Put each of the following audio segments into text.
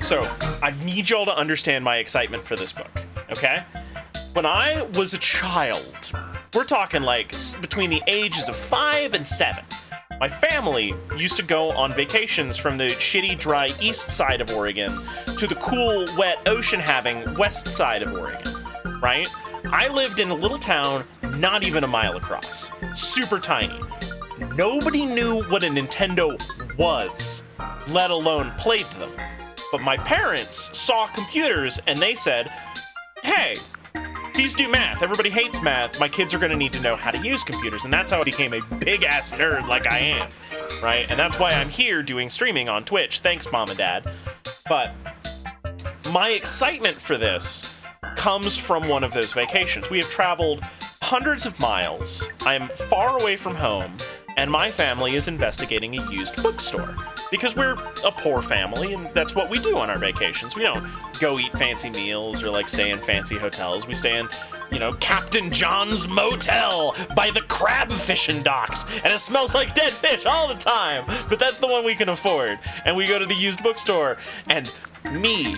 So, I need y'all to understand my excitement for this book, okay? When I was a child, we're talking like between the ages of 5 and 7, my family used to go on vacations from the shitty, dry east side of Oregon to the cool, wet, ocean-having west side of Oregon, right? I lived in a little town not even a mile across. Super tiny. Nobody knew what a Nintendo was, let alone played them. But my parents saw computers and they said, hey, these do math. Everybody hates math. My kids are going to need to know how to use computers. And that's how I became a big-ass nerd like I am, right? And that's why I'm here doing streaming on Twitch. Thanks, Mom and Dad. But my excitement for this comes from one of those vacations. We have traveled hundreds of miles. I am far away from home, and my family is investigating a used bookstore. Because we're a poor family, and that's what we do on our vacations. We don't go eat fancy meals or, like, stay in fancy hotels. We stay in, you know, Captain John's Motel by the crab fishing docks, and it smells like dead fish all the time, but that's the one we can afford. And we go to the used bookstore, and me,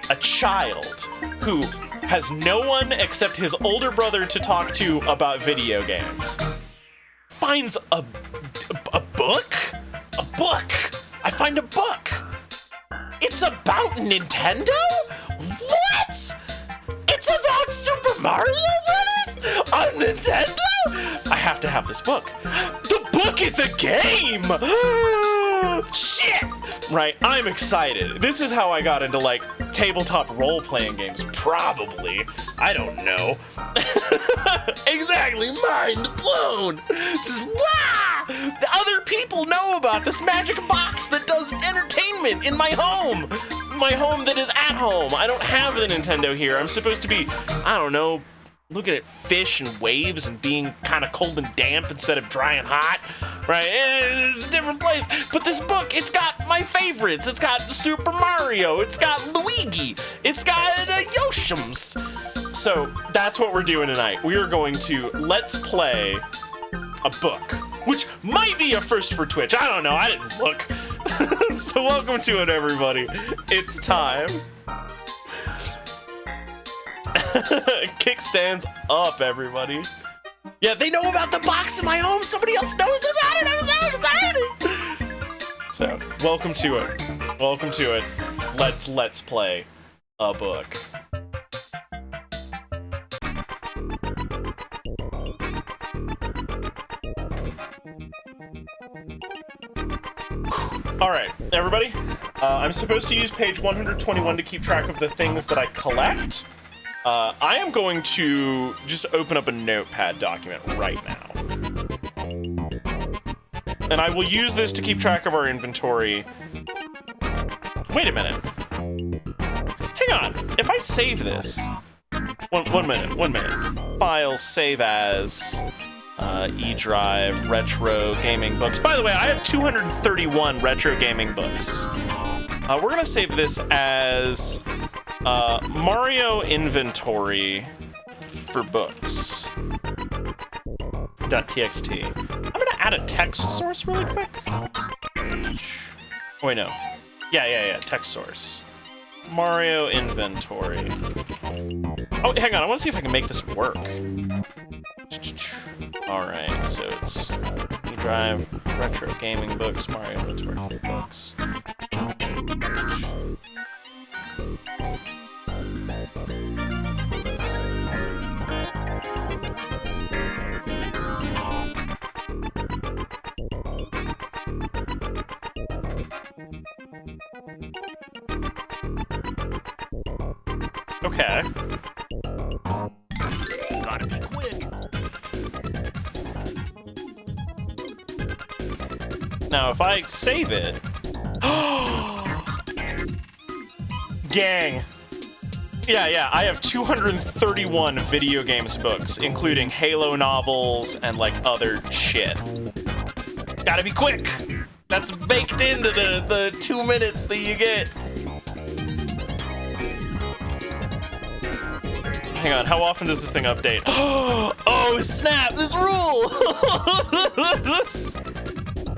a child who has no one except his older brother to talk to about video games, finds a book? A book! I find a book! It's about Nintendo? What? It's about Super Mario Brothers on Nintendo? I have to have this book. The book is a game! Shit! Right, I'm excited. This is how I got into, like, tabletop role-playing games, probably. I don't know. Exactly, mind blown! Just, wow! The other people know about this magic box that does entertainment in my home! My home that is at home. I don't have the Nintendo here. I'm supposed to be, I don't know, looking at fish and waves and being kind of cold and damp instead of dry and hot, right? It's a different place. But this book, it's got my favorites. It's got Super Mario. It's got Luigi. It's got Yoshims. So that's what we're doing tonight. We are going to let's play a book, which might be a first for Twitch. I don't know. I didn't look. So welcome to it, everybody. It's time. Kickstands up, everybody. Yeah, they know about the box in my home. Somebody else knows about it. I'm so excited. So, welcome to it. Welcome to it. Let's play a book. All right, everybody. I'm supposed to use page 121 to keep track of the things that I collect. I am going to just open up a notepad document right now. And I will use this to keep track of our inventory. Wait a minute. Hang on. If I save this... One minute. File, save as... E-Drive, retro gaming books. By the way, I have 231 retro gaming books. We're gonna save this as... Mario inventory for books. .txt. I'm gonna add a text source really quick. Oh, wait, no. Yeah, text source. Mario inventory. Oh, hang on, I wanna see if I can make this work. Alright, so it's E-Drive, retro gaming books, Mario inventory for books. Okay. Gotta be quick. Now, if I save it... Gang. Yeah, I have 231 video games books, including Halo novels and, like, other shit. Gotta be quick! That's baked into the 2 minutes that you get. Hang on, how often does this thing update? Oh, snap! This rule!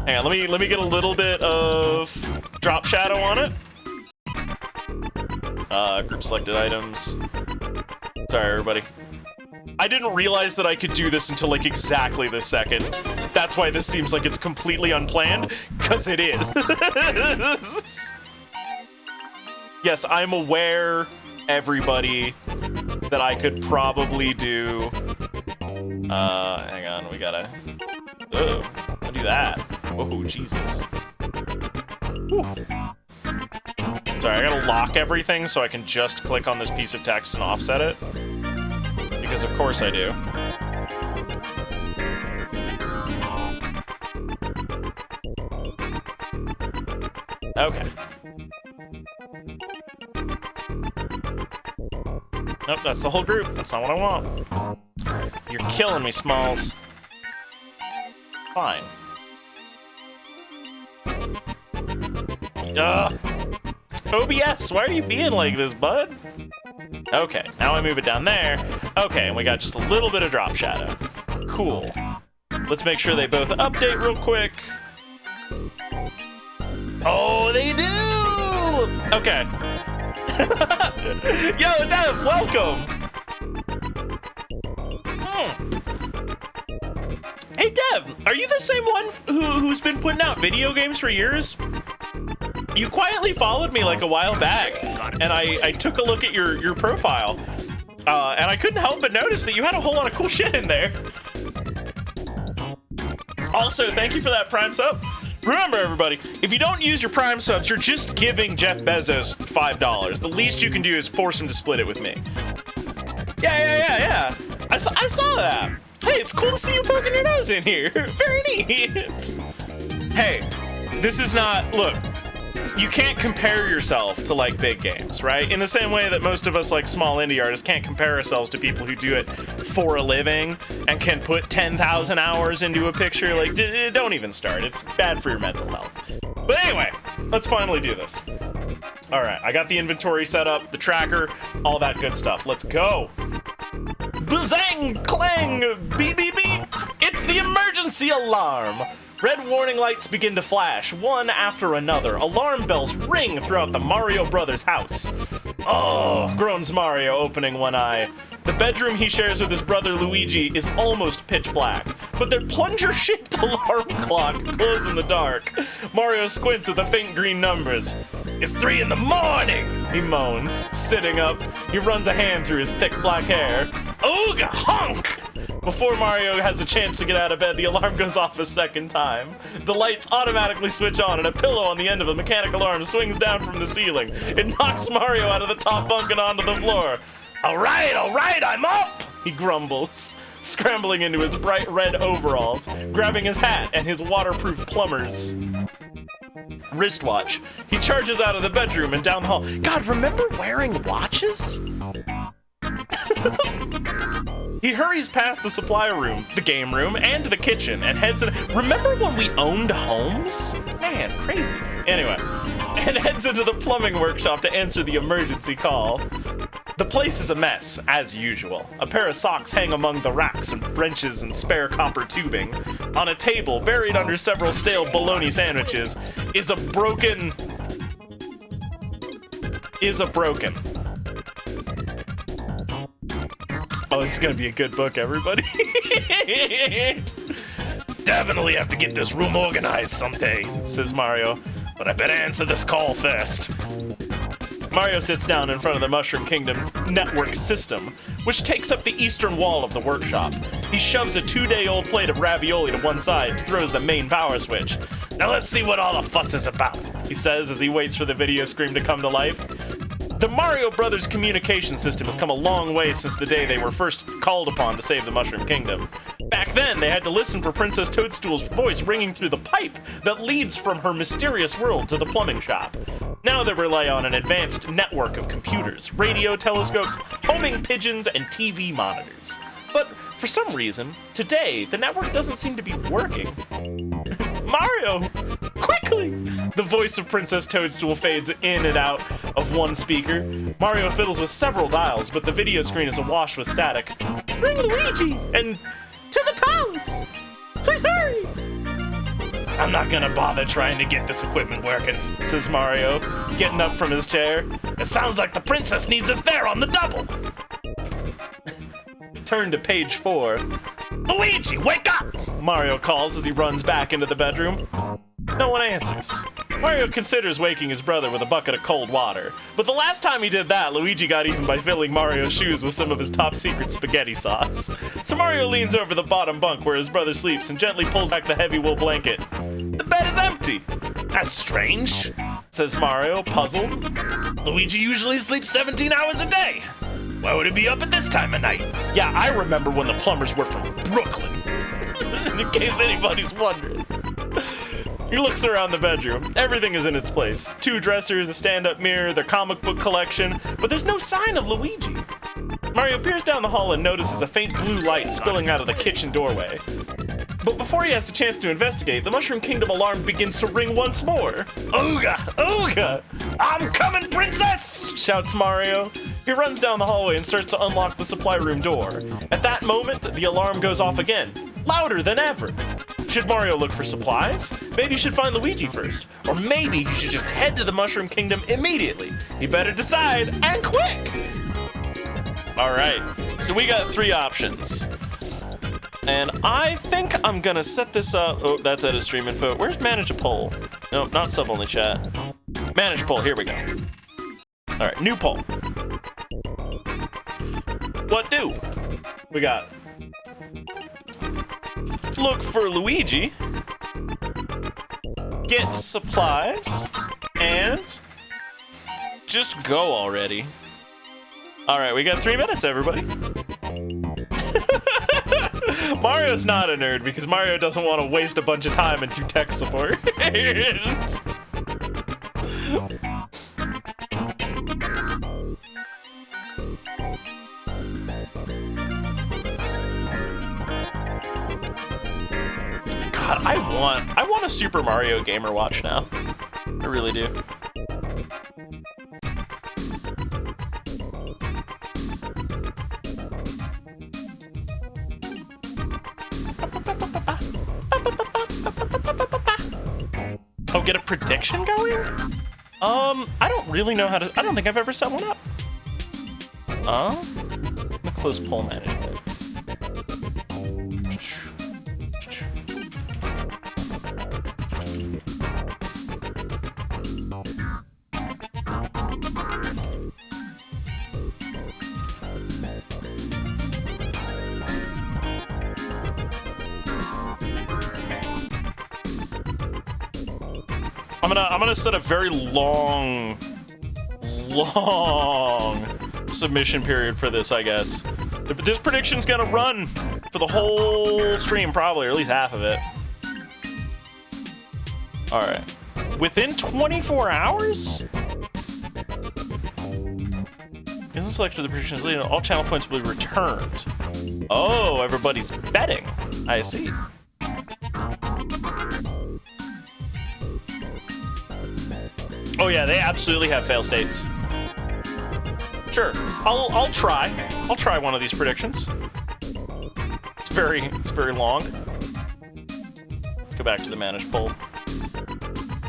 Hang on, let me get a little bit of drop shadow on it. Group selected items. Sorry, everybody. I didn't realize that I could do this until like exactly this second. That's why this seems like it's completely unplanned, because it is. Yes, I'm aware, everybody, that I could probably do... hang on, we gotta... Oh, I'll do that. Oh, Jesus. Whew. Sorry, I gotta lock everything so I can just click on this piece of text and offset it. Because of course I do. Okay. Nope, that's the whole group. That's not what I want. You're killing me, Smalls. Fine. OBS, why are you being like this, bud? Okay, now I move it down there. Okay, and we got just a little bit of drop shadow. Cool. Let's make sure they both update real quick. Oh, they do! Okay. Yo, Dev, welcome! Hey, Dev, are you the same one who's been putting out video games for years? You quietly followed me like a while back, and I took a look at your profile, and I couldn't help but notice that you had a whole lot of cool shit in there. Also, thank you for that Prime sub. Remember, everybody, if you don't use your Prime subs, you're just giving Jeff Bezos $5. The least you can do is force him to split it with me. Yeah. I saw that. Hey, it's cool to see you poking your nose in here. Very neat. Hey, this is not... Look, you can't compare yourself to, like, big games, right? In the same way that most of us, like, small indie artists can't compare ourselves to people who do it for a living and can put 10,000 hours into a picture. Like, don't even start. It's bad for your mental health. But anyway, let's finally do this. All right, I got the inventory set up, the tracker, all that good stuff. Let's go. Bazang, clang, beep, beep, beep. It's the emergency alarm. Red warning lights begin to flash, one after another. Alarm bells ring throughout the Mario Brothers house. Oh, groans Mario, opening one eye. The bedroom he shares with his brother Luigi is almost pitch black, but their plunger-shaped alarm clock glows in the dark. Mario squints at the faint green numbers. It's 3 in the morning, he moans. Sitting up, he runs a hand through his thick black hair. Ooga honk! Before Mario has a chance to get out of bed, the alarm goes off a second time. The lights automatically switch on, and a pillow on the end of a mechanical arm swings down from the ceiling. It knocks Mario out of the top bunk and onto the floor. All right, I'm up, he grumbles, scrambling into his bright red overalls, grabbing his hat and his waterproof plumbers wristwatch. He charges out of the bedroom and down the hall. God, remember wearing watches? He hurries past the supply room, the game room, and the kitchen, and heads in... Remember when we owned homes? Man, crazy. Anyway, and heads into the plumbing workshop to answer the emergency call. The place is a mess, as usual. A pair of socks hang among the racks and wrenches and spare copper tubing. On a table, buried under several stale bologna sandwiches, is a broken... Oh, this is gonna be a good book, everybody. Definitely have to get this room organized someday, says Mario. But I better answer this call first. Mario sits down in front of the Mushroom Kingdom network system, which takes up the eastern wall of the workshop. He shoves a 2-day-old plate of ravioli to one side and throws the main power switch. Now let's see what all the fuss is about, he says as he waits for the video screen to come to life. The Mario Brothers communication system has come a long way since the day they were first called upon to save the Mushroom Kingdom. Back then, they had to listen for Princess Toadstool's voice ringing through the pipe that leads from her mysterious world to the plumbing shop. Now they rely on an advanced network of computers, radio telescopes, homing pigeons, and TV monitors. But for some reason, today, the network doesn't seem to be working. Mario, quickly! The voice of Princess Toadstool fades in and out of one speaker. Mario fiddles with several dials, but the video screen is awash with static. Bring Luigi! And to the palace! Please hurry! I'm not gonna bother trying to get this equipment working, says Mario, getting up from his chair. It sounds like the princess needs us there on the double. Turn to page 4. Luigi, wake up! Mario calls as he runs back into the bedroom. No one answers. Mario considers waking his brother with a bucket of cold water, but the last time he did that, Luigi got even by filling Mario's shoes with some of his top secret spaghetti sauce. So Mario leans over the bottom bunk where his brother sleeps and gently pulls back the heavy wool blanket. The bed is empty. That's strange, says Mario, puzzled. Luigi usually sleeps 17 hours a day. Why would he be up at this time of night? Yeah, I remember when the plumbers were from Brooklyn. In case anybody's wondering. He looks around the bedroom. Everything is in its place. 2 dressers, a stand-up mirror, their comic book collection, but there's no sign of Luigi. Mario peers down the hall and notices a faint blue light spilling out of the kitchen doorway. But before he has a chance to investigate, the Mushroom Kingdom alarm begins to ring once more. Ooga! Ooga! I'm coming, princess! Shouts Mario. He runs down the hallway and starts to unlock the supply room door. At that moment, the alarm goes off again, louder than ever. Should Mario look for supplies? Maybe he should find Luigi first. Or maybe he should just head to the Mushroom Kingdom immediately. He better decide, and quick! Alright, so we got 3 options. And I think I'm gonna set this up. Oh, that's at a stream info. Where's manage a poll? No, not sub only chat. Manage poll, here we go. Alright, new poll. What do? We got look for Luigi, get supplies, and just go already. Alright, we got 3 minutes, everybody. Mario's not a nerd because Mario doesn't want to waste a bunch of time into tech support. God, I want a Super Mario Gamer Watch now. I really do. Oh, get a prediction going? I don't really know how to. I don't think I've ever set one up. I'm gonna close poll management. I'm gonna set a very long submission period for this, I guess. This prediction's gonna run for the whole stream, probably, or at least half of it. All right. Within 24 hours? Isn't selected the predictions leading? All channel points will be returned. Oh, everybody's betting. I see. Oh yeah, they absolutely have fail states. Sure, I'll try. I'll try one of these predictions. It's very long. Let's go back to the manage poll.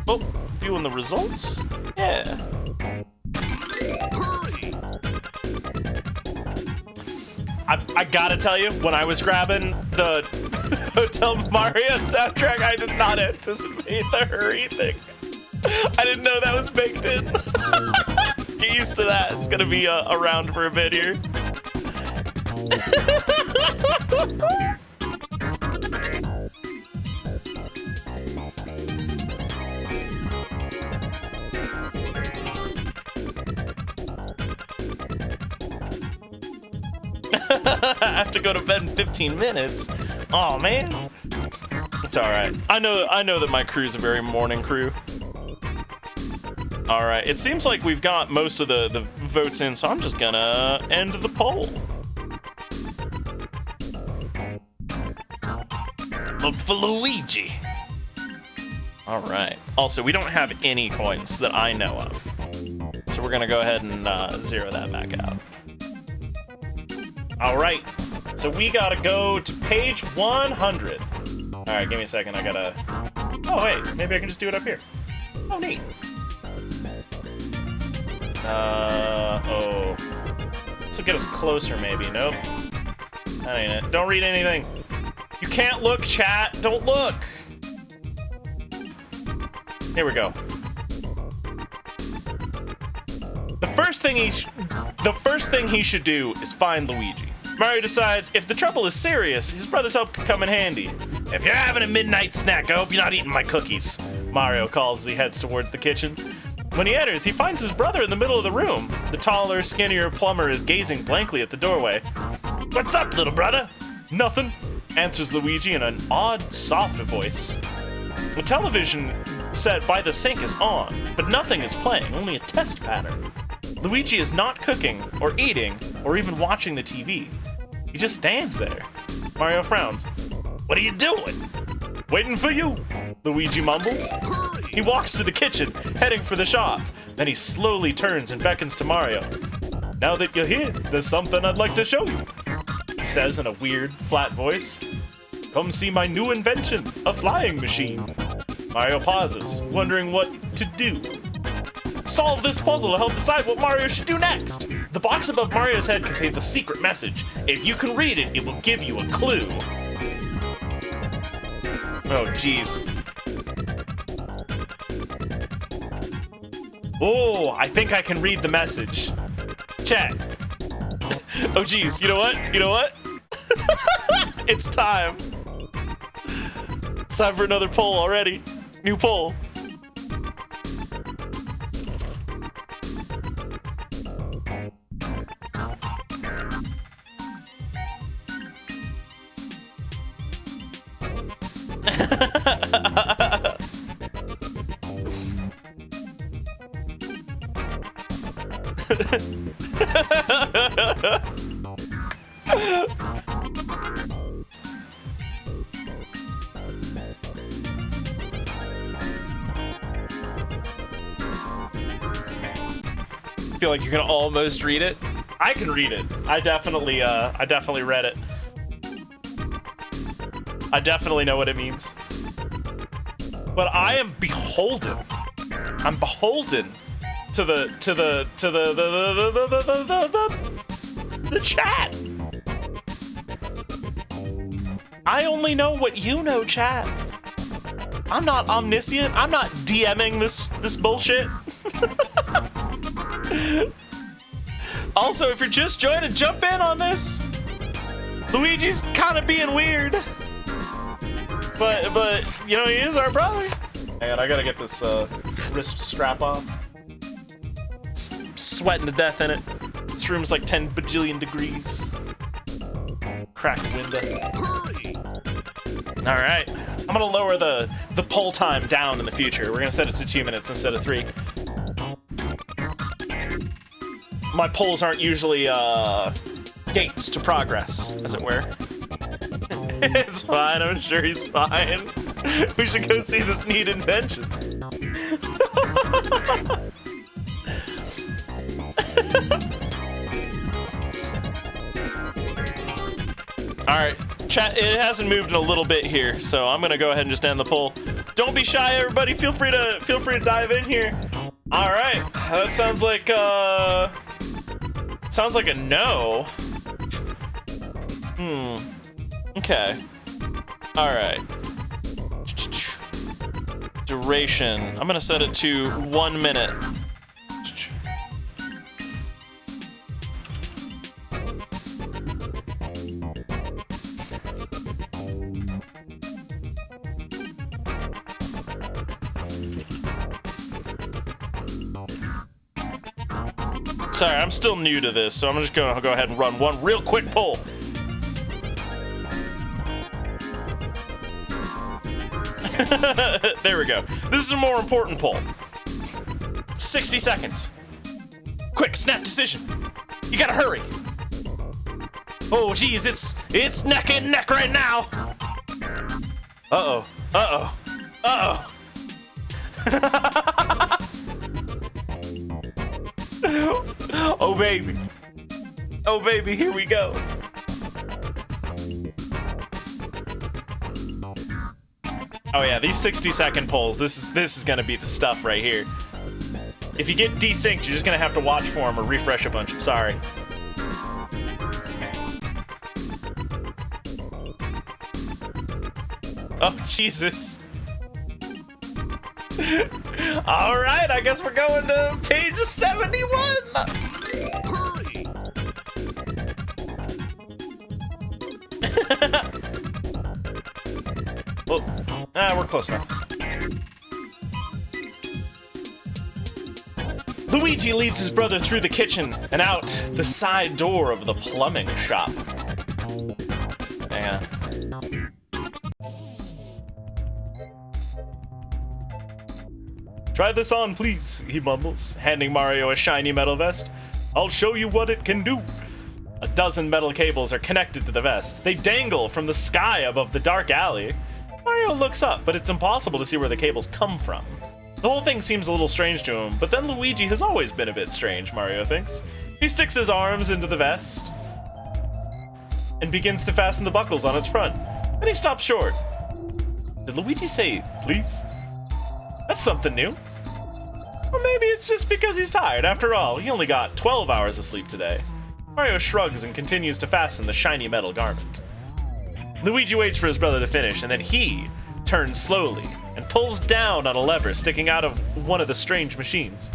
Oh, viewing the results? Yeah. I gotta tell you, when I was grabbing the Hotel Mario soundtrack, I did not anticipate the hurry thing. I didn't know that was baked in. Get used to that. It's gonna be around for a bit here. I have to go to bed in 15 minutes. Oh man. It's alright. I know that my crew's a very morning crew. Alright, it seems like we've got most of the votes in, so I'm just gonna end the poll. Look for Luigi. Alright. Also, we don't have any coins that I know of. So we're gonna go ahead and zero that back out. Alright. So we gotta go to page 100. Alright, give me a second, I gotta Oh, wait. Maybe I can just do it up here. Oh, neat. Oh. This will get us closer, maybe. Nope. That ain't it. Don't read anything. You can't look, chat. Don't look. Here we go. The first thing he should do is find Luigi. Mario decides if the trouble is serious, his brother's help could come in handy. If you're having a midnight snack, I hope you're not eating my cookies, Mario calls as he heads towards the kitchen. When he enters, he finds his brother in the middle of the room. The taller, skinnier plumber is gazing blankly at the doorway. What's up, little brother? Nothing, answers Luigi in an odd, soft voice. The television set by the sink is on, but nothing is playing, only a test pattern. Luigi is not cooking, or eating, or even watching the TV. He just stands there. Mario frowns. What are you doing? Waiting for you, Luigi mumbles. He walks to the kitchen, heading for the shop. Then he slowly turns and beckons to Mario. Now that you're here, there's something I'd like to show you, he says in a weird, flat voice. Come see my new invention, a flying machine. Mario pauses, wondering what to do. Solve this puzzle to help decide what Mario should do next. The box above Mario's head contains a secret message. If you can read it, it will give you a clue. Oh, jeez. Oh, I think I can read the message. Chat. Oh, jeez. You know what? You know what? It's time. It's time for another poll already. New poll. I feel like you can almost read it. I can read it. I definitely read it. I definitely know what it means. But I am beholden. I'm beholden to the chat. I only know what you know, chat. I'm not omniscient. I'm not DMing this bullshit. Also, if you're just joining, jump in on this. Luigi's kind of being weird. But you know, he is our brother. And I gotta get this wrist strap off. It's sweating to death in it. This room's like 10 bajillion degrees. Cracked window. All right, I'm gonna lower the poll time down in the future. We're gonna set it to 2 minutes instead of 3. My polls aren't usually gates to progress, as it were. It's fine, I'm sure he's fine. We should go see this neat invention. Alright, chat, it hasn't moved in a little bit here, so I'm gonna go ahead and just end the poll. Don't be shy, everybody, feel free to dive in here. Alright, that sounds like a no. Okay. Alright. Duration. I'm gonna set it to 1 minute. Sorry, I'm still new to this, so I'm just gonna go ahead and run one real quick poll. There we go. This is a more important poll. 60 seconds. Quick, snap decision. You gotta hurry. Oh, geez, it's neck and neck right now. Uh-oh. Uh-oh. Uh-oh. Oh, baby. Oh, baby, here we go. Oh yeah, these 60-second polls, this is gonna be the stuff right here. If you get desynced, you're just gonna have to watch for them or refresh a bunch. I'm sorry. Oh, Jesus. All right, I guess we're going to page 71. Hurry! Well, we're close enough. Luigi leads his brother through the kitchen and out the side door of the plumbing shop. Hang on. Try this on, please, he mumbles, handing Mario a shiny metal vest. I'll show you what it can do. A dozen metal cables are connected to the vest. They dangle from the sky above the dark alley. Mario looks up, but it's impossible to see where the cables come from. The whole thing seems a little strange to him, but then Luigi has always been a bit strange, Mario thinks. He sticks his arms into the vest and begins to fasten the buckles on its front. Then he stops short. Did Luigi say, please? That's something new. Or maybe it's just because he's tired. After all, he only got 12 hours of sleep today. Mario shrugs and continues to fasten the shiny metal garment. Luigi waits for his brother to finish, and then he turns slowly and pulls down on a lever sticking out of one of the strange machines.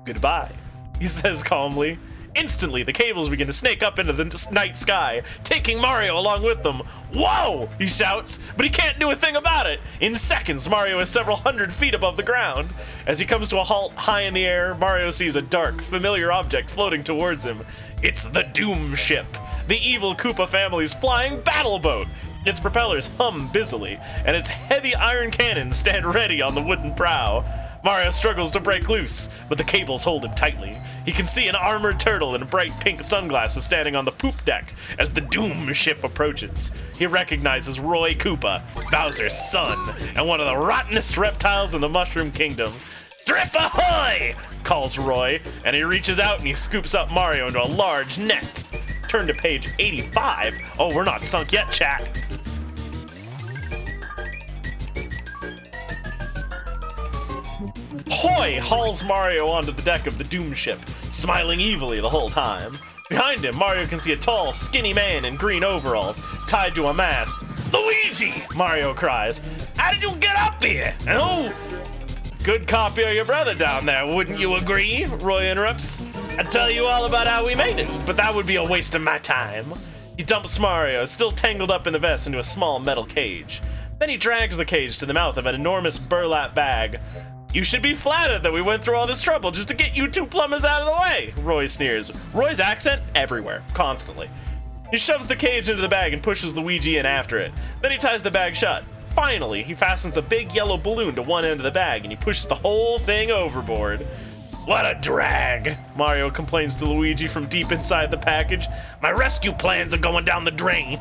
Goodbye, he says calmly. Instantly, the cables begin to snake up into the night sky, taking Mario along with them. Whoa! He shouts, but he can't do a thing about it. In seconds, Mario is several hundred feet above the ground. As he comes to a halt high in the air, Mario sees a dark, familiar object floating towards him. It's the Doom Ship, the evil Koopa family's flying battle boat. Its propellers hum busily, and its heavy iron cannons stand ready on the wooden prow. Mario struggles to break loose, but the cables hold him tightly. He can see an armored turtle in bright pink sunglasses standing on the poop deck as the Doom Ship approaches. He recognizes Roy Koopa, Bowser's son, and one of the rottenest reptiles in the Mushroom Kingdom. Drip ahoy! Calls Roy, and he reaches out and he scoops up Mario into a large net. Turn to page 85. Oh, we're not sunk yet, chat. Hoy hauls Mario onto the deck of the Doom Ship, smiling evilly the whole time. Behind him, Mario can see a tall, skinny man in green overalls, tied to a mast. Luigi! Mario cries. How did you get up here? Oh! Good copy of your brother down there, wouldn't you agree? Roy interrupts. I'd tell you all about how we made it, but that would be a waste of my time. He dumps Mario, still tangled up in the vest, into a small metal cage. Then he drags the cage to the mouth of an enormous burlap bag. You should be flattered that we went through all this trouble just to get you two plumbers out of the way, Roy sneers. Roy's accent everywhere, constantly. He shoves the cage into the bag and pushes Luigi in after it. Then he ties the bag shut. Finally, he fastens a big yellow balloon to one end of the bag and he pushes the whole thing overboard. What a drag, Mario complains to Luigi from deep inside the package. My rescue plans are going down the drain.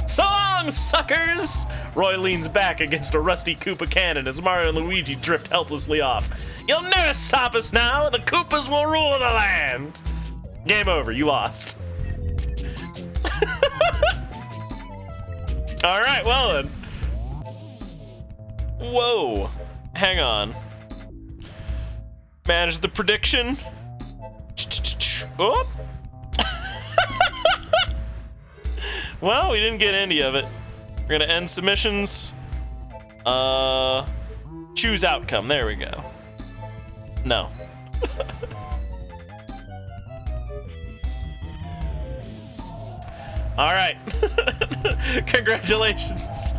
So long, suckers! Roy leans back against a rusty Koopa cannon as Mario and Luigi drift helplessly off. You'll never stop us now! The Koopas will rule the land! Game over, you lost. Alright, well then. Whoa. Hang on. Manage the prediction. Oh. Well, we didn't get any of it. We're gonna end submissions. Choose outcome. There we go. No. All right. Congratulations.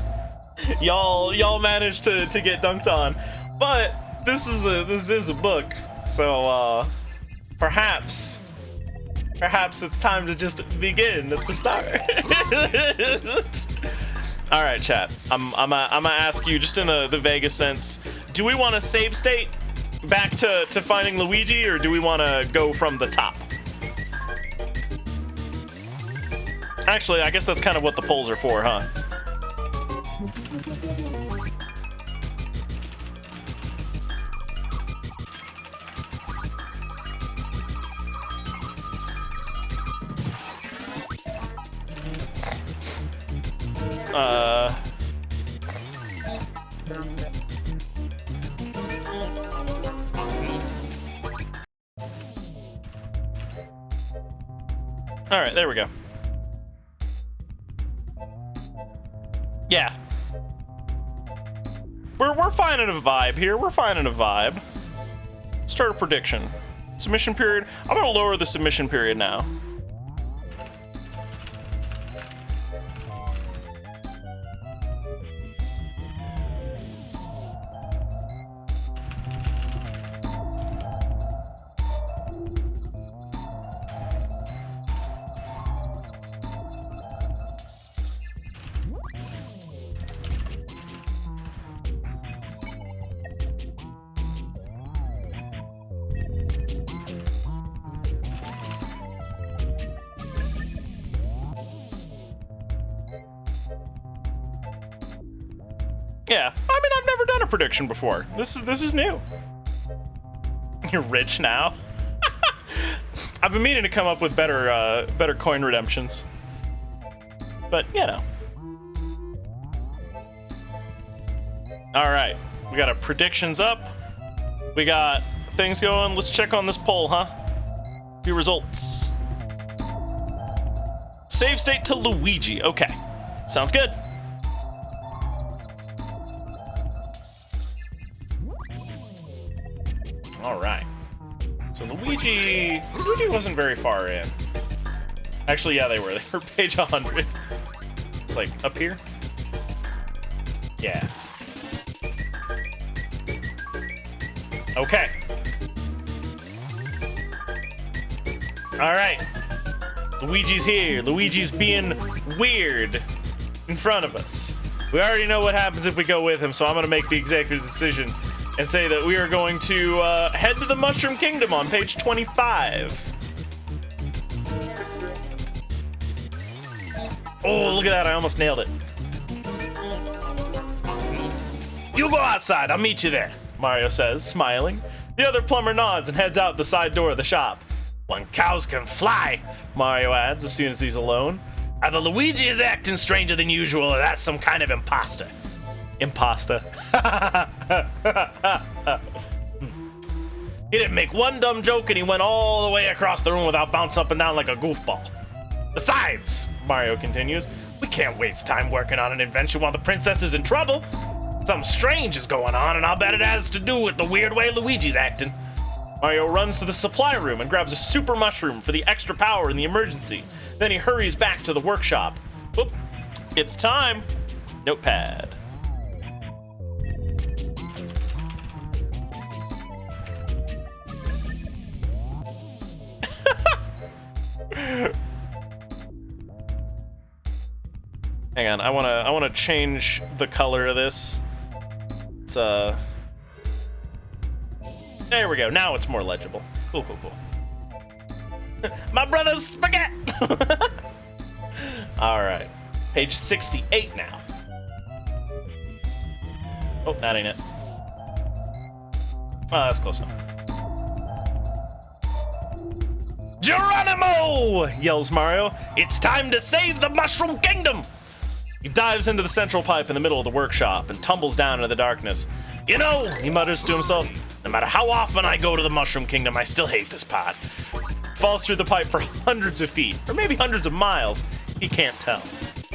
Y'all managed to get dunked on. But this is a book. So perhaps it's time to just begin at the start. All right, chat. I'm gonna ask you just in the vaguest sense. Do we want to save state back to finding Luigi, or do we want to go from the top? Actually, I guess that's kind of what the polls are for, huh? All right, there we go. Yeah. We're finding a vibe here. We're finding a vibe. Start a prediction. Submission period. I'm gonna lower the submission period now. Yeah, I mean, I've never done a prediction before. This is new. You're rich now. I've been meaning to come up with better coin redemptions, but you know. All right, we got our predictions up. We got things going. Let's check on this poll, huh? The results. Save state to Luigi. Okay, sounds good. All right. So Luigi wasn't very far in. Actually, yeah, they were. They were page 100. Like, up here? Yeah. Okay. All right. Luigi's here. Luigi's being weird in front of us. We already know what happens if we go with him, so I'm going to make the executive decision and say that we are going to head to the Mushroom Kingdom on page 25. Oh, look at that. I almost nailed it. You go outside. I'll meet you there, Mario says, smiling. The other plumber nods and heads out the side door of the shop. When cows can fly, Mario adds as soon as he's alone. Either Luigi is acting stranger than usual or that's some kind of imposter. Imposter. He didn't make one dumb joke and he went all the way across the room without bouncing up and down like a goofball. Besides, Mario continues, we can't waste time working on an invention while the princess is in trouble. Something strange is going on and I'll bet it has to do with the weird way Luigi's acting. Mario runs to the supply room and grabs a super mushroom for the extra power in the emergency. Then he hurries back to the workshop. Oop, it's time. Notepad. Hang on, I wanna change the color of this. It's there we go. Now it's more legible. Cool. My brother's spaghetti. All right, page 68 now. Oh, that ain't it. Oh, that's close enough. Geronimo! Yells Mario. It's time to save the Mushroom Kingdom! He dives into the central pipe in the middle of the workshop and tumbles down into the darkness. You know, he mutters to himself, no matter how often I go to the Mushroom Kingdom, I still hate this part. Falls through the pipe for hundreds of feet, or maybe hundreds of miles. He can't tell.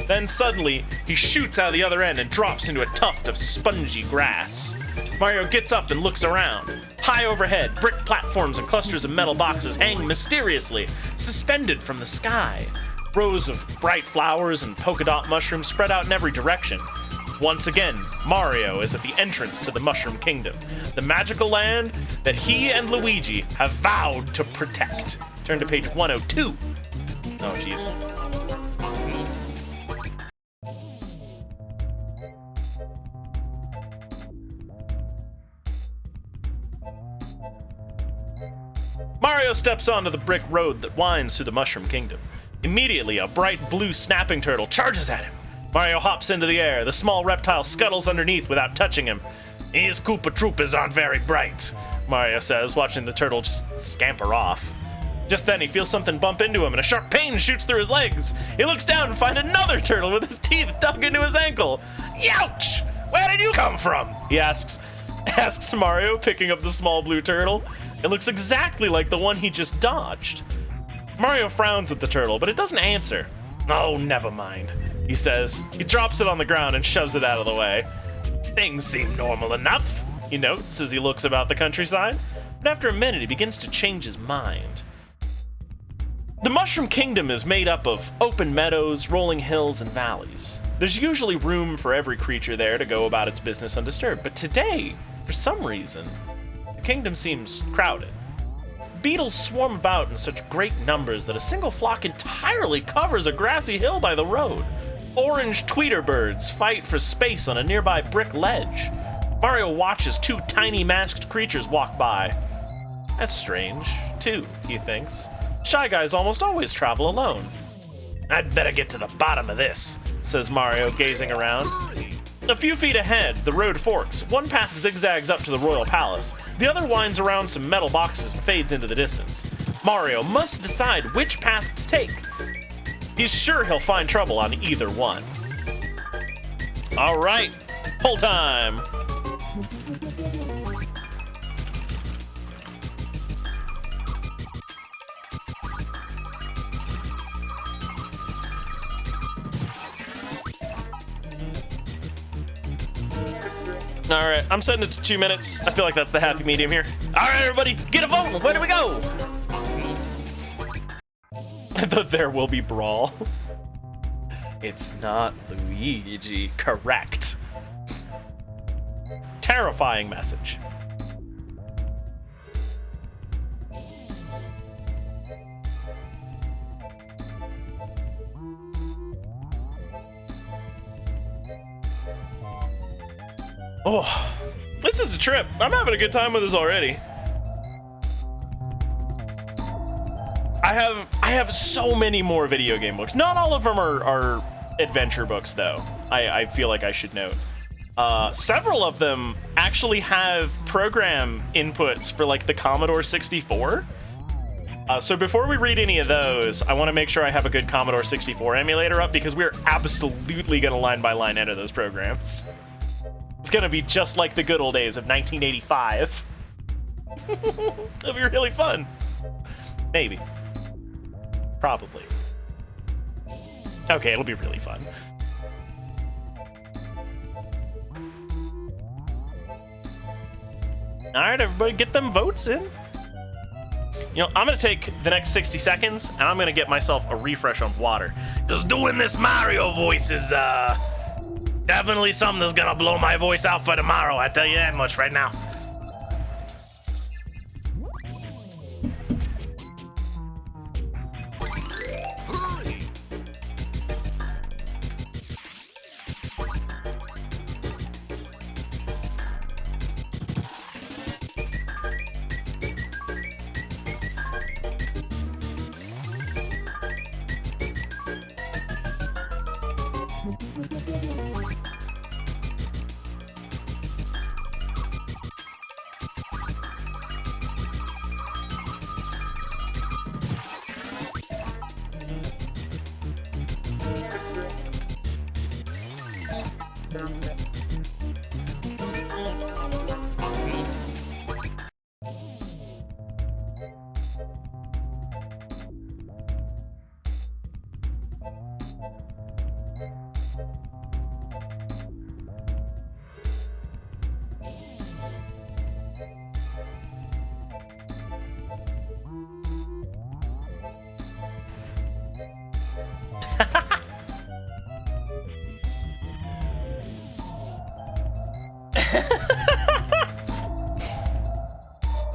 Then suddenly, he shoots out of the other end and drops into a tuft of spongy grass. Mario gets up and looks around. High overhead, brick platforms and clusters of metal boxes hang mysteriously, suspended from the sky. Rows of bright flowers and polka dot mushrooms spread out in every direction. Once again, Mario is at the entrance to the Mushroom Kingdom, the magical land that he and Luigi have vowed to protect. Turn to page 102. Oh, jeez. Mario steps onto the brick road that winds through the Mushroom Kingdom. Immediately, a bright blue snapping turtle charges at him. Mario hops into the air. The small reptile scuttles underneath without touching him. These Koopa Troopas aren't very bright, Mario says, watching the turtle just scamper off. Just then, he feels something bump into him, and a sharp pain shoots through his legs. He looks down and finds another turtle with his teeth dug into his ankle. Youch! Where did you come from? He asks Mario, picking up the small blue turtle. It looks exactly like the one he just dodged. Mario frowns at the turtle, but it doesn't answer. Oh, never mind, he says. He drops it on the ground and shoves it out of the way. Things seem normal enough, he notes as he looks about the countryside. But after a minute, he begins to change his mind. The Mushroom Kingdom is made up of open meadows, rolling hills, and valleys. There's usually room for every creature there to go about its business undisturbed, but today, for some reason, the kingdom seems crowded. Beetles swarm about in such great numbers that a single flock entirely covers a grassy hill by the road. Orange tweeterbirds fight for space on a nearby brick ledge. Mario watches two tiny masked creatures walk by. That's strange, too, he thinks. Shy guys almost always travel alone. I'd better get to the bottom of this, says Mario, gazing around. A few feet ahead, the road forks. One path zigzags up to the Royal Palace. The other winds around some metal boxes and fades into the distance. Mario must decide which path to take. He's sure he'll find trouble on either one. All right, pull time. All right, I'm setting it to 2 minutes. I feel like that's the happy medium here. All right, everybody, get a vote. Where do we go? I thought there will be brawl. It's not Luigi. Correct. Terrifying message. Oh, this is a trip. I'm having a good time with this already. I have so many more video game books. Not all of them are adventure books, though. I feel like I should note. Several of them actually have program inputs for like the Commodore 64. So before we read any of those, I want to make sure I have a good Commodore 64 emulator up because we're absolutely going to line by line enter those programs. It's gonna be just like the good old days of 1985. It'll be really fun. Maybe. Probably. Okay, it'll be really fun. Alright, everybody, get them votes in. You know, I'm gonna take the next 60 seconds and I'm gonna get myself a refresh on water. Because doing this Mario voice is, definitely something that's gonna blow my voice out for tomorrow, I tell you that much right now. Hurry!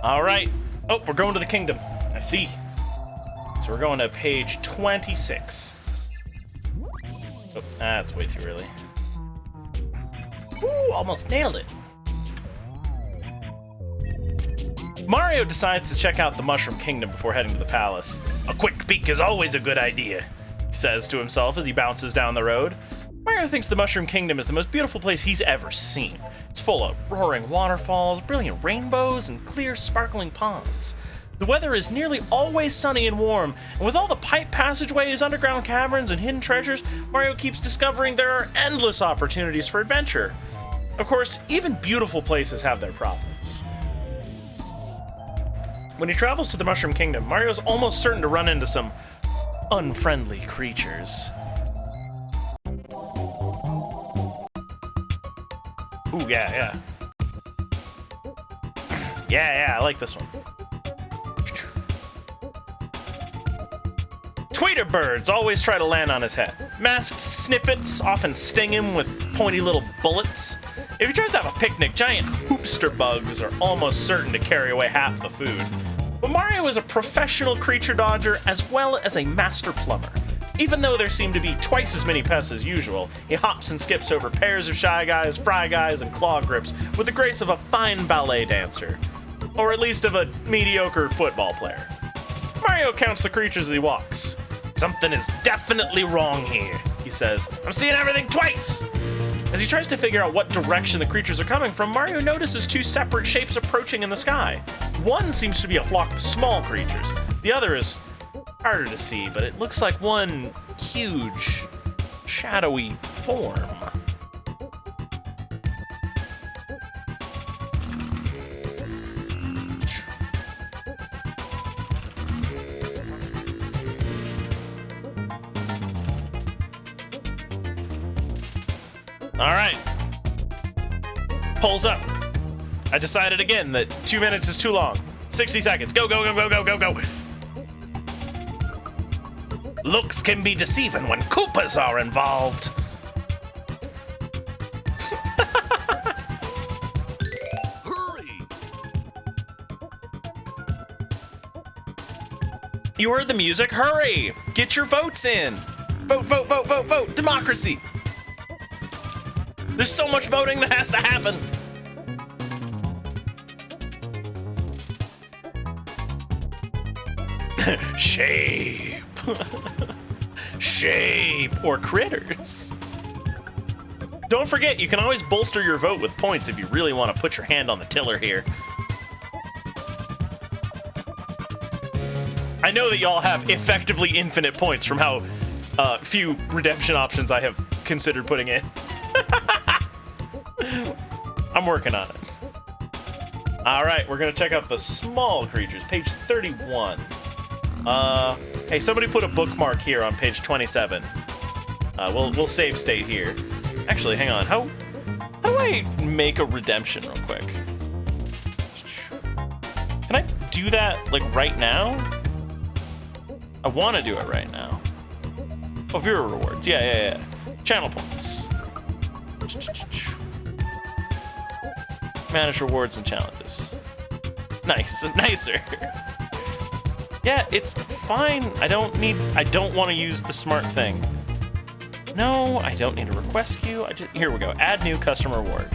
All right. Oh, we're going to the kingdom. I see. So we're going to page 26. Oh, that's way too early. Ooh, almost nailed it. Mario decides to check out the Mushroom Kingdom before heading to the palace. A quick peek is always a good idea, he says to himself as he bounces down the road. Mario thinks the Mushroom Kingdom is the most beautiful place he's ever seen. It's full of roaring waterfalls, brilliant rainbows, and clear, sparkling ponds. The weather is nearly always sunny and warm, and with all the pipe passageways, underground caverns, and hidden treasures, Mario keeps discovering there are endless opportunities for adventure. Of course, even beautiful places have their problems. When he travels to the Mushroom Kingdom, Mario's almost certain to run into some unfriendly creatures. Ooh, yeah. Yeah, I like this one. Tweeter birds always try to land on his head. Masked snippets often sting him with pointy little bullets. If he tries to have a picnic, giant hoopster bugs are almost certain to carry away half the food. But Mario is a professional creature dodger as well as a master plumber. Even though there seem to be twice as many pests as usual, he hops and skips over pairs of Shy Guys, Fry Guys, and Claw Grips with the grace of a fine ballet dancer. Or at least of a mediocre football player. Mario counts the creatures as he walks. Something is definitely wrong here, he says. I'm seeing everything twice! As he tries to figure out what direction the creatures are coming from, Mario notices two separate shapes approaching in the sky. One seems to be a flock of small creatures. The other is harder to see, but it looks like one huge, shadowy form. All right. Polls up. I decided again that 2 minutes is too long. 60 seconds. Go. Looks can be deceiving when Koopas are involved. Hurry! You heard the music? Hurry! Get your votes in. Vote. Democracy. There's so much voting that has to happen. Shape. Shape or critters. Don't forget, you can always bolster your vote with points if you really want to put your hand on the tiller here. I know that y'all have effectively infinite points from how few redemption options I have considered putting in. I'm working on it. All right, we're gonna check out the small creatures, page 31. Hey, somebody put a bookmark here on page 27. We'll save state here. Actually, hang on. How do I make a redemption real quick? Can I do that like right now? I want to do it right now. Oh, viewer rewards. Yeah. Channel points. Manage rewards and challenges. Nicer. Yeah, it's fine. I don't want to use the smart thing. No, I don't need a request queue. Here we go. Add new customer reward.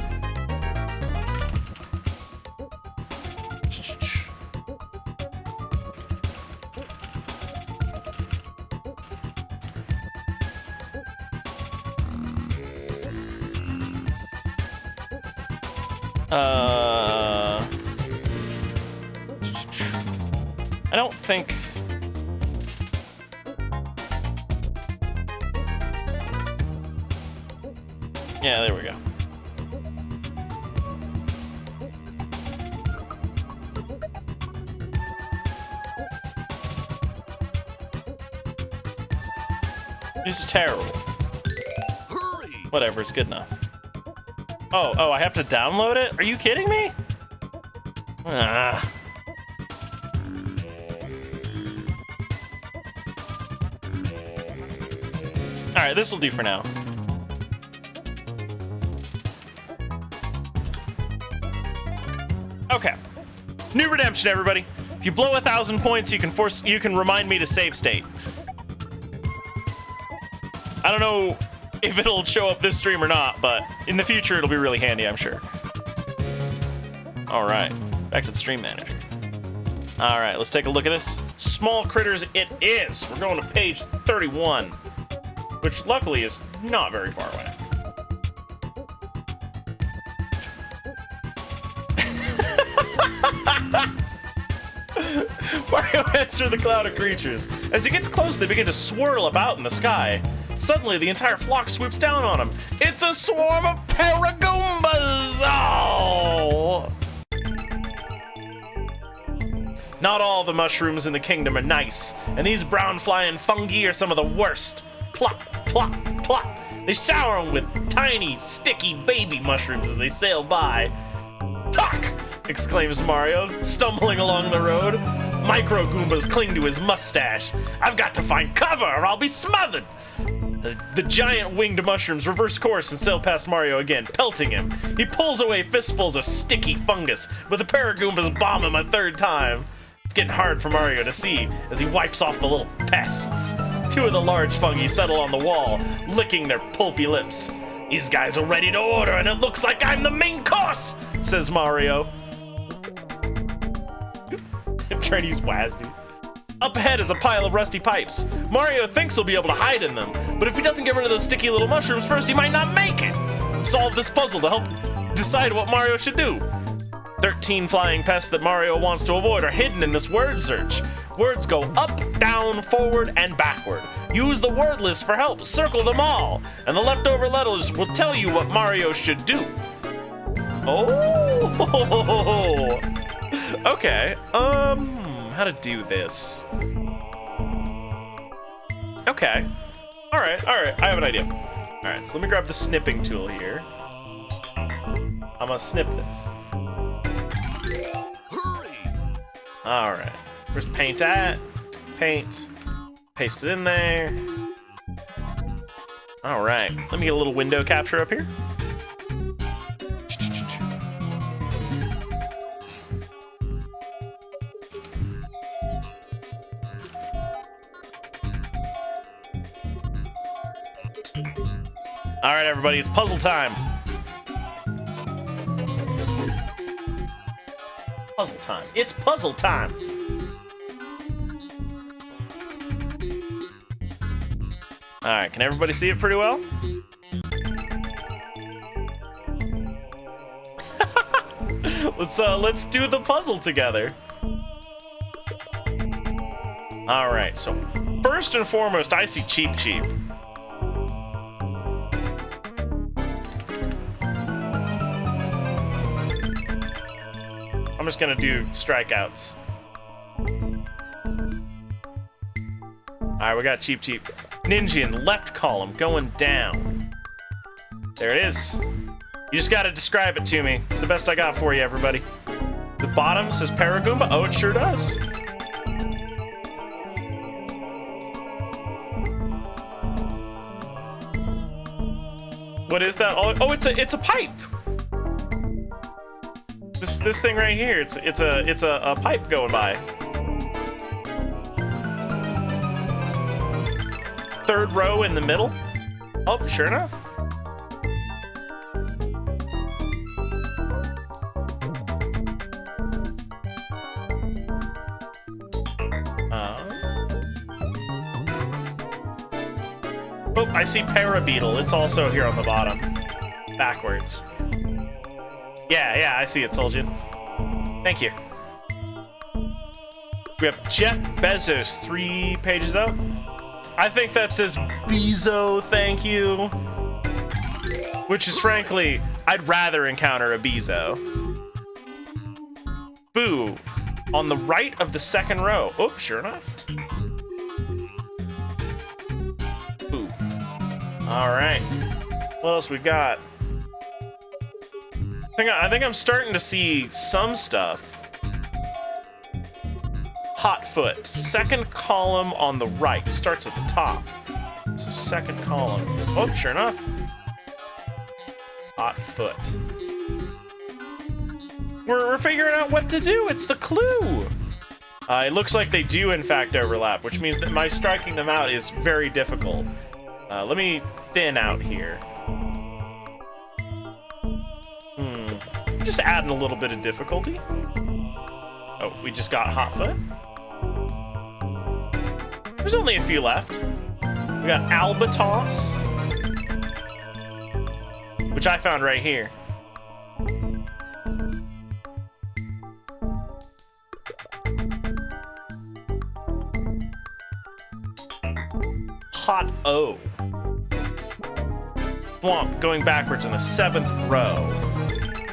I don't think... Yeah, there we go. This is terrible. Hurry! Whatever, it's good enough. Oh, I have to download it? Are you kidding me? Alright, this will do for now. Okay. New redemption, everybody. If you blow 1,000 points, you can remind me to save state. I don't know if it'll show up this stream or not, but in the future it'll be really handy, I'm sure. All right, back to the stream manager. All right, let's take a look at this. Small critters it is. We're going to page 31, which luckily is not very far away. Mario heads through the cloud of creatures. As he gets close, they begin to swirl about in the sky. Suddenly, the entire flock swoops down on him. It's a swarm of Paragoombas! Oh! Not all the mushrooms in the kingdom are nice, and these brown flying fungi are some of the worst. Plop, plop, plop. They shower them with tiny, sticky baby mushrooms as they sail by. Talk! Exclaims Mario, stumbling along the road. Micro Goombas cling to his mustache. I've got to find cover or I'll be smothered. The giant winged mushrooms reverse course and sail past Mario again, pelting him. He pulls away fistfuls of sticky fungus, but the Paragoombas bomb him a third time. It's getting hard for Mario to see as he wipes off the little pests. Two of the large fungi settle on the wall, licking their pulpy lips. These guys are ready to order, and it looks like I'm the main course, says Mario. Chinese WASD. Up ahead is a pile of rusty pipes. Mario thinks he'll be able to hide in them, but if he doesn't get rid of those sticky little mushrooms first, he might not make it. Solve this puzzle to help decide what Mario should do. 13 flying pests that Mario wants to avoid are hidden in this word search. Words go up, down, forward, and backward. Use the word list for help. Circle them all, and the leftover letters will tell you what Mario should do. Oh, okay. How to do this? Okay. All right. I have an idea. All right, so let me grab the snipping tool here. I'm gonna snip this. Hurry! All right. Where's paint at? Paint. Paste it in there. All right. Let me get a little window capture up here. All right, everybody, it's puzzle time. Puzzle time. It's puzzle time. All right, can everybody see it pretty well? Let's do the puzzle together. All right, so first and foremost, I see Cheep Cheep. I'm just gonna do strikeouts. All right, we got Cheep Cheep. Ninja in the left column, going down. There it is. You just gotta describe it to me. It's the best I got for you, everybody. The bottom says Paragoomba. Oh, it sure does. What is that? Oh, it's a pipe. This thing right here. It's a pipe going by. Third row in the middle. Oh, sure enough. Oh, I see Parabeetle. It's also here on the bottom. Backwards. Yeah, I see it, told you. Thank you. We have Jeff Bezos 3 pages up. I think that says Bezo, thank you. Which is frankly, I'd rather encounter a Bezo. Boo. On the right of the second row. Oh, sure enough. Boo. Alright. What else we got? I think I'm starting to see some stuff. Hotfoot, second column on the right, starts at the top. So second column. Oh, sure enough. Hotfoot. We're figuring out what to do. It's the clue. It looks like they do in fact overlap, which means that my striking them out is very difficult. Let me thin out here. Just adding a little bit of difficulty. Oh, we just got Hotfoot. There's only a few left. We got Albatos, which I found right here. Hot O. Swamp going backwards in the 7th row.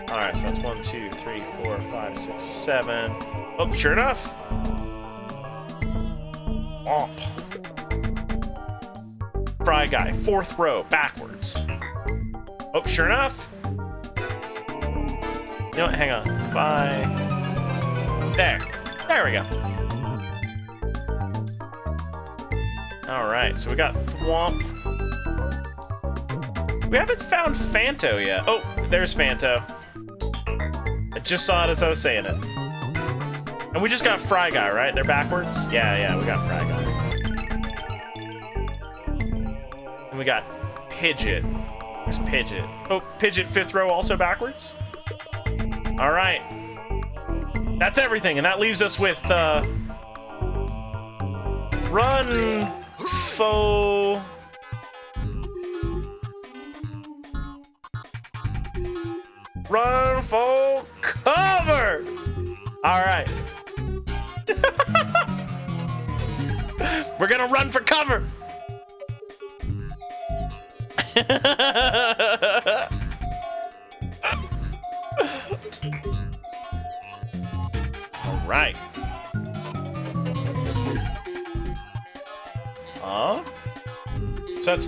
All right, so that's 1, 2, 3, 4, 5, 6, 7. Oh, sure enough. Thwomp. Fry Guy, 4th row, backwards. Oh, sure enough. You know what? Hang on. There we go. Alright, so we got Thwomp. We haven't found Fanto yet. Oh, there's Fanto. I just saw it as I was saying it. And we just got Fry Guy, right? They're backwards? Yeah, we got Fry Guy. And we got Pidgeot. There's Pidgeot. Oh, Pidgeot 5th row also backwards? Alright. That's everything, and that leaves us with, Run, Faux... Run for cover! Alright. We're gonna run for cover! Alright. So that's...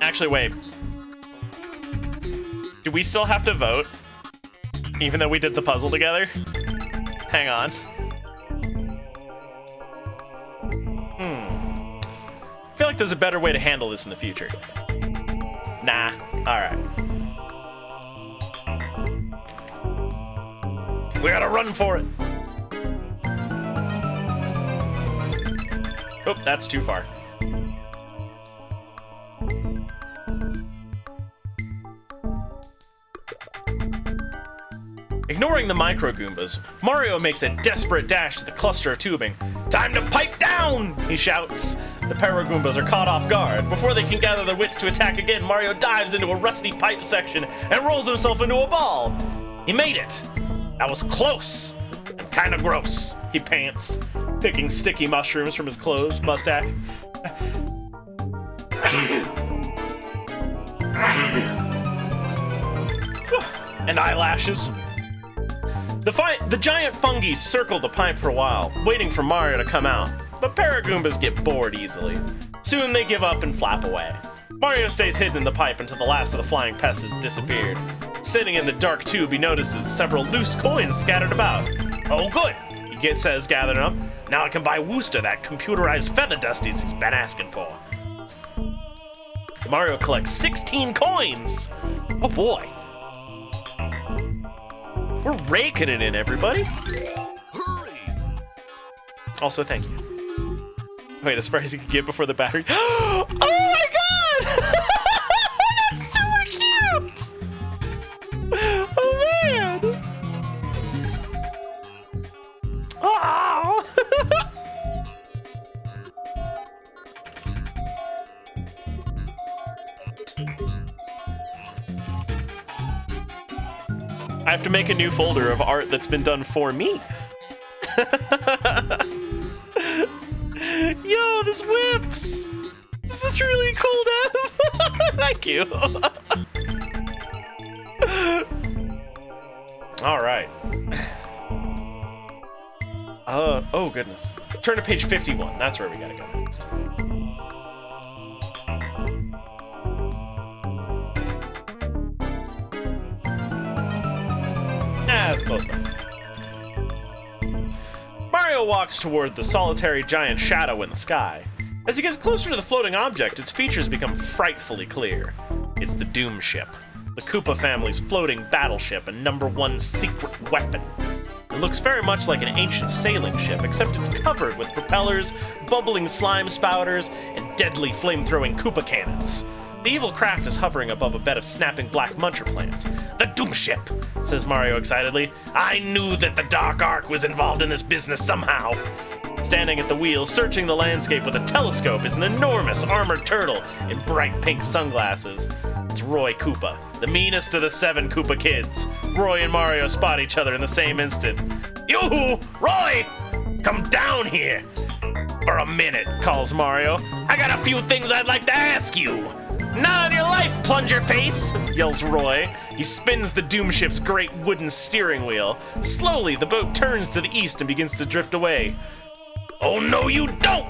Actually, wait. Do we still have to vote? Even though we did the puzzle together? Hang on. I feel like there's a better way to handle this in the future. Nah. Alright. We gotta run for it. Oh, that's too far. Ignoring the Micro Goombas, Mario makes a desperate dash to the cluster of tubing. Time to pipe down! He shouts. The Para Goombas are caught off guard. Before they can gather their wits to attack again, Mario dives into a rusty pipe section and rolls himself into a ball. He made it. That was close and kind of gross. He pants, picking sticky mushrooms from his clothes, mustache. And eyelashes. The giant fungi circle the pipe for a while, waiting for Mario to come out, but Paragoombas get bored easily. Soon they give up and flap away. Mario stays hidden in the pipe until the last of the flying pests has disappeared. Sitting in the dark tube, he notices several loose coins scattered about. Oh good, he says, gathering them. Now I can buy Wooster that computerized feather dusties he's been asking for. Mario collects 16 coins! Oh boy. We're raking it in, everybody. Hurry! Also, thank you. Wait, as far as you can get before the battery. Oh my god! That's super cute! Oh man! Oh! I have to make a new folder of art that's been done for me. Yo, this whips! This is really cool, Dev! Thank you. Alright. Oh goodness. Turn to page 51. That's where we gotta go next. That's close enough. Mario walks toward the solitary giant shadow in the sky. As he gets closer to the floating object, its features become frightfully clear. It's the Doom Ship, the Koopa family's floating battleship and #1 secret weapon. It looks very much like an ancient sailing ship, except it's covered with propellers, bubbling slime spouters, and deadly flame-throwing Koopa cannons. The evil craft is hovering above a bed of snapping black muncher plants. The Doom Ship, says Mario excitedly. I knew that the Dark Ark was involved in this business somehow. Standing at the wheel, searching the landscape with a telescope, is an enormous armored turtle in bright pink sunglasses. It's Roy Koopa, the meanest of the 7 Koopa kids. Roy and Mario spot each other in the same instant. Yoo-hoo! Roy! Come down here! For a minute, calls Mario. I got a few things I'd like to ask you. Not on your life, plunger face! Yells Roy. He spins the Doom Ship's great wooden steering wheel. Slowly, the boat turns to the east and begins to drift away. Oh no, you don't!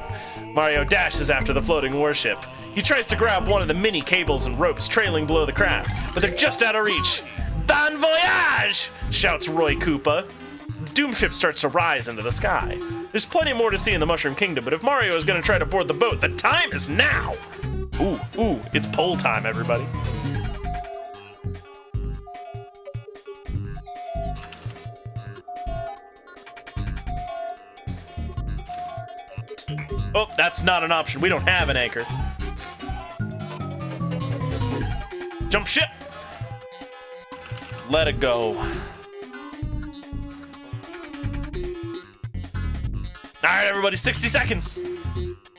Mario dashes after the floating warship. He tries to grab one of the mini cables and ropes trailing below the craft, but they're just out of reach. Bon voyage! Shouts Roy Koopa. The Doomship starts to rise into the sky. There's plenty more to see in the Mushroom Kingdom, but if Mario is going to try to board the boat, the time is now! Ooh, it's pole time, everybody. Oh, that's not an option. We don't have an anchor. Jump ship! Let it go. Alright, everybody, 60 seconds.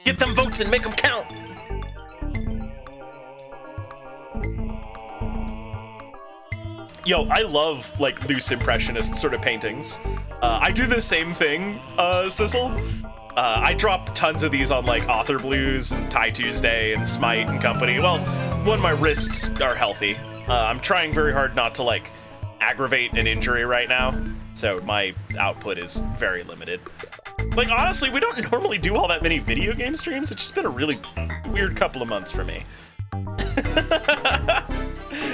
Get them votes and make them count. Yo, I love, like, loose impressionist sort of paintings. I do the same thing, Sissel. I drop tons of these on, like, Author Blues and Tie Tuesday and Smite and company. Well, when my wrists are healthy. I'm trying very hard not to, like, aggravate an injury right now, so my output is very limited. Like, honestly, we don't normally do all that many video game streams. It's just been a really weird couple of months for me.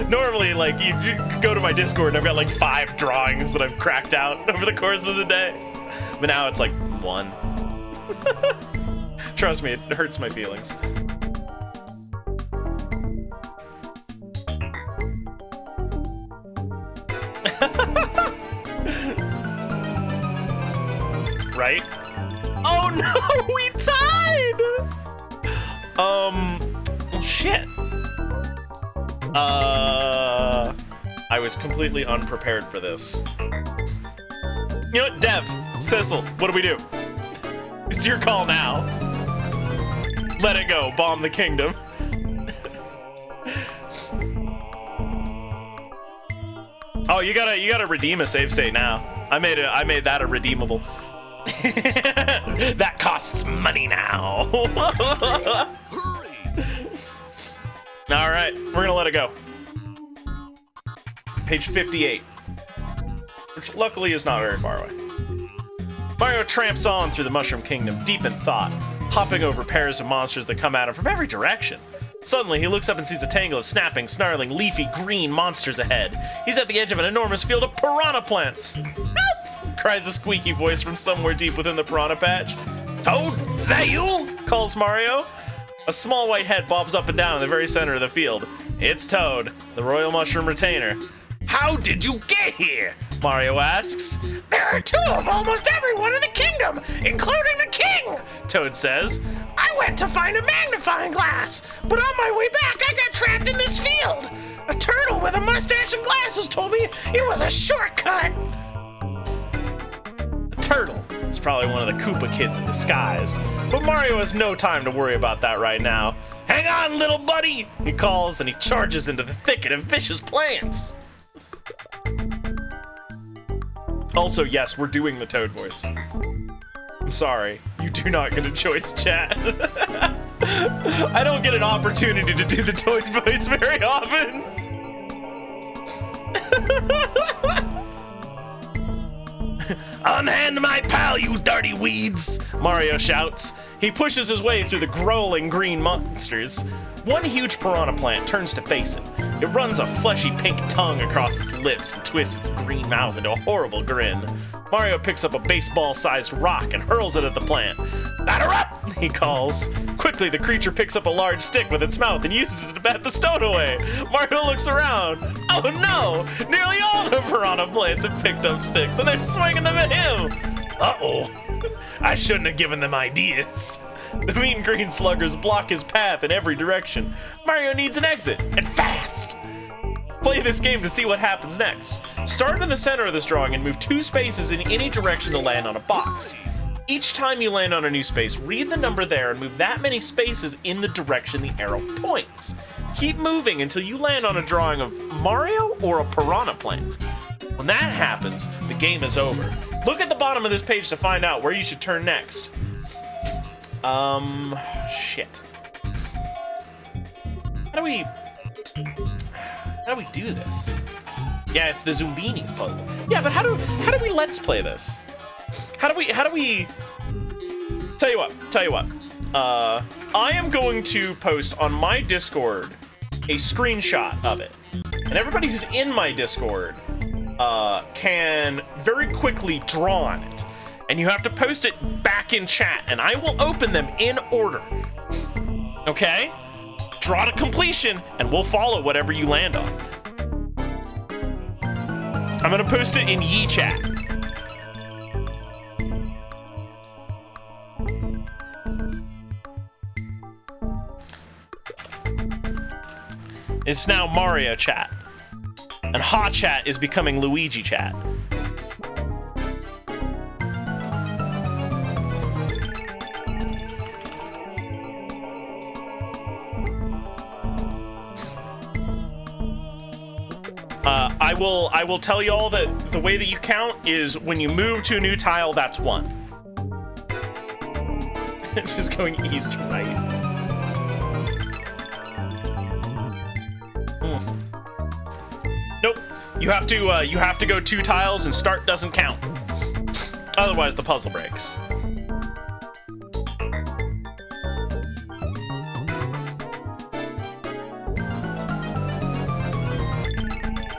Normally, like, you go to my Discord and I've got like 5 drawings that I've cracked out over the course of the day. But now it's like 1. Trust me, it hurts my feelings. Right? Oh no, we tied! Well, shit. I was completely unprepared for this. You know what, Dev, Sissel, what do we do? It's your call now. Let it go, bomb the kingdom. Oh, you gotta redeem a save state now. I made that a redeemable. That costs money now. Hurry! All right, we're gonna let it go. Page 58, which luckily is not very far away. Mario tramps on through the Mushroom Kingdom, deep in thought, hopping over pairs of monsters that come at him from every direction. Suddenly, he looks up and sees a tangle of snapping, snarling, leafy green monsters ahead. He's at the edge of an enormous field of piranha plants. Help! Cries a squeaky voice from somewhere deep within the piranha patch. Toad, is that you? Calls Mario. A small white head bobs up and down in the very center of the field. It's Toad, the Royal Mushroom Retainer. How did you get here? Mario asks. There are 2 of almost everyone in the kingdom, including the king, Toad says. I went to find a magnifying glass, but on my way back I got trapped in this field. A turtle with a mustache and glasses told me it was a shortcut. A turtle is probably one of the Koopa kids in disguise, but Mario has no time to worry about that right now. Hang on, little buddy, he calls, and he charges into the thicket of vicious plants. Also, yes, we're doing the Toad voice. I'm sorry, you do not get a choice, chat. I don't get an opportunity to do the Toad voice very often. Unhand my pal, you dirty weeds! Mario shouts. He pushes his way through the growling green monsters. One huge piranha plant turns to face him. It runs a fleshy pink tongue across its lips and twists its green mouth into a horrible grin. Mario picks up a baseball-sized rock and hurls it at the plant. Batter up, he calls. Quickly, the creature picks up a large stick with its mouth and uses it to bat the stone away. Mario looks around. Oh no! Nearly all the piranha plants have picked up sticks and they're swinging them at him! Uh-oh. I shouldn't have given them ideas. The mean green sluggers block his path in every direction. Mario needs an exit, and fast! Play this game to see what happens next. Start in the center of this drawing and move 2 spaces in any direction to land on a box. Each time you land on a new space, read the number there and move that many spaces in the direction the arrow points. Keep moving until you land on a drawing of Mario or a piranha plant. When that happens, the game is over. Look at the bottom of this page to find out where you should turn next. Shit. How do we do this? Yeah, it's the Zumbinis puzzle. Yeah, but how do we let's play this? How do we tell you what? I am going to post on my Discord a screenshot of it. And everybody who's in my Discord can very quickly draw on it. And you have to post it back in chat, and I will open them in order. Okay? Draw to completion, and we'll follow whatever you land on. I'm gonna post it in Yi chat. It's now Mario chat. And Ha chat is becoming Luigi chat. I will tell you all that the way that you count is when you move to a new tile, that's 1. Just going east, right? Nope. You have to go 2 tiles and start doesn't count. Otherwise the puzzle breaks.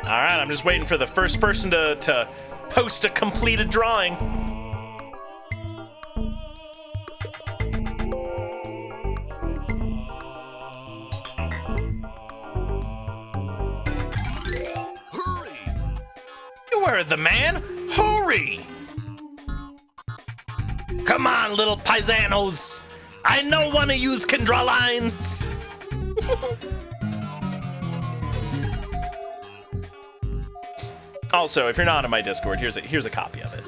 Alright, I'm just waiting for the first person to post a completed drawing. Hurry! You heard the man! Hurry! Come on, little paisanos! I know one of yous can draw lines! Also, if you're not on my Discord, here's a copy of it.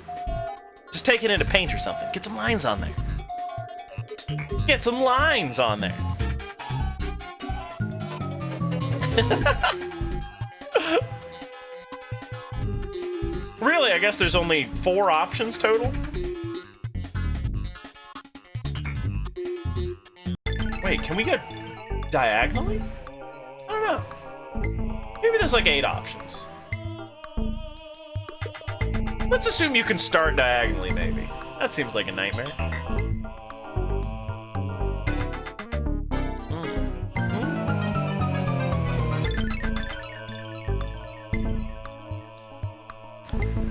Just take it into Paint or something. Get some lines on there. Get some lines on there. Really, I guess there's only 4 options total. Wait, can we go diagonally? I don't know. Maybe there's like 8 options. Let's assume you can start diagonally, maybe. That seems like a nightmare.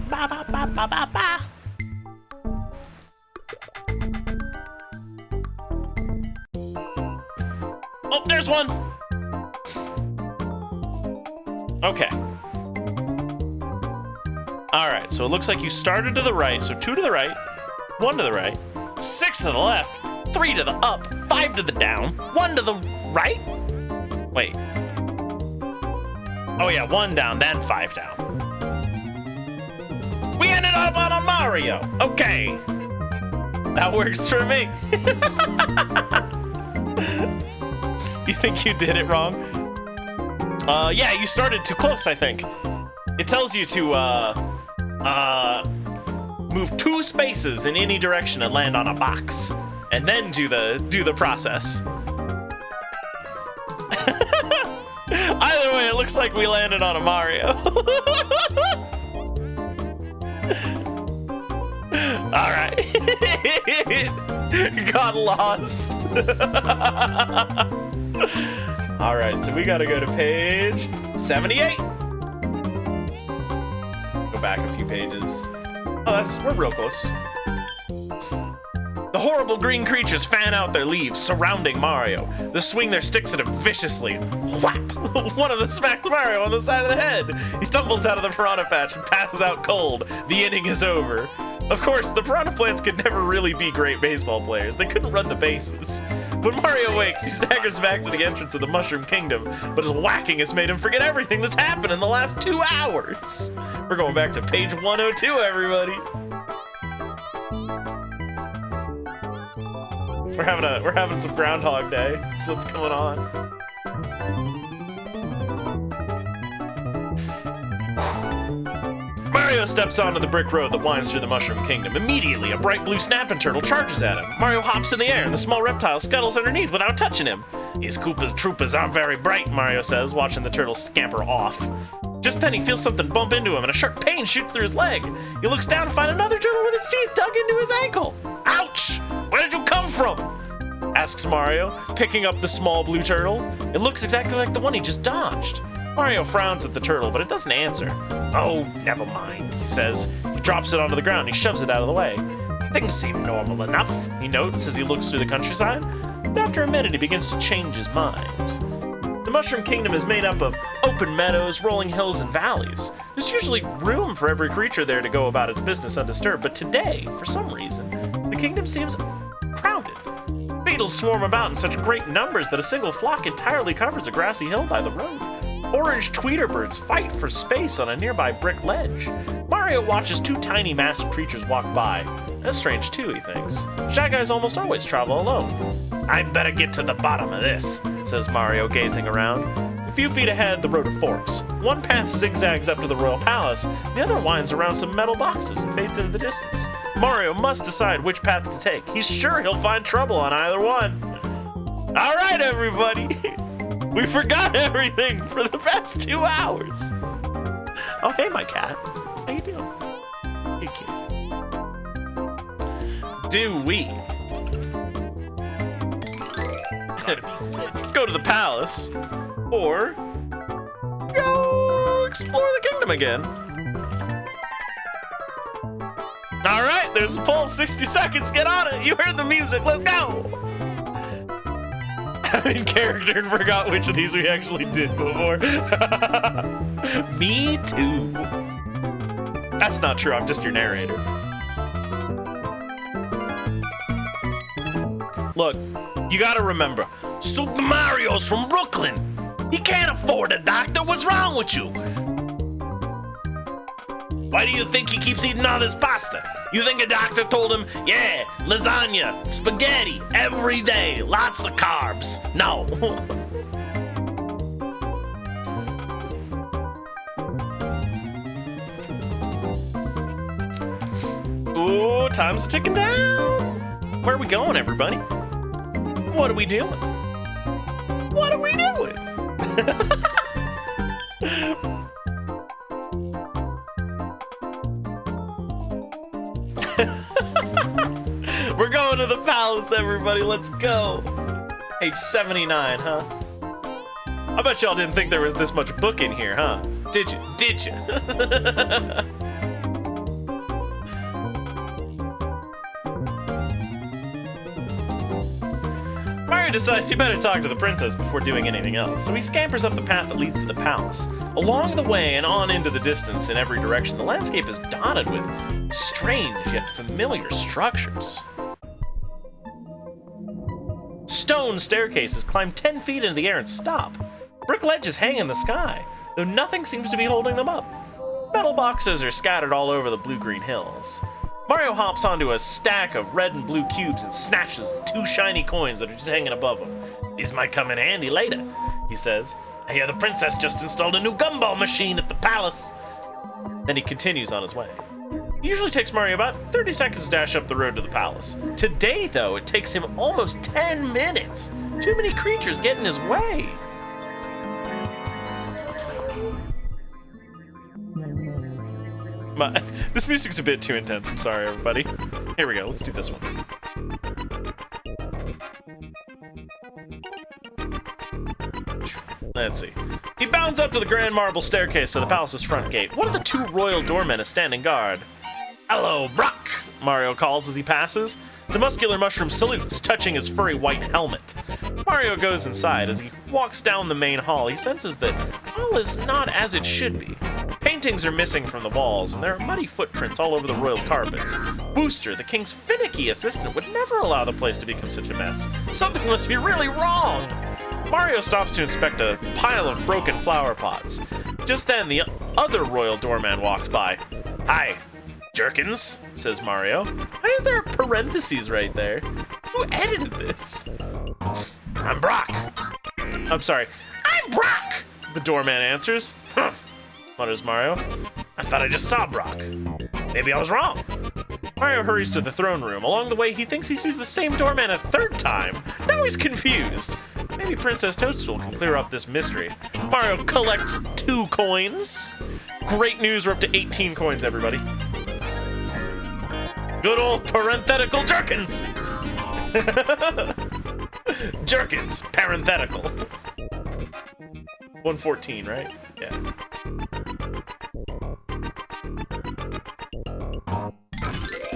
Ba ba ba ba ba ba. Oh, there's one. Okay. All right, so it looks like you started to the right, so 2 to the right, 1 to the right, 6 to the left, 3 to the up, 5 to the down, 1 to the right? Wait. Oh yeah, 1 down, then 5 down. We ended up on a Mario. Okay. That works for me. You think you did it wrong? Yeah, you started too close, I think. It tells you to, move 2 spaces in any direction and land on a box, and then do the process. Either way, it looks like we landed on a Mario. All right. Got lost. All right, so we gotta go to page 78. Back a few pages. Oh, we're real close. The horrible green creatures fan out their leaves, surrounding Mario. They swing their sticks at him viciously. Whap! One of them smacks Mario on the side of the head. He stumbles out of the piranha patch and passes out cold. The inning is over. Of course, the piranha plants could never really be great baseball players. They couldn't run the bases. When Mario wakes, he staggers back to the entrance of the Mushroom Kingdom, but his whacking has made him forget everything that's happened in the last 2 hours. We're going back to page 102, everybody. We're having some Groundhog Day. That's what's going on. Mario steps onto the brick road that winds through the Mushroom Kingdom. Immediately, a bright blue snapping turtle charges at him. Mario hops in the air, and the small reptile scuttles underneath without touching him. These Koopas Troopas aren't very bright, Mario says, watching the turtle scamper off. Just then, he feels something bump into him, and a sharp pain shoots through his leg. He looks down to find another turtle with its teeth dug into his ankle. Ouch! Where did you come from? asks Mario, picking up the small blue turtle. It looks exactly like the one he just dodged. Mario frowns at the turtle, but it doesn't answer. Oh, never mind, he says. He drops it onto the ground and he shoves it out of the way. Things seem normal enough, he notes as he looks through the countryside. But after a minute, he begins to change his mind. The Mushroom Kingdom is made up of open meadows, rolling hills, and valleys. There's usually room for every creature there to go about its business undisturbed, but today, for some reason, the kingdom seems crowded. Beetles swarm about in such great numbers that a single flock entirely covers a grassy hill by the road. Orange tweeterbirds fight for space on a nearby brick ledge. Mario watches two tiny masked creatures walk by. That's strange too, he thinks. Shy Guys almost always travel alone. I'd better get to the bottom of this, says Mario, gazing around. A few feet ahead, the road forks. One path zigzags up to the Royal Palace, the other winds around some metal boxes and fades into the distance. Mario must decide which path to take. He's sure he'll find trouble on either one. All right, everybody. We forgot everything for the past 2 hours. Oh, hey, my cat. How you doing? You cute. Do we go to the palace or go explore the kingdom again? All right, there's a poll. 60 seconds. Get on it. You heard the music. Let's go. I'm in character and forgot which of these we actually did before. Me too. That's not true. I'm just your narrator. Look, you gotta remember, Super Mario's from Brooklyn. He can't afford a doctor. What's wrong with you? Why do you think he keeps eating all this pasta? You think a doctor told him, yeah, lasagna, spaghetti, every day, lots of carbs? No. Ooh, time's ticking down. Where are we going, everybody? What are we doing? What are we doing? We're going to the palace, everybody. Let's go. Age 79, huh? I bet y'all didn't think there was this much book in here, huh? Did you? Did you? Mario decides he better talk to the princess before doing anything else, so he scampers up the path that leads to the palace. Along the way and on into the distance in every direction, the landscape is dotted with strange yet familiar structures. Stone staircases climb 10 feet into the air and stop. Brick ledges hang in the sky, though nothing seems to be holding them up. Metal boxes are scattered all over the blue-green hills. Mario hops onto a stack of red and blue cubes and snatches 2 shiny coins that are just hanging above him. These might come in handy later, he says. I hear the princess just installed a new gumball machine at the palace. Then he continues on his way. It usually takes Mario about 30 seconds to dash up the road to the palace. Today, though, it takes him almost 10 minutes. Too many creatures get in his way. This music's a bit too intense. I'm sorry, everybody. Here we go. Let's do this one. Let's see. He bounds up to the grand marble staircase to the palace's front gate. One of the 2 royal doormen is standing guard. Hello, Brock, Mario calls as he passes. The muscular mushroom salutes, touching his furry white helmet. Mario goes inside. As he walks down the main hall, he senses that all is not as it should be. Paintings are missing from the walls, and there are muddy footprints all over the royal carpets. Booster, the king's finicky assistant, would never allow the place to become such a mess. Something must be really wrong! Mario stops to inspect a pile of broken flower pots. Just then, the other royal doorman walks by. Hi, Jerkins, says Mario. Why is there a parentheses right there? Who edited this? I'm Brock. I'm sorry. I'm Brock, the doorman answers. Huh, mutters Mario. I thought I just saw Brock. Maybe I was wrong. Mario hurries to the throne room. Along the way, he thinks he sees the same doorman a 3rd time. Now he's confused. Maybe Princess Toadstool can clear up this mystery. Mario collects 2 coins. Great news, we're up to 18 coins, everybody. Good old parenthetical Jerkins. Jerkins, parenthetical. 114, right? Yeah.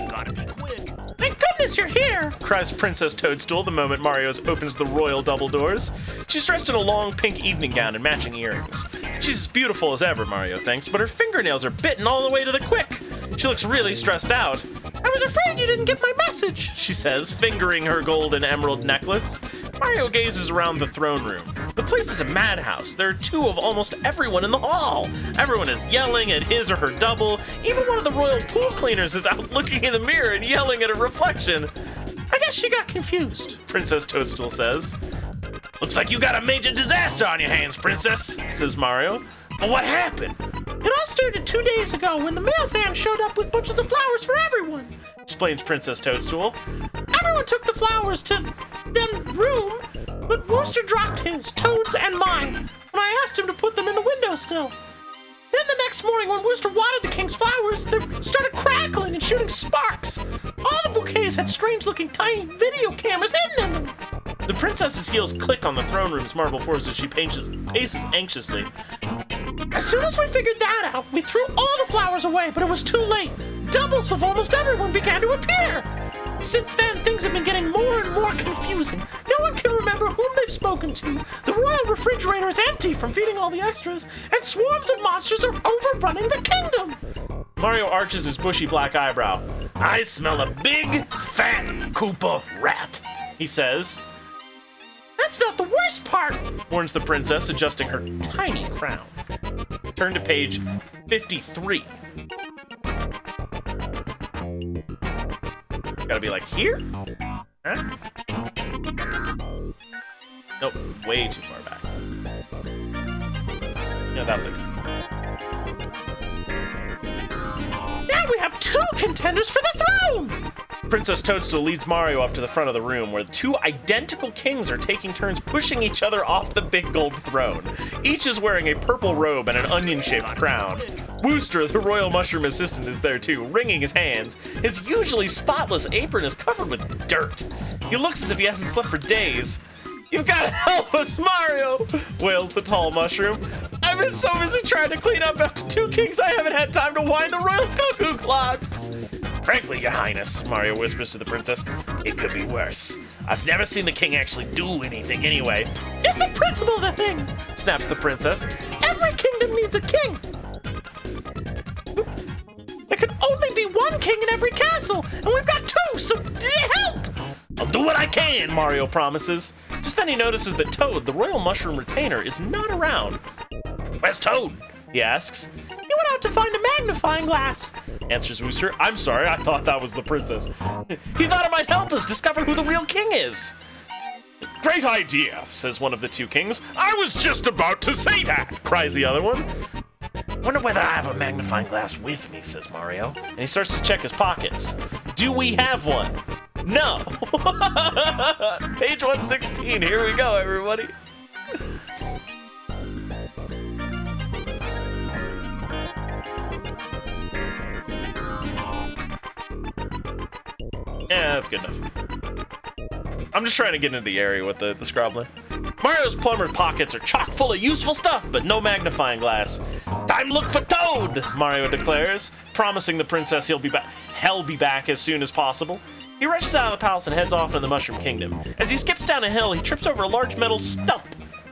Gotta be quick. Thank goodness you're here! Cries Princess Toadstool the moment Mario opens the royal double doors. She's dressed in a long pink evening gown and matching earrings. She's as beautiful as ever, Mario thinks, but her fingernails are bitten all the way to the quick. She looks really stressed out. I was afraid you didn't get my message, she says, fingering her gold and emerald necklace. Mario gazes around the throne room. The place is a madhouse. There are two of almost everyone in the hall. Everyone is yelling at his or her double. Even one of the royal pool cleaners is out looking in the mirror and yelling at a reflection. I guess she got confused, Princess Toadstool says. Looks like you got a major disaster on your hands, Princess, says Mario. But what happened? It all started 2 days ago when the mailman showed up with bunches of flowers for everyone, explains Princess Toadstool. Everyone took the flowers to them room, but Wooster dropped his, Toad's, and mine when I asked him to put them in the windowsill. Then the next morning when Wooster watered the king's flowers, they started crackling and shooting sparks. All the bouquets had strange-looking tiny video cameras hidden in them. The princess's heels click on the throne room's marble floors as she paces anxiously. As soon as we figured that out, we threw all the flowers away, but it was too late. Doubles of almost everyone began to appear. Since then, things have been getting more and more confusing. No one can remember whom they've spoken to. The royal refrigerator is empty from feeding all the extras, and swarms of monsters are overrunning the kingdom. Mario arches his bushy black eyebrow. I smell a big, fat Koopa rat, he says. That's not the worst part, warns the princess, adjusting her tiny crown. Turn to page 53. Gotta be like here? Huh? Nope, way too far back. No, that'll do. Now we have two contenders for the throne! Princess Toadstool leads Mario up to the front of the room where the two identical kings are taking turns pushing each other off the big gold throne. Each is wearing a purple robe and an onion-shaped crown. Wooster, the royal mushroom assistant, is there too, wringing his hands. His usually spotless apron is covered with dirt. He looks as if he hasn't slept for days. You've got to help us, Mario, wails the tall mushroom. I've been so busy trying to clean up after two kings I haven't had time to wind the royal cuckoo clocks. Frankly, your highness, Mario whispers to the princess, it could be worse. I've never seen the king actually do anything anyway. It's the principle of the thing, snaps the princess. Every kingdom needs a king. There could only be one king in every castle, and we've got two, so help! I'll do what I can, Mario promises. Just then he notices that Toad, the royal mushroom retainer, is not around. Where's Toad? He asks. He went out to find a magnifying glass, answers Wooster. I'm sorry, I thought that was the princess. He thought it might help us discover who the real king is. Great idea, says one of the two kings. I was just about to say that, cries the other one. Wonder whether I have a magnifying glass with me, says Mario. And he starts to check his pockets. Do we have one? No. Page 116, here we go, everybody. Yeah, that's good enough. I'm just trying to get into the area with the scrobbling. Mario's plumber pockets are chock full of useful stuff, but no magnifying glass. Time to look for Toad, Mario declares, promising the princess he'll be back as soon as possible. He rushes out of the palace and heads off into the Mushroom Kingdom. As he skips down a hill, he trips over a large metal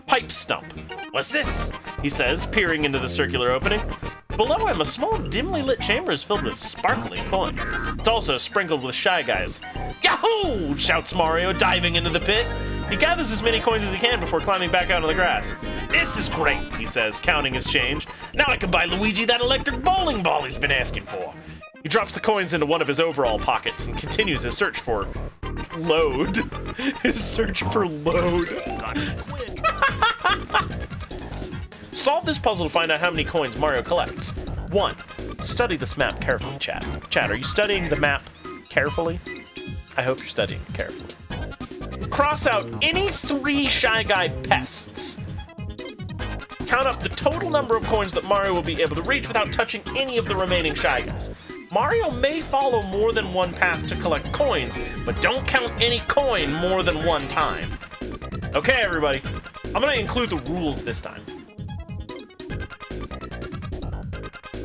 pipe stump. What's this? He says, peering into the circular opening. Below him, a small, dimly lit chamber is filled with sparkling coins. It's also sprinkled with Shy Guys. Yahoo! Shouts Mario, diving into the pit. He gathers as many coins as he can before climbing back out on the grass. This is great, he says, counting his change. Now I can buy Luigi that electric bowling ball he's been asking for. He drops the coins into one of his overall pockets and continues his search for load. His search for load. Solve this puzzle to find out how many coins Mario collects. 1. Study this map carefully, chat. Chat, are you studying the map carefully? I hope you're studying it carefully. Cross out any 3 Shy Guy pests. Count up the total number of coins that Mario will be able to reach without touching any of the remaining Shy Guys. Mario may follow more than one path to collect coins, but don't count any coin more than one time. Okay, everybody. I'm gonna include the rules this time.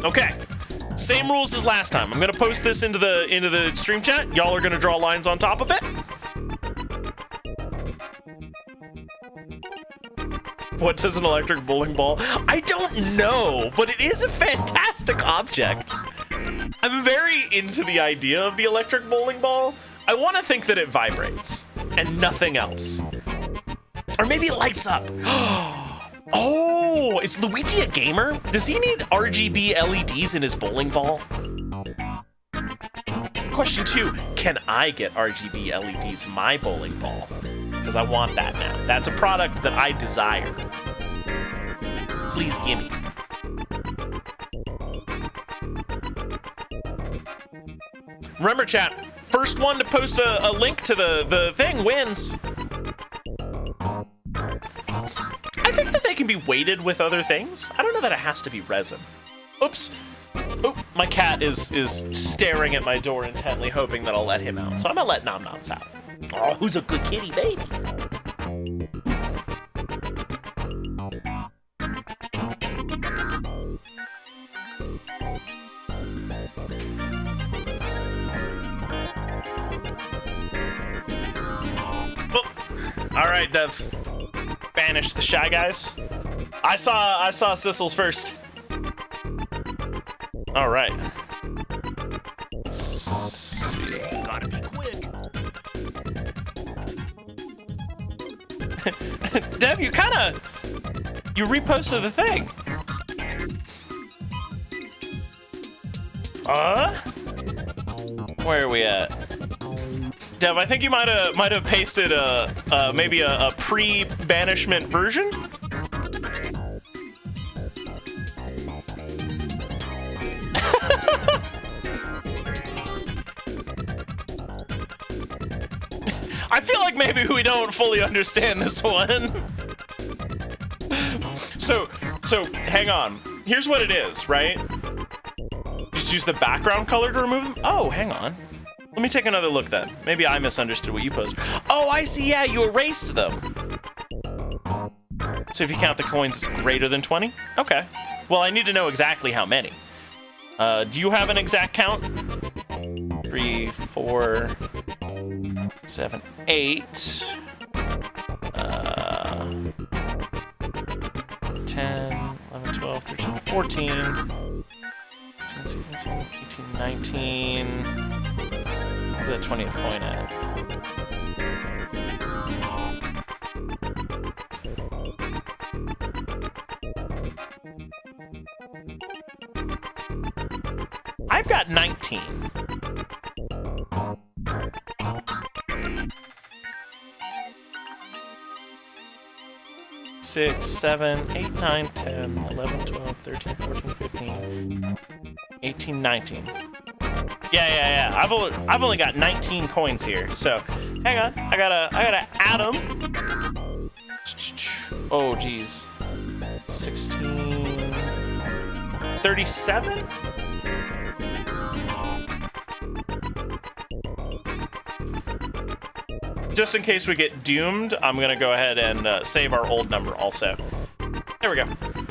Okay. Same rules as last time. I'm gonna post this into the stream chat. Y'all are gonna draw lines on top of it. What does an electric bowling ball? I don't know, but it is a fantastic object. I'm very into the idea of the electric bowling ball. I want to think that it vibrates and nothing else. Or maybe it lights up. Oh, is Luigi a gamer? Does he need RGB LEDs in his bowling ball? Question 2, can I get RGB LEDs in my bowling ball? Because I want that now. That's a product that I desire. Please gimme. Remember, chat, first one to post a link to the thing wins. I think that they can be weighted with other things. I don't know that it has to be resin. Oops. Oh, my cat is staring at my door intently, hoping that I'll let him out. So I'm gonna let Nom Noms out. Oh, who's a good kitty baby? Oh, all right, Dev. Banish the Shy Guys. I saw Sissels first. All right. Let's see. Gotta be quick. Dev, you reposted the thing. Where are we at? Dev, I think you might have pasted maybe a pre-banishment version. I feel like maybe we don't fully understand this one. So hang on. Here's what it is, right? Just use the background color to remove them. Oh, hang on. Let me take another look then. Maybe I misunderstood what you posted. Oh, I see. Yeah, you erased them. So if you count the coins, it's greater than 20? Okay. Well, I need to know exactly how many. Do you have an exact count? 3, 4, 7, 8. 10, 11, 12, 13, 14. 15, 16, 17, 18, 19. The 20th coin at. I've got 19. Six, 7, 8, 9, 10, 11, 12, 13, 14, 15, 18, 19. Yeah. I've only got 19 coins here. So, hang on. I gotta add them. Oh, geez. 16, 37. Just in case we get doomed, I'm gonna go ahead and save our old number also. There we go.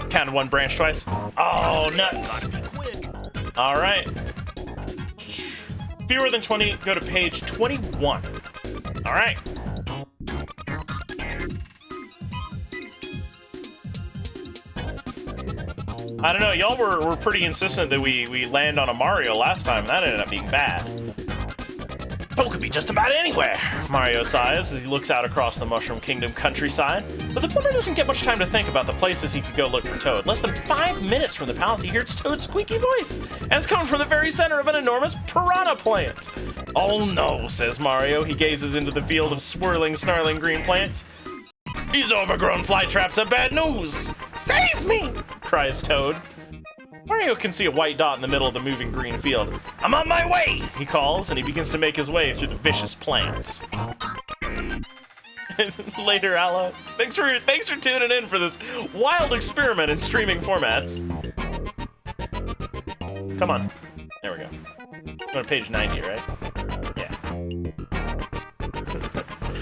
Counted one branch twice. Oh, nuts. Gotta be quick. All right. Fewer than 20, go to page 21. All right. I don't know, y'all were pretty insistent that we land on a Mario last time, and that ended up being bad. Toad could be just about anywhere, Mario sighs as he looks out across the Mushroom Kingdom countryside. But the plumber doesn't get much time to think about the places he could go look for Toad. Less than 5 minutes from the palace, he hears Toad's squeaky voice, and it's coming from the very center of an enormous piranha plant. Oh no, says Mario. He gazes into the field of swirling, snarling green plants. These overgrown fly traps are bad news! Save me! Cries Toad. Mario can see a white dot in the middle of the moving green field. I'm on my way, he calls, and he begins to make his way through the vicious plants. Later, Aloe. Thanks for tuning in for this wild experiment in streaming formats. Come on. There we go. Go to page 90, right? Yeah.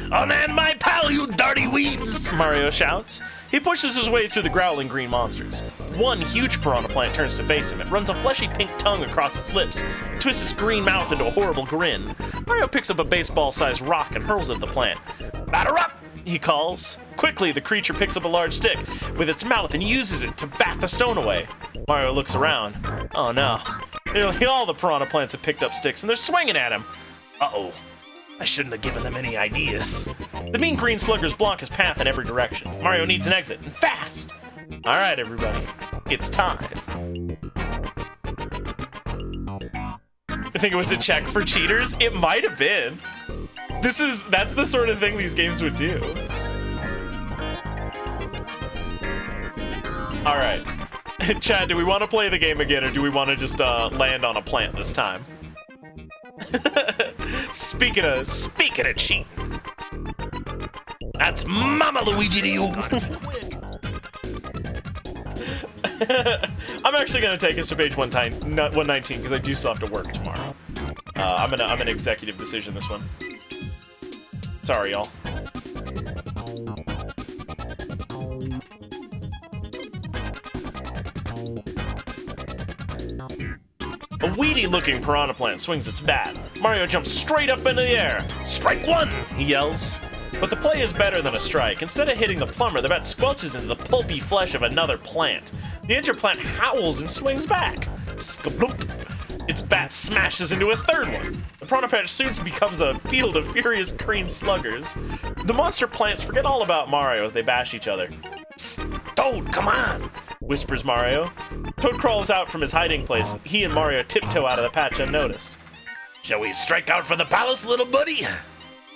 Unhand my pal, you dirty weeds! Mario shouts. He pushes his way through the growling green monsters. One huge piranha plant turns to face him. It runs a fleshy pink tongue across its lips, twists its green mouth into a horrible grin. Mario picks up a baseball-sized rock and hurls it at the plant. Batter up, he calls. Quickly, the creature picks up a large stick with its mouth and uses it to bat the stone away. Mario looks around. Oh no. Nearly all the piranha plants have picked up sticks and they're swinging at him. Uh-oh. I shouldn't have given them any ideas. The mean green sluggers block his path in every direction. Mario needs an exit, and fast! Alright, everybody. It's time. I think it was a check for cheaters. It might have been. That's the sort of thing these games would do. Alright. Chad, do we want to play the game again, or do we want to just land on a plant this time? Speaking of cheating, that's Mama Luigi to you. I'm actually gonna take us to page 119 because I do still have to work tomorrow. I'm an executive decision this one. Sorry, y'all. A weedy-looking piranha plant swings its bat. Mario jumps straight up into the air. Strike one, he yells. But the play is better than a strike. Instead of hitting the plumber, the bat squelches into the pulpy flesh of another plant. The injured plant howls and swings back. Skabloop. Its bat smashes into a third one. The piranha plant soon becomes a field of furious green sluggers. The monster plants forget all about Mario as they bash each other. Psst, Toad, come on, whispers Mario. Toad crawls out from his hiding place. He and Mario tiptoe out of the patch unnoticed. Shall we strike out for the palace, little buddy?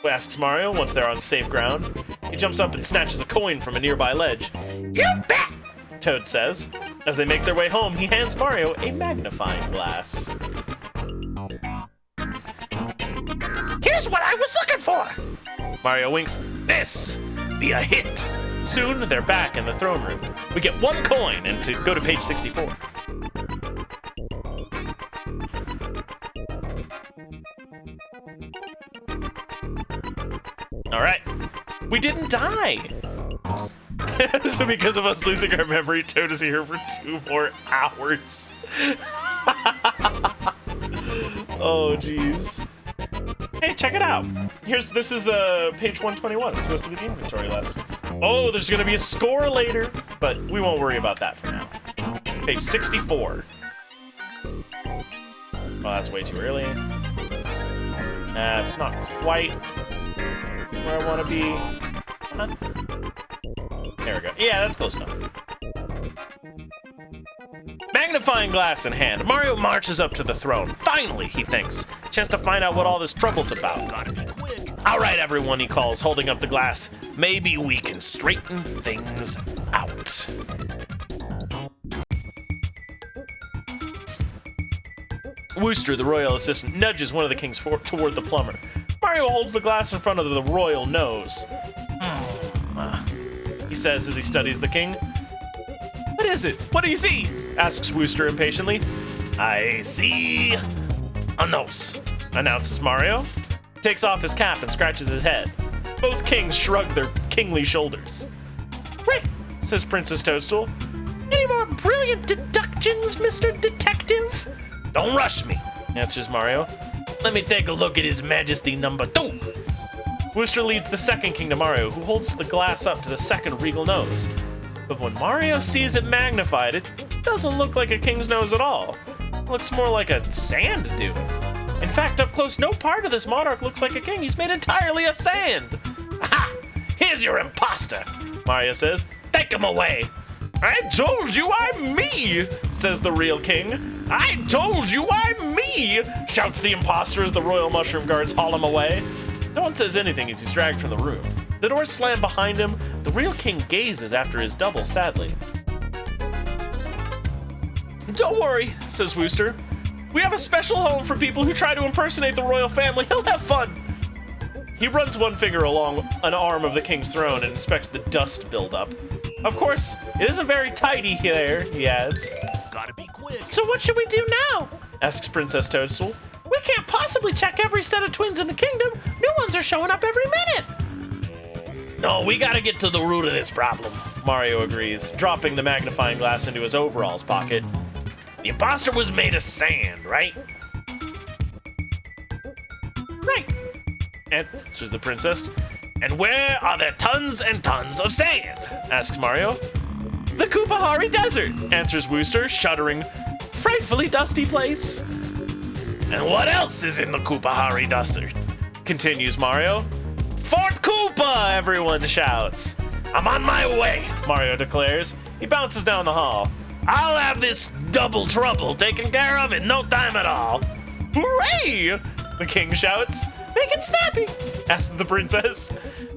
Asks Mario once they're on safe ground. He jumps up and snatches a coin from a nearby ledge. You bet! Toad says. As they make their way home, he hands Mario a magnifying glass. Here's what I was looking for! Mario winks. This be a hit. Soon, they're back in the throne room. We get one coin and to go to page 64. Alright. We didn't die! So because of us losing our memory, Toad is here for 2 more hours. Oh, jeez. Hey, check it out. This is the page 121. It's supposed to be the inventory list. Oh, there's gonna be a score later, but we won't worry about that for now. Page 64. Oh, that's way too early. It's not quite where I want to be. Come on. There we go. Yeah, that's close enough. Magnifying glass in hand, Mario marches up to the throne. Finally, he thinks. Chance to find out what all this trouble's about. Gotta be quick. All right, everyone, he calls, holding up the glass. Maybe we can straighten things out. Wooster, the royal assistant, nudges one of the kings toward the plumber. Mario holds the glass in front of the royal nose. He says as he studies the king. What is it? What do you see? Asks Wooster impatiently. I see a nose, announces Mario. Takes off his cap and scratches his head. Both kings shrug their kingly shoulders. Right, says Princess Toadstool. Any more brilliant deductions, Mr. Detective? Don't rush me, answers Mario. Let me take a look at His Majesty number 2. Wooster leads the second king to Mario, who holds the glass up to the second regal nose. But when Mario sees it magnified, it doesn't look like a king's nose at all. It looks more like a sand dune. In fact, up close, no part of this monarch looks like a king. He's made entirely of sand. Aha! Here's your imposter, Mario says. Take him away. I told you I'm me, says the real king. I told you I'm me, shouts the imposter as the royal mushroom guards haul him away. No one says anything as he's dragged from the room. The doors slam behind him. The real king gazes after his double sadly. Don't worry, says Wooster. We have a special home for people who try to impersonate the royal family. He'll have fun. He runs one finger along an arm of the king's throne and inspects the dust buildup. Of course, it isn't very tidy here, he adds. Gotta be quick. So what should we do now? Asks Princess Toadstool. We can't possibly check every set of twins in the kingdom. New ones are showing up every minute. No, we gotta get to the root of this problem. Mario agrees, dropping the magnifying glass into his overalls pocket. The imposter was made of sand, right? Right, answers the princess. And where are there tons and tons of sand? Asks Mario. The Koopahari Desert, answers Wooster, shuddering. Frightfully dusty place. And what else is in the Koopahari Desert? Continues Mario. Fort Koopa, everyone shouts. I'm on my way. Mario declares. He bounces down the hall. I'll have this double trouble taken care of in no time at all. Hooray! The king shouts. Make it snappy, asks the princess.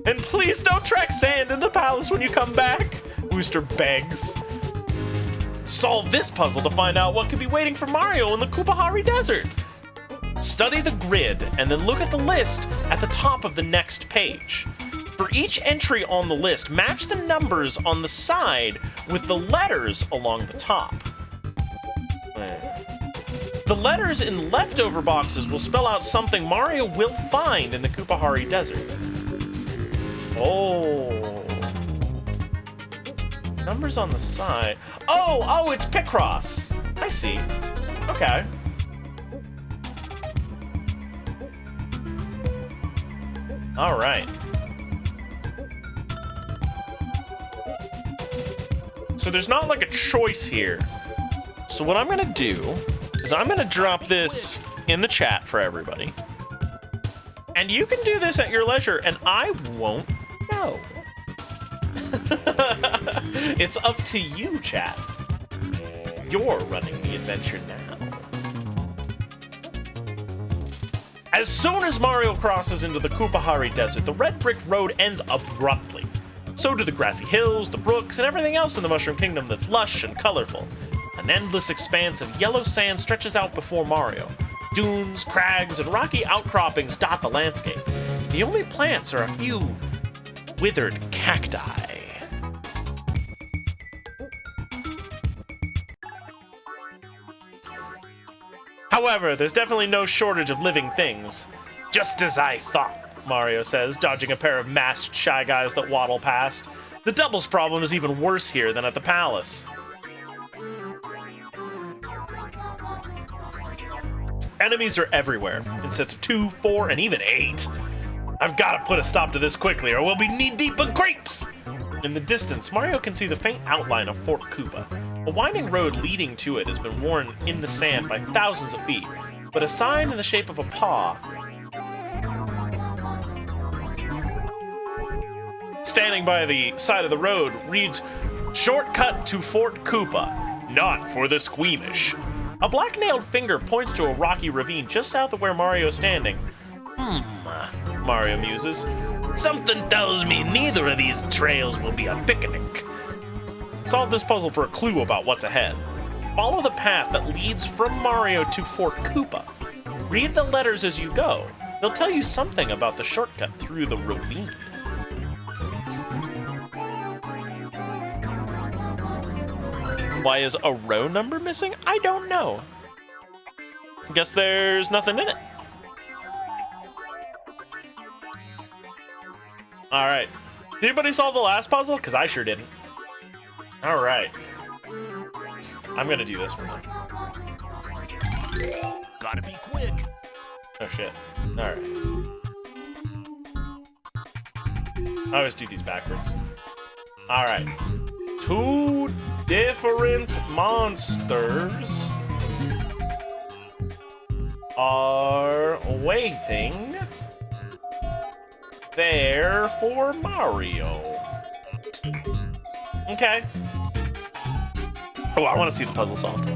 And please don't track sand in the palace when you come back, Wooster begs. Solve this puzzle to find out what could be waiting for Mario in the Koopahari Desert. Study the grid and then look at the list at the top of the next page. For each entry on the list, match the numbers on the side with the letters along the top. The letters in leftover boxes will spell out something Mario will find in the Koopahari Desert. Oh. Numbers on the side. Oh, it's Picross. I see. Okay. All right. So there's not like a choice here. So what I'm gonna do is I'm gonna drop this in the chat for everybody. And you can do this at your leisure, and I won't know. It's up to you, chat. You're running the adventure now. As soon as Mario crosses into the Koopahari Desert, the red brick road ends abruptly. So do the grassy hills, the brooks, and everything else in the Mushroom Kingdom that's lush and colorful. An endless expanse of yellow sand stretches out before Mario. Dunes, crags, and rocky outcroppings dot the landscape. The only plants are a few withered cacti. However, there's definitely no shortage of living things. Just as I thought, Mario says, dodging a pair of masked Shy Guys that waddle past. The doubles problem is even worse here than at the palace. Enemies are everywhere, in sets of 2, 4, and even 8. I've got to put a stop to this quickly, or we'll be knee-deep in grapes! In the distance, Mario can see the faint outline of Fort Koopa. A winding road leading to it has been worn in the sand by thousands of feet, but a sign in the shape of a paw standing by the side of the road reads, "Shortcut to Fort Koopa, not for the squeamish." A black-nailed finger points to a rocky ravine just south of where Mario is standing. Mario muses. Something tells me neither of these trails will be a picnic. Solve this puzzle for a clue about what's ahead. Follow the path that leads from Mario to Fort Koopa. Read the letters as you go. They'll tell you something about the shortcut through the ravine. Why is a row number missing? I don't know. Guess there's nothing in it. All right. Did anybody solve the last puzzle? Because I sure didn't. All right. I'm going to do this one. Gotta be quick. Oh, shit. All right. I always do these backwards. All right. 2 different monsters are waiting there for Mario. Okay. Oh, I want to see the puzzle solved.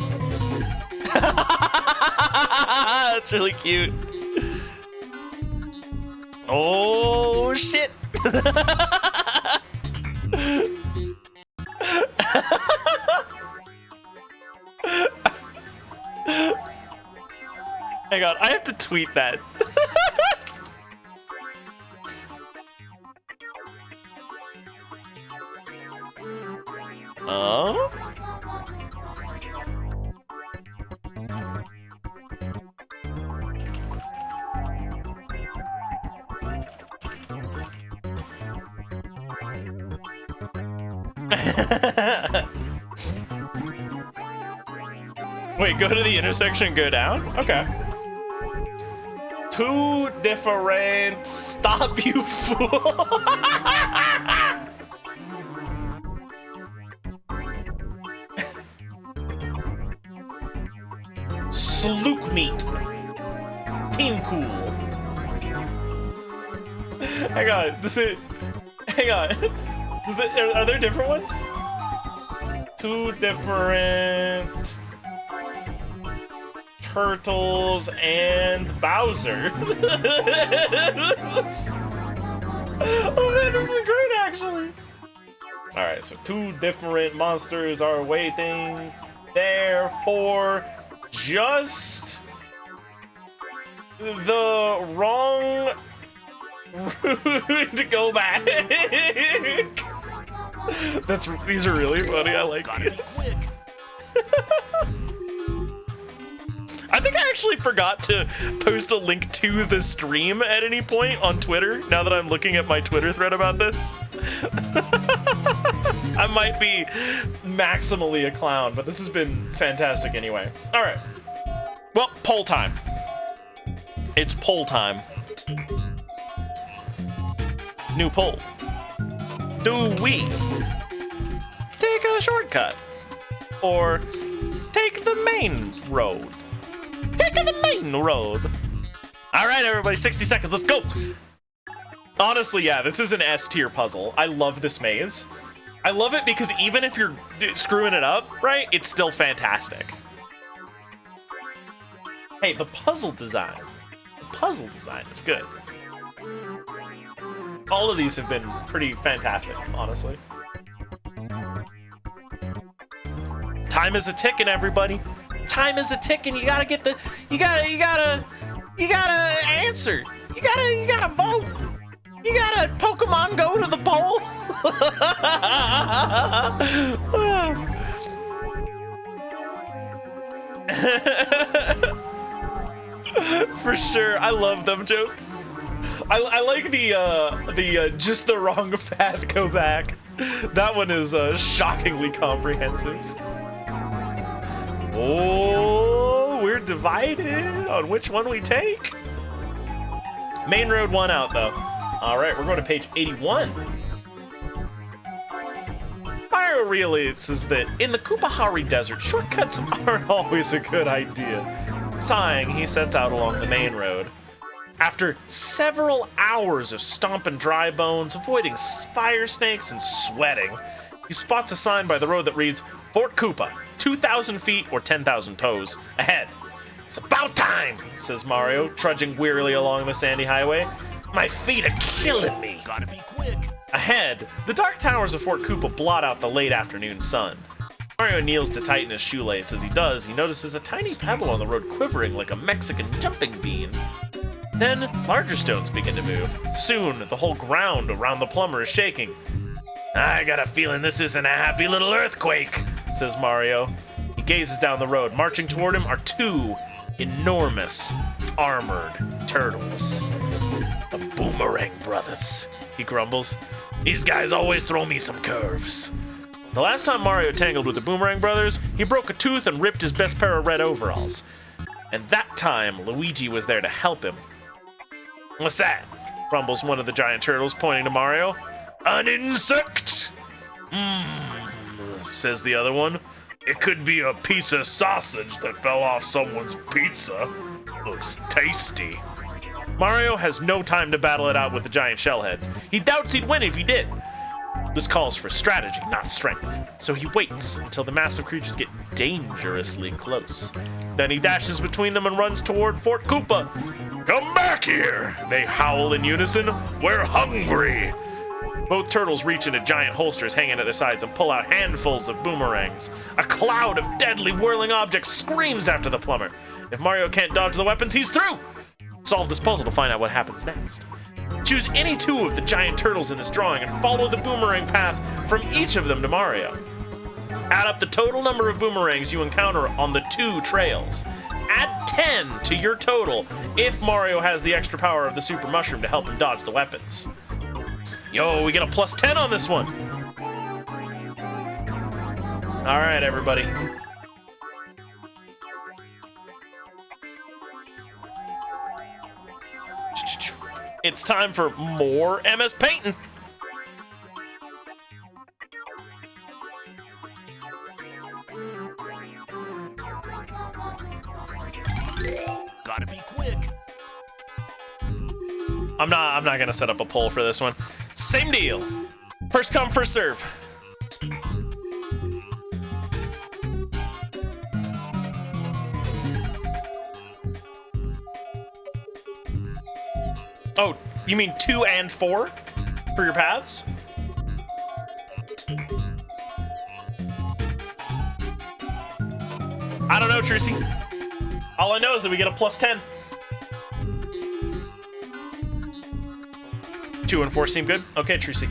That's really cute. Oh, shit. Hang on, I have to tweet that. Oh? Wait, go to the intersection and go down? Okay. Two different... Stop, you fool! Slook meat. Team cool. Hang on, hang on. Are there different ones? Two different Turtles and Bowser. Oh man, this is great actually. Alright, so two different monsters are waiting there for just the wrong route to go back. These are really funny. I like these. I think I actually forgot to post a link to the stream at any point on Twitter, now that I'm looking at my Twitter thread about this. I might be maximally a clown, but this has been fantastic anyway. All right. Well, poll time. It's poll time. New poll. Do we take a shortcut or take the main road? Take the main road. All right, everybody, 60 seconds. Let's go. Honestly, yeah, this is an S tier puzzle. I love this maze. I love it because even if you're screwing it up, right, it's still fantastic. Hey, the puzzle design. The puzzle design is good. All of these have been pretty fantastic, honestly. Time is a ticking, everybody. Time is a ticking. You gotta get the. You gotta answer. You gotta vote. You gotta Pokemon go to the poll. For sure, I love them jokes. I like the just the wrong path, go back. That one is shockingly comprehensive. Oh, we're divided on which one we take. Main road won out though. All right, we're going to page 81. Mario realizes that in the Kupahari Desert, shortcuts aren't always a good idea. Sighing, he sets out along the main road. After several hours of stomping dry bones, avoiding fire snakes, and sweating, he spots a sign by the road that reads, Fort Koopa, 2,000 feet or 10,000 toes ahead. It's about time, says Mario, trudging wearily along the sandy highway. My feet are killing me. Gotta be quick. Ahead, the dark towers of Fort Koopa blot out the late afternoon sun. Mario kneels to tighten his shoelace. As he does, he notices a tiny pebble on the road quivering like a Mexican jumping bean. Then, larger stones begin to move. Soon, the whole ground around the plumber is shaking. I got a feeling this isn't a happy little earthquake, says Mario. He gazes down the road. Marching toward him are two enormous, armored turtles. The Boomerang Brothers, he grumbles. These guys always throw me some curves. The last time Mario tangled with the Boomerang Brothers, he broke a tooth and ripped his best pair of red overalls. And that time, Luigi was there to help him. What's that? Grumbles one of the giant turtles, pointing to Mario. An insect? Says the other one. It could be a piece of sausage that fell off someone's pizza. Looks tasty. Mario has no time to battle it out with the giant shellheads. He doubts he'd win if he did. This calls for strategy, not strength. So he waits until the massive creatures get dangerously close. Then he dashes between them and runs toward Fort Koopa. Come back here, they howl in unison. We're hungry. Both turtles reach into giant holsters hanging at their sides and pull out handfuls of boomerangs. A cloud of deadly whirling objects screams after the plumber. If Mario can't dodge the weapons, he's through. Solve this puzzle to find out what happens next. Choose any two of the giant turtles in this drawing and follow the boomerang path from each of them to Mario. Add up the total number of boomerangs you encounter on the two trails. Add 10 to your total if Mario has the extra power of the Super Mushroom to help him dodge the weapons. Yo, we get a plus 10 on this one. All right, everybody. It's time for more MS Painting. Gotta be quick. I'm not gonna set up a poll for this one. Same deal. First come, first serve. Oh, you mean 2 and 4 for your paths? I don't know, Trucy. All I know is that we get a +10. 2 and 4 seem good. Okay, Trucy.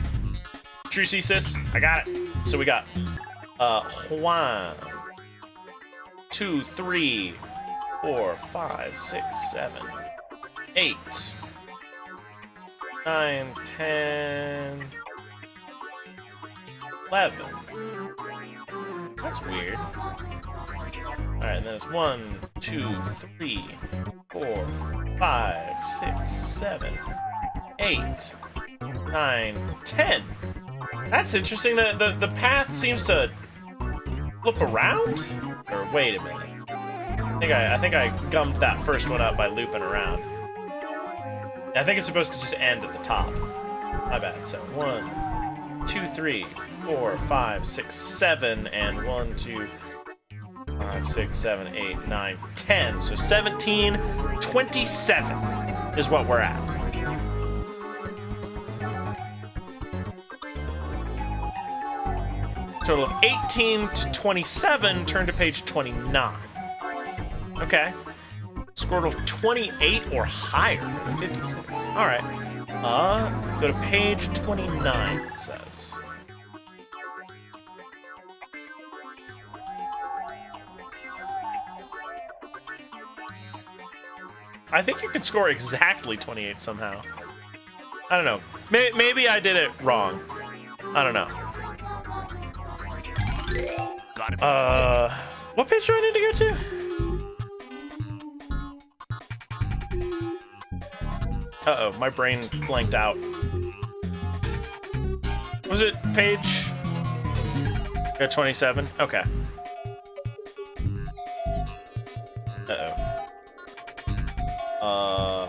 Trucy, sis, I got it. So we got 1, 2, 3, 4, 5, 6, 7, 8, 9, 10, 11. That's weird. Alright, and then it's 1, 2, 3, 4, 5, 6, 7, 8, 9, 10. That's interesting. The path seems to flip around? Or wait a minute. I think I gummed that first one up by looping around. I think it's supposed to just end at the top. My bad. So 1, 2, 3, 4, 5, 6, 7, and 1, 2, 5, 6, 7, 8, 9, 10. So 17, 27 is what we're at. Total of 18 to 27, turn to page 29. Okay. Score of 28 or higher than 56. Alright. Go to page 29, it says. I think you can score exactly 28 somehow. I don't know. Maybe I did it wrong. I don't know. What page do I need to go to? Uh-oh, my brain blanked out. Was it page? Got 27? Okay. Uh-oh.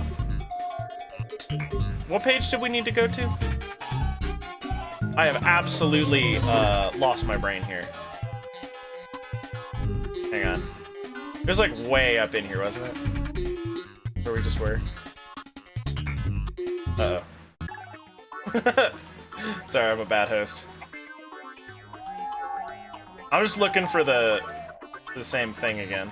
What page did we need to go to? I have absolutely lost my brain here. Hang on. It was like way up in here, wasn't it? Where we just were. Uh-oh. Sorry, I'm a bad host. I'm just looking for the same thing again.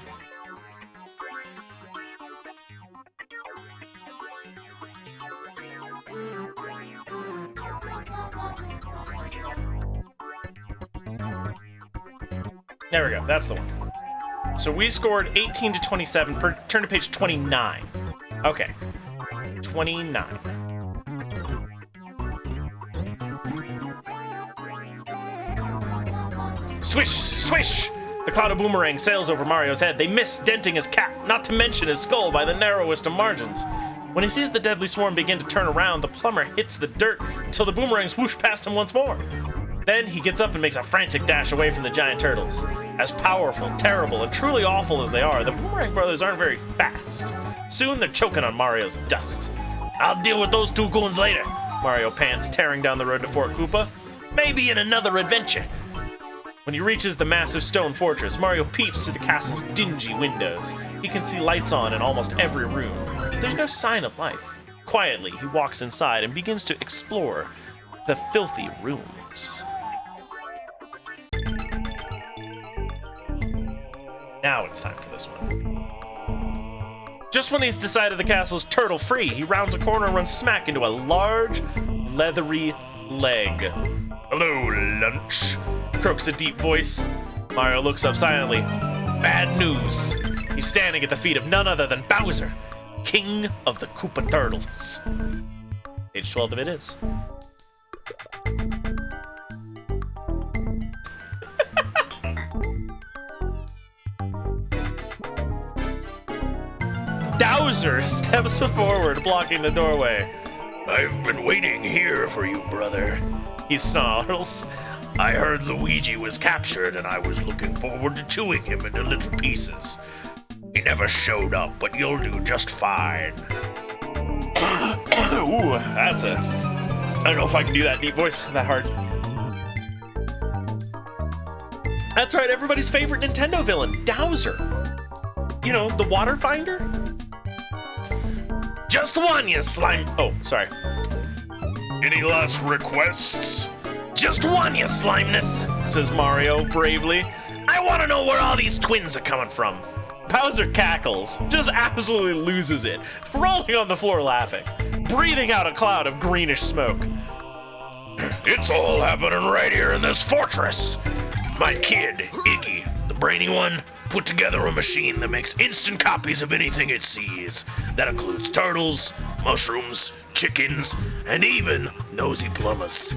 There we go, that's the one. So we scored 18 to 27, turn to page 29. Okay, 29. Swish, swish! The cloud of boomerang sails over Mario's head. They miss, denting his cap, not to mention his skull by the narrowest of margins. When he sees the deadly swarm begin to turn around, the plumber hits the dirt until the boomerangs whoosh past him once more. Then he gets up and makes a frantic dash away from the giant turtles. As powerful, terrible, and truly awful as they are, the Boomerang Brothers aren't very fast. Soon they're choking on Mario's dust. I'll deal with those two goons later. Mario pants, tearing down the road to Fort Koopa. Maybe in another adventure. When he reaches the massive stone fortress, Mario peeps through the castle's dingy windows. He can see lights on in almost every room. There's no sign of life. Quietly, he walks inside and begins to explore the filthy rooms. Now it's time for this one. Just when he's decided the castle's turtle-free, he rounds a corner and runs smack into a large, leathery leg. Hello, lunch, croaks a deep voice. Mario looks up silently. Bad news. He's standing at the feet of none other than Bowser, King of the Koopa Turtles. Page 12 of it is. Dowser steps forward, blocking the doorway. I've been waiting here for you, brother. He snarls. I heard Luigi was captured, and I was looking forward to chewing him into little pieces. He never showed up, but you'll do just fine. Ooh, that's a... I don't know if I can do that deep voice that hard. That's right, everybody's favorite Nintendo villain, Dowser. You know, the water finder? Just one, you slime. Oh, sorry. Any last requests? Just one, you slimeness, says Mario bravely. I want to know where all these twins are coming from. Bowser cackles, just absolutely loses it, rolling on the floor laughing, breathing out a cloud of greenish smoke. It's all happening right here in this fortress. My kid, Iggy, the brainy one, put together a machine that makes instant copies of anything it sees. That includes turtles, mushrooms, chickens, and even nosy plumbers.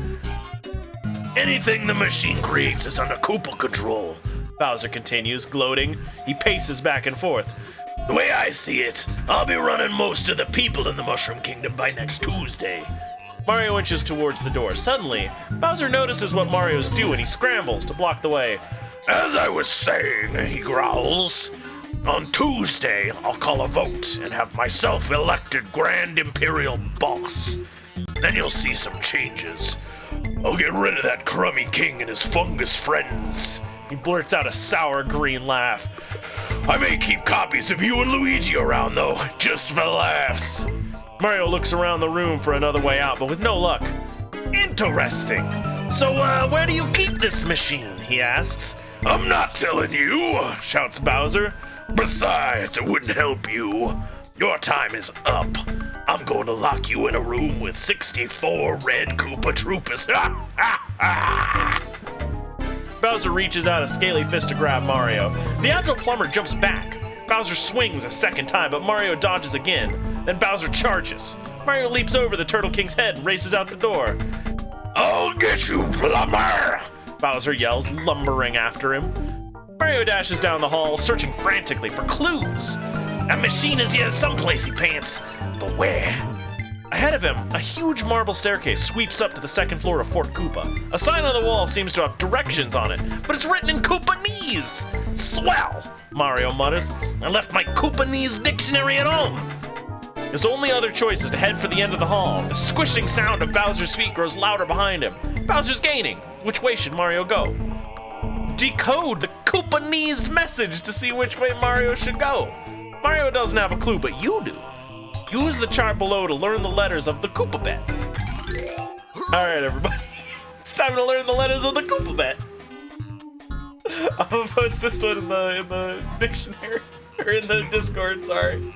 Anything the machine creates is under Koopa control. Bowser continues, gloating. He paces back and forth. The way I see it, I'll be running most of the people in the Mushroom Kingdom by next Tuesday. Mario inches towards the door. Suddenly, Bowser notices what Mario's doing. He scrambles to block the way. As I was saying, he growls, on Tuesday, I'll call a vote and have myself elected Grand Imperial Boss. Then you'll see some changes. I'll get rid of that crummy king and his fungus friends. He blurts out a sour green laugh. I may keep copies of you and Luigi around, though, just for laughs. Mario looks around the room for another way out, but with no luck. Interesting. So, where do you keep this machine? He asks. I'm not telling you, shouts Bowser. Besides, it wouldn't help you. Your time is up. I'm going to lock you in a room with 64 red Koopa Troopers. Bowser reaches out a scaly fist to grab Mario. The agile plumber jumps back. Bowser swings a second time, but Mario dodges again. Then Bowser charges. Mario leaps over the Turtle King's head and races out the door. I'll get you, plumber! Bowser yells, lumbering after him. Mario dashes down the hall, searching frantically for clues. That machine is here someplace, he pants. But where? Ahead of him, a huge marble staircase sweeps up to the second floor of Fort Koopa. A sign on the wall seems to have directions on it, but it's written in Koopanese. Swell, Mario mutters. I left my Koopanese dictionary at home. His only other choice is to head for the end of the hall. The squishing sound of Bowser's feet grows louder behind him. Bowser's gaining. Which way should Mario go? Decode the Koopanese message to see which way Mario should go. Mario doesn't have a clue, but you do. Use the chart below to learn the letters of the Koopabet. Alright, everybody. It's time to learn the letters of the Koopabet. I'm gonna post this one in the dictionary. Or in the Discord, sorry.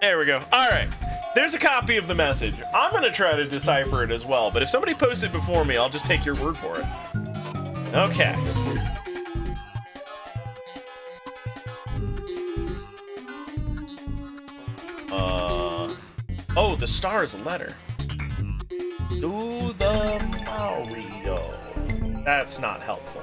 There we go. Alright. There's a copy of the message. I'm gonna try to decipher it as well, but if somebody posts it before me, I'll just take your word for it. Okay. Oh, the star is a letter. To the Mario. That's not helpful.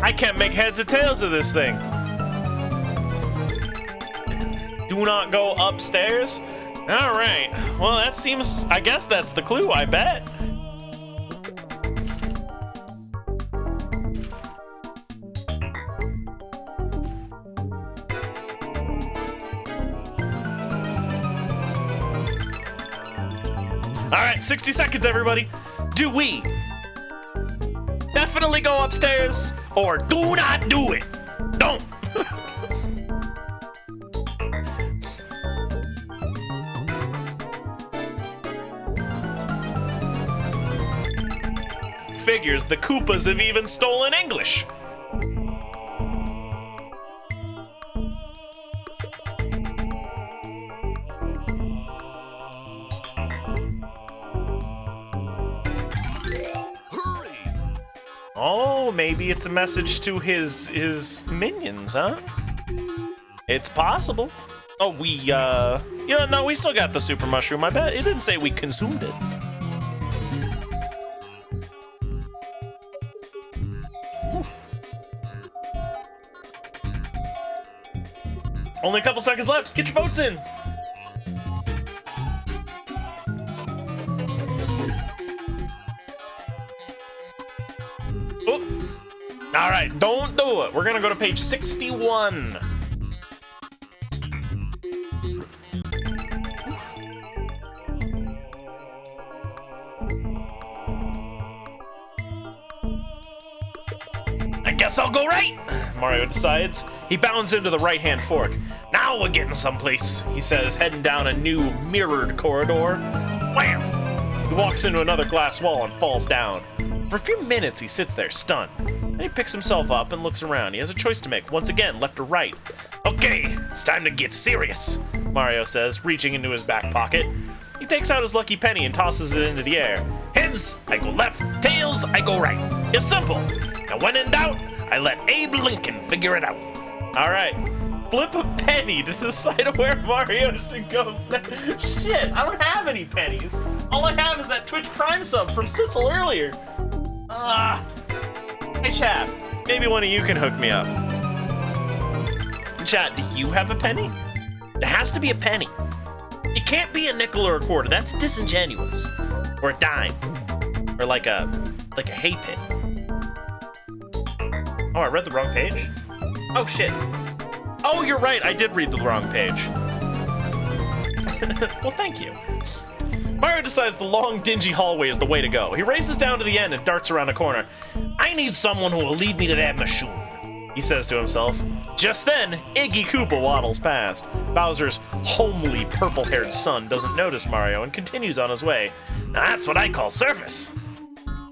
I can't make heads or tails of this thing. Do not go upstairs? Alright. Well, that seems... I guess that's the clue, I bet. Alright, 60 seconds, everybody. Do we definitely go upstairs, or do not do it? Don't. figures the Koopas have even stolen English. Oh, maybe it's a message to his minions, huh? It's possible. Oh, we no, we still got the super mushroom. I bet it didn't say we consumed it. Only a couple seconds left. Get your votes in. All right, don't do it. We're gonna go to page 61. I guess I'll go right, Mario decides. He bounds into the right-hand fork. Now we're getting someplace, he says, heading down a new mirrored corridor. Wham! He walks into another glass wall and falls down. For a few minutes, he sits there, stunned. Then he picks himself up and looks around. He has a choice to make, once again, left or right. Okay, it's time to get serious, Mario says, reaching into his back pocket. He takes out his lucky penny and tosses it into the air. Heads, I go left. Tails, I go right. It's simple. And when in doubt, I let Abe Lincoln figure it out. All right, flip a penny to decide where Mario should go. Shit, I don't have any pennies. All I have is that Twitch Prime sub from Sissel earlier. Hey, chat, maybe one of you can hook me up. Chat, do you have a penny? It has to be a penny. It can't be a nickel or a quarter. That's disingenuous. Or a dime. Or like a hay pin. Oh, I read the wrong page? Oh, shit. Oh, you're right. I did read the wrong page. Well, thank you. Mario decides the long, dingy hallway is the way to go. He races down to the end and darts around a corner. I need someone who will lead me to that machine, he says to himself. Just then, Iggy Koopa waddles past. Bowser's homely, purple-haired son doesn't notice Mario and continues on his way. Now that's what I call service,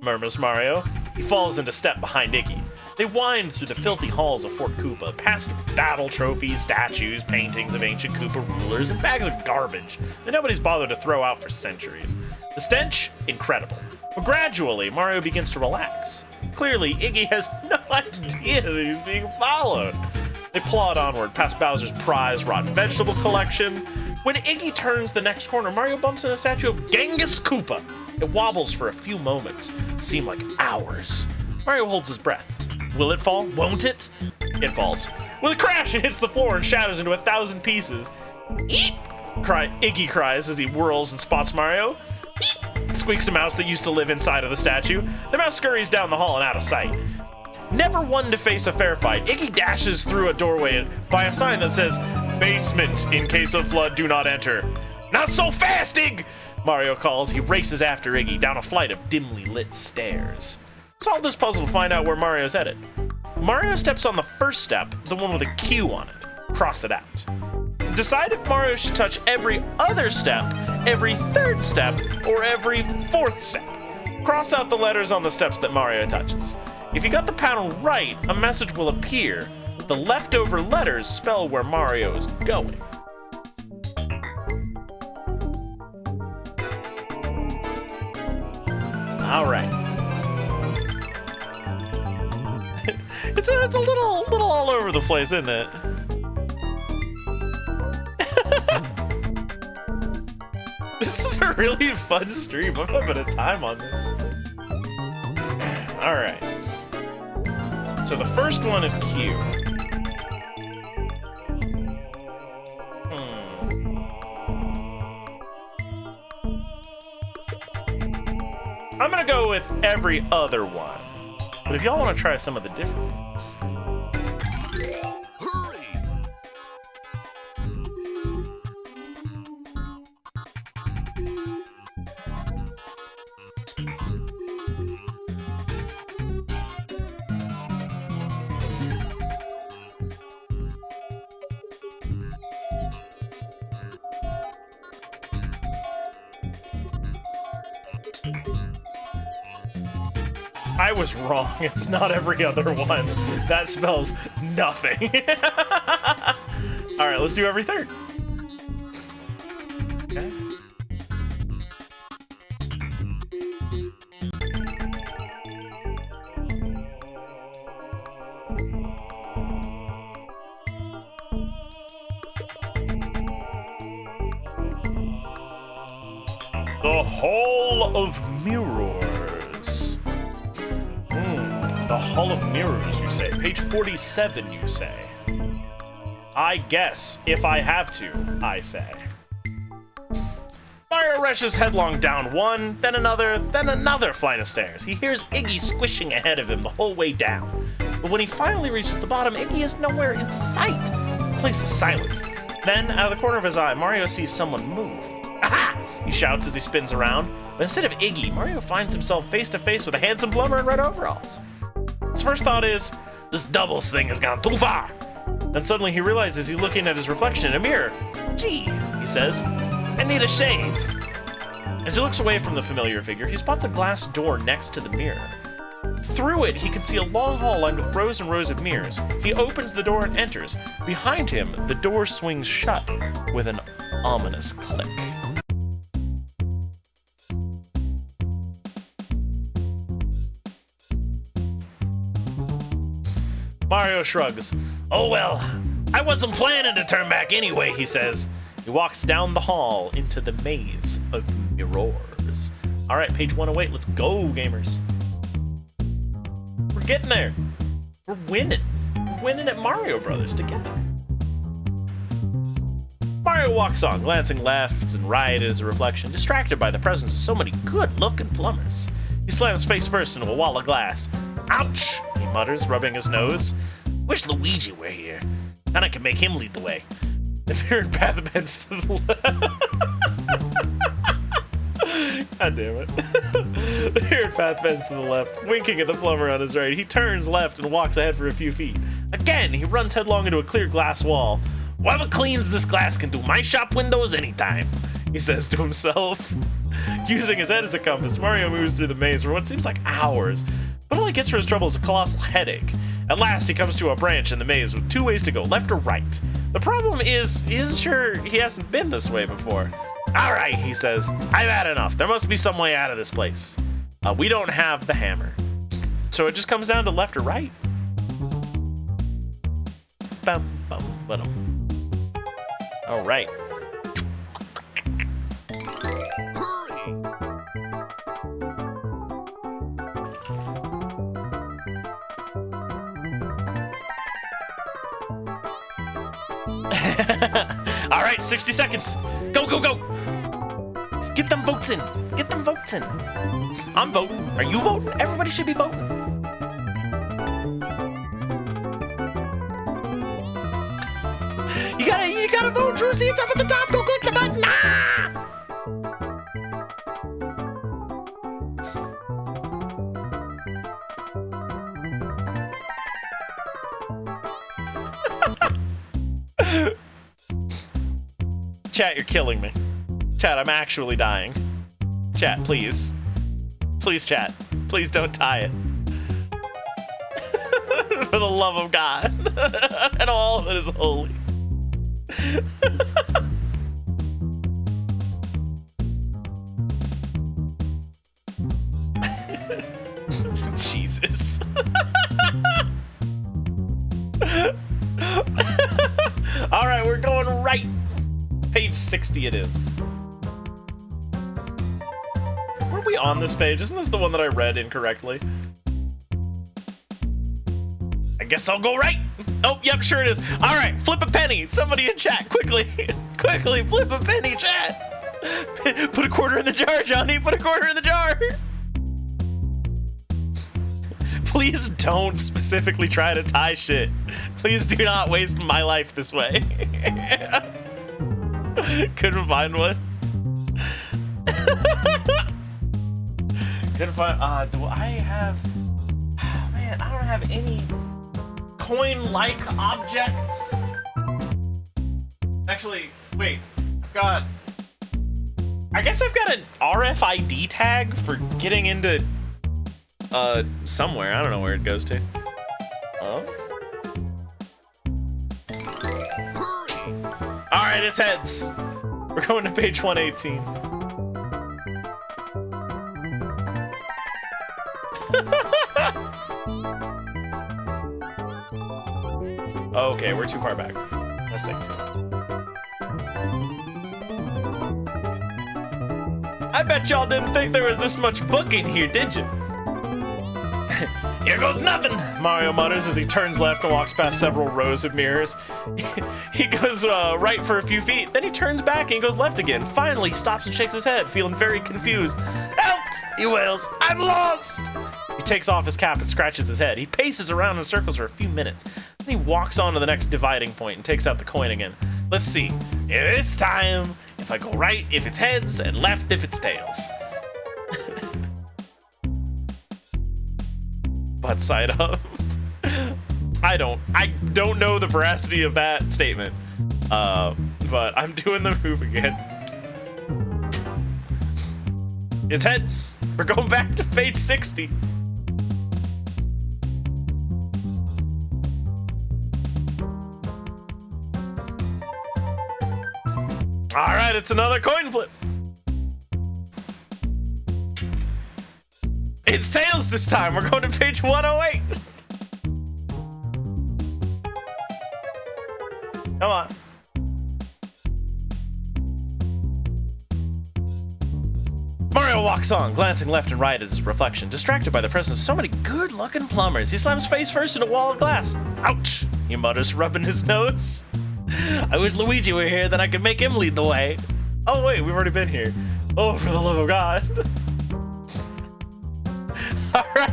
murmurs Mario. He falls into step behind Iggy. They wind through the filthy halls of Fort Koopa, past battle trophies, statues, paintings of ancient Koopa rulers, and bags of garbage that nobody's bothered to throw out for centuries. The stench? Incredible. But gradually, Mario begins to relax. Clearly, Iggy has no idea that he's being followed. They plod onward, past Bowser's prized rotten vegetable collection. When Iggy turns the next corner, Mario bumps into a statue of Genghis Koopa. It wobbles for a few moments. It seemed like hours. Mario holds his breath. Will it fall? Won't it? It falls. With a crash, it hits the floor and shatters into 1,000 pieces. Eep! Iggy cries as he whirls and spots Mario. Eep! Squeaks a mouse that used to live inside of the statue. The mouse scurries down the hall and out of sight. Never one to face a fair fight, Iggy dashes through a doorway by a sign that says, "Basement, in case of flood, do not enter." Not so fast, Igg! Mario calls. He races after Iggy down a flight of dimly lit stairs. Solve this puzzle to find out where Mario's headed. Mario steps on the first step, the one with a Q on it. Cross it out. Decide if Mario should touch every other step, every third step, or every fourth step. Cross out the letters on the steps that Mario touches. If you got the pattern right, a message will appear. The leftover letters spell where Mario is going. All right. It's a little all over the place, isn't it? This is a really fun stream. I'm having a time on this. All right. So the first one is Q. I'm gonna go with every other one. But if y'all want to try some of the different ones. I was wrong. It's not every other one. That spells nothing. All right, let's do every third. Okay. The Hall of Mirrors. The Hall of Mirrors, you say. Page 47, you say. I guess, if I have to, I say. Mario rushes headlong down one, then another flight of stairs. He hears Iggy squishing ahead of him the whole way down. But when he finally reaches the bottom, Iggy is nowhere in sight. The place is silent. Then, out of the corner of his eye, Mario sees someone move. Aha! He shouts as he spins around. But instead of Iggy, Mario finds himself face to face with a handsome plumber in red overalls. His first thought is, this doubles thing has gone too far. Then suddenly he realizes he's looking at his reflection in a mirror. Gee, he says, I need a shave. As he looks away from the familiar figure, he spots a glass door next to the mirror. Through it, he can see a long hall lined with rows and rows of mirrors. He opens the door and enters. Behind him, the door swings shut with an ominous click. Mario shrugs. Oh well, I wasn't planning to turn back anyway, he says. He walks down the hall into the maze of mirrors. All right, page 108, let's go, gamers. We're getting there. We're winning. We're winning at Mario Brothers together. Mario walks on, glancing left and right at his reflection, distracted by the presence of so many good-looking plumbers. He slams face first into a wall of glass. Ouch, he mutters, rubbing his nose. Wish Luigi were here. Then I could make him lead the way. The mirrored path bends to the left. God damn it. The mirrored path bends to the left, winking at the plumber on his right. He turns left and walks ahead for a few feet. Again, he runs headlong into a clear glass wall. Whoever cleans this glass can do my shop windows anytime, he says to himself. Using his head as a compass, Mario moves through the maze for what seems like hours, but all he gets for his trouble is a colossal headache. At last, he comes to a branch in the maze with 2 ways to go, left or right. The problem is, he isn't sure he hasn't been this way before. All right, he says, I've had enough. There must be some way out of this place. We don't have the hammer. So it just comes down to left or right. Bum, bum, ba-dum. All right. All right, 60 seconds. Go, go, go. Get them votes in. Get them votes in. I'm voting. Are you voting? Everybody should be voting. You gotta vote, Druzy. It's up at the top. Go click the button. Ah! Chat, you're killing me. Chat, I'm actually dying. Chat, please. Please, chat. Please don't tie it. For the love of God. And all that is holy. Jesus. All right, we're going right. Page 60 it is. Were we on this page? Isn't this the one that I read incorrectly? I guess I'll go right. Oh, yep, sure it is. All right, flip a penny. Somebody in chat, quickly. Quickly, flip a penny, chat. Put a quarter in the jar, Johnny. Put a quarter in the jar. Please don't specifically try to tie shit. Please do not waste my life this way. Couldn't find one. Couldn't find. Do I have? Oh, man, I don't have any coin-like objects. Actually, wait. I guess I've got an RFID tag for getting into somewhere. I don't know where it goes to. Oh. Alright, it's heads. We're going to page 118. Okay, we're too far back. Let's take two. I bet y'all didn't think there was this much book in here, did you? Here goes nothing, Mario mutters as he turns left and walks past several rows of mirrors. He goes right for a few feet, then he turns back and goes left again. Finally, he stops and shakes his head, feeling very confused. Help! He wails. I'm lost! He takes off his cap and scratches his head. He paces around in circles for a few minutes. Then he walks on to the next dividing point and takes out the coin again. Let's see. This time, if I go right, if it's heads, and left, if it's tails. Butt side up. I don't know the veracity of that statement. But I'm doing the move again. It's heads. We're going back to page 60. All right, it's another coin flip. It's tails this time. We're going to page 108. Come on. Mario walks on, glancing left and right at his reflection, distracted by the presence of so many good-looking plumbers. He slams face first in a wall of glass. Ouch, he mutters, rubbing his nose. I wish Luigi were here, then I could make him lead the way. Oh wait, we've already been here. Oh, for the love of God. All right.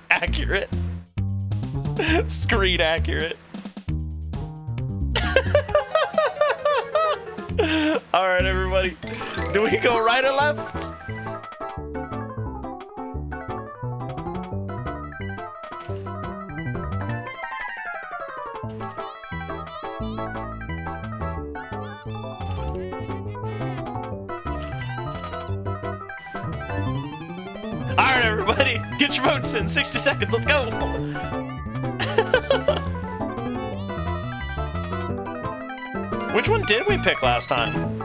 Accurate. Screen accurate. All right, everybody. Do we go right or left? All right, everybody, get your votes in. 60 seconds. Let's go. Which one did we pick last time?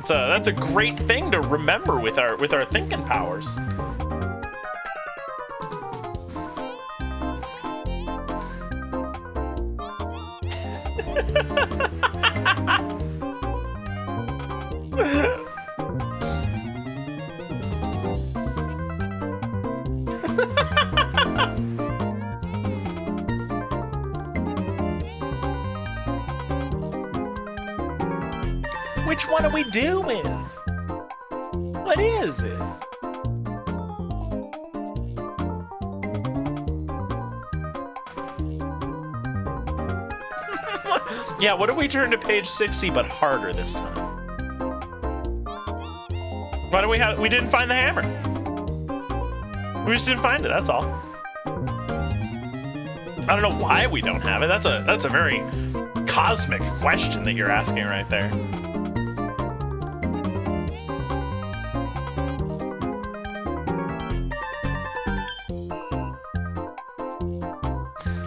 That's a great thing to remember with our thinking powers. Which one are we doing? What is it? Yeah, what if we turn to page 60 but harder this time? Why do we didn't find the hammer? We just didn't find it, that's all. I don't know why we don't have it. That's a very cosmic question that you're asking right there.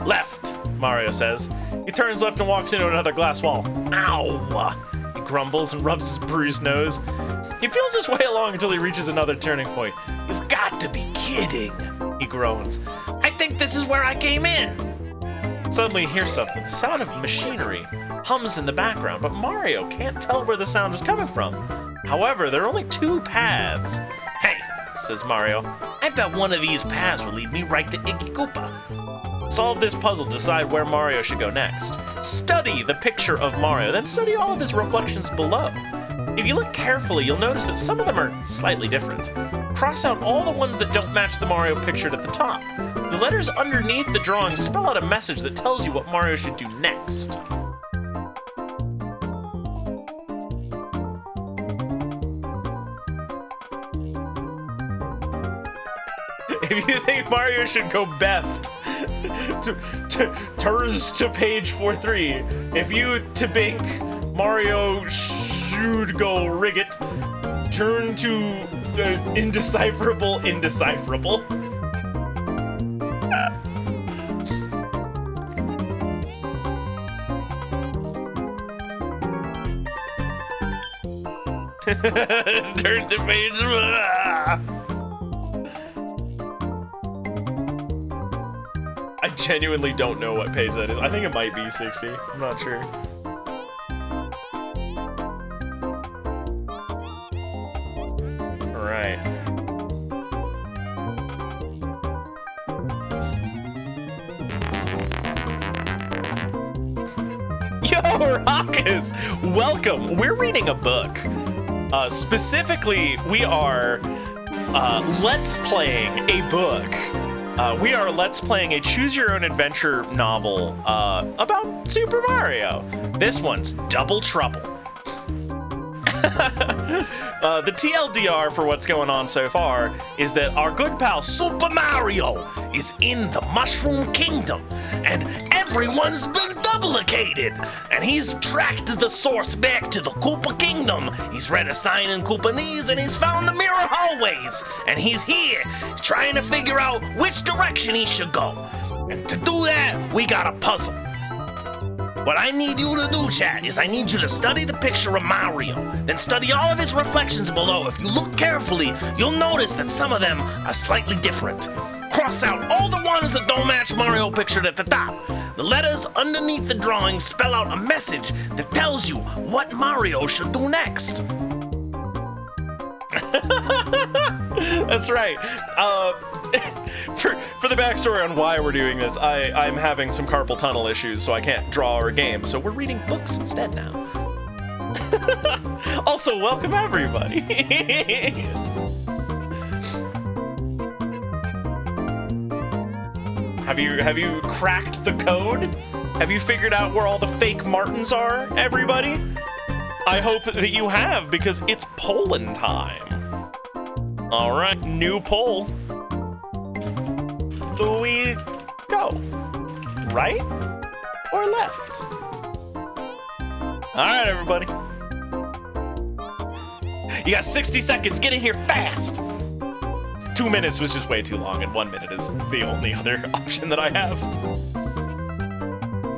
Left, Mario says. He turns left and walks into another glass wall. Ow! He grumbles and rubs his bruised nose. He feels his way along until he reaches another turning point. You've got to be kidding, he groans. I think this is where I came in. Suddenly he hears something. The sound of machinery hums in the background, but Mario can't tell where the sound is coming from. However, there are only two paths. Hey, says Mario, I bet one of these paths will lead me right to Iggy Koopa. Solve this puzzle to decide where Mario should go next. Study the picture of Mario, then study all of his reflections below. If you look carefully, you'll notice that some of them are slightly different. Cross out all the ones that don't match the Mario pictured at the top. The letters underneath the drawing spell out a message that tells you what Mario should do next. If you think Mario should go left, Turns to page 43. If you to bink Mario should go riggit, turn to indecipherable. Turn to page. I genuinely don't know what page that is. I think it might be 60. I'm not sure. All right. Yo, Raucous! Welcome. We're reading a book. Specifically, we are let's playing a book. We are let's playing a choose-your-own-adventure novel about Super Mario. This one's Double Trouble. The TLDR for what's going on so far is that our good pal Super Mario is in the Mushroom Kingdom, and everyone's been duplicated. And he's tracked the source back to the Koopa Kingdom. He's read a sign in Koopanese, and he's found the mirror hallways. And he's here, trying to figure out which direction he should go. And to do that, we got a puzzle. What I need you to do, chat, is I need you to study the picture of Mario, then study all of his reflections below. If you look carefully, you'll notice that some of them are slightly different. Cross out all the ones that don't match Mario pictured at the top. The letters underneath the drawing spell out a message that tells you what Mario should do next. That's right. For the backstory on why we're doing this, I'm having some carpal tunnel issues, so I can't draw or game, so we're reading books instead now. Also, welcome everybody. Have you cracked the code? Have you figured out where all the fake Martins are, everybody? I hope that you have, because it's polling time. All right, new poll. Do we go right or left? All right, everybody. You got 60 seconds. Get in here fast. 2 minutes was just way too long, and 1 minute is the only other option that I have.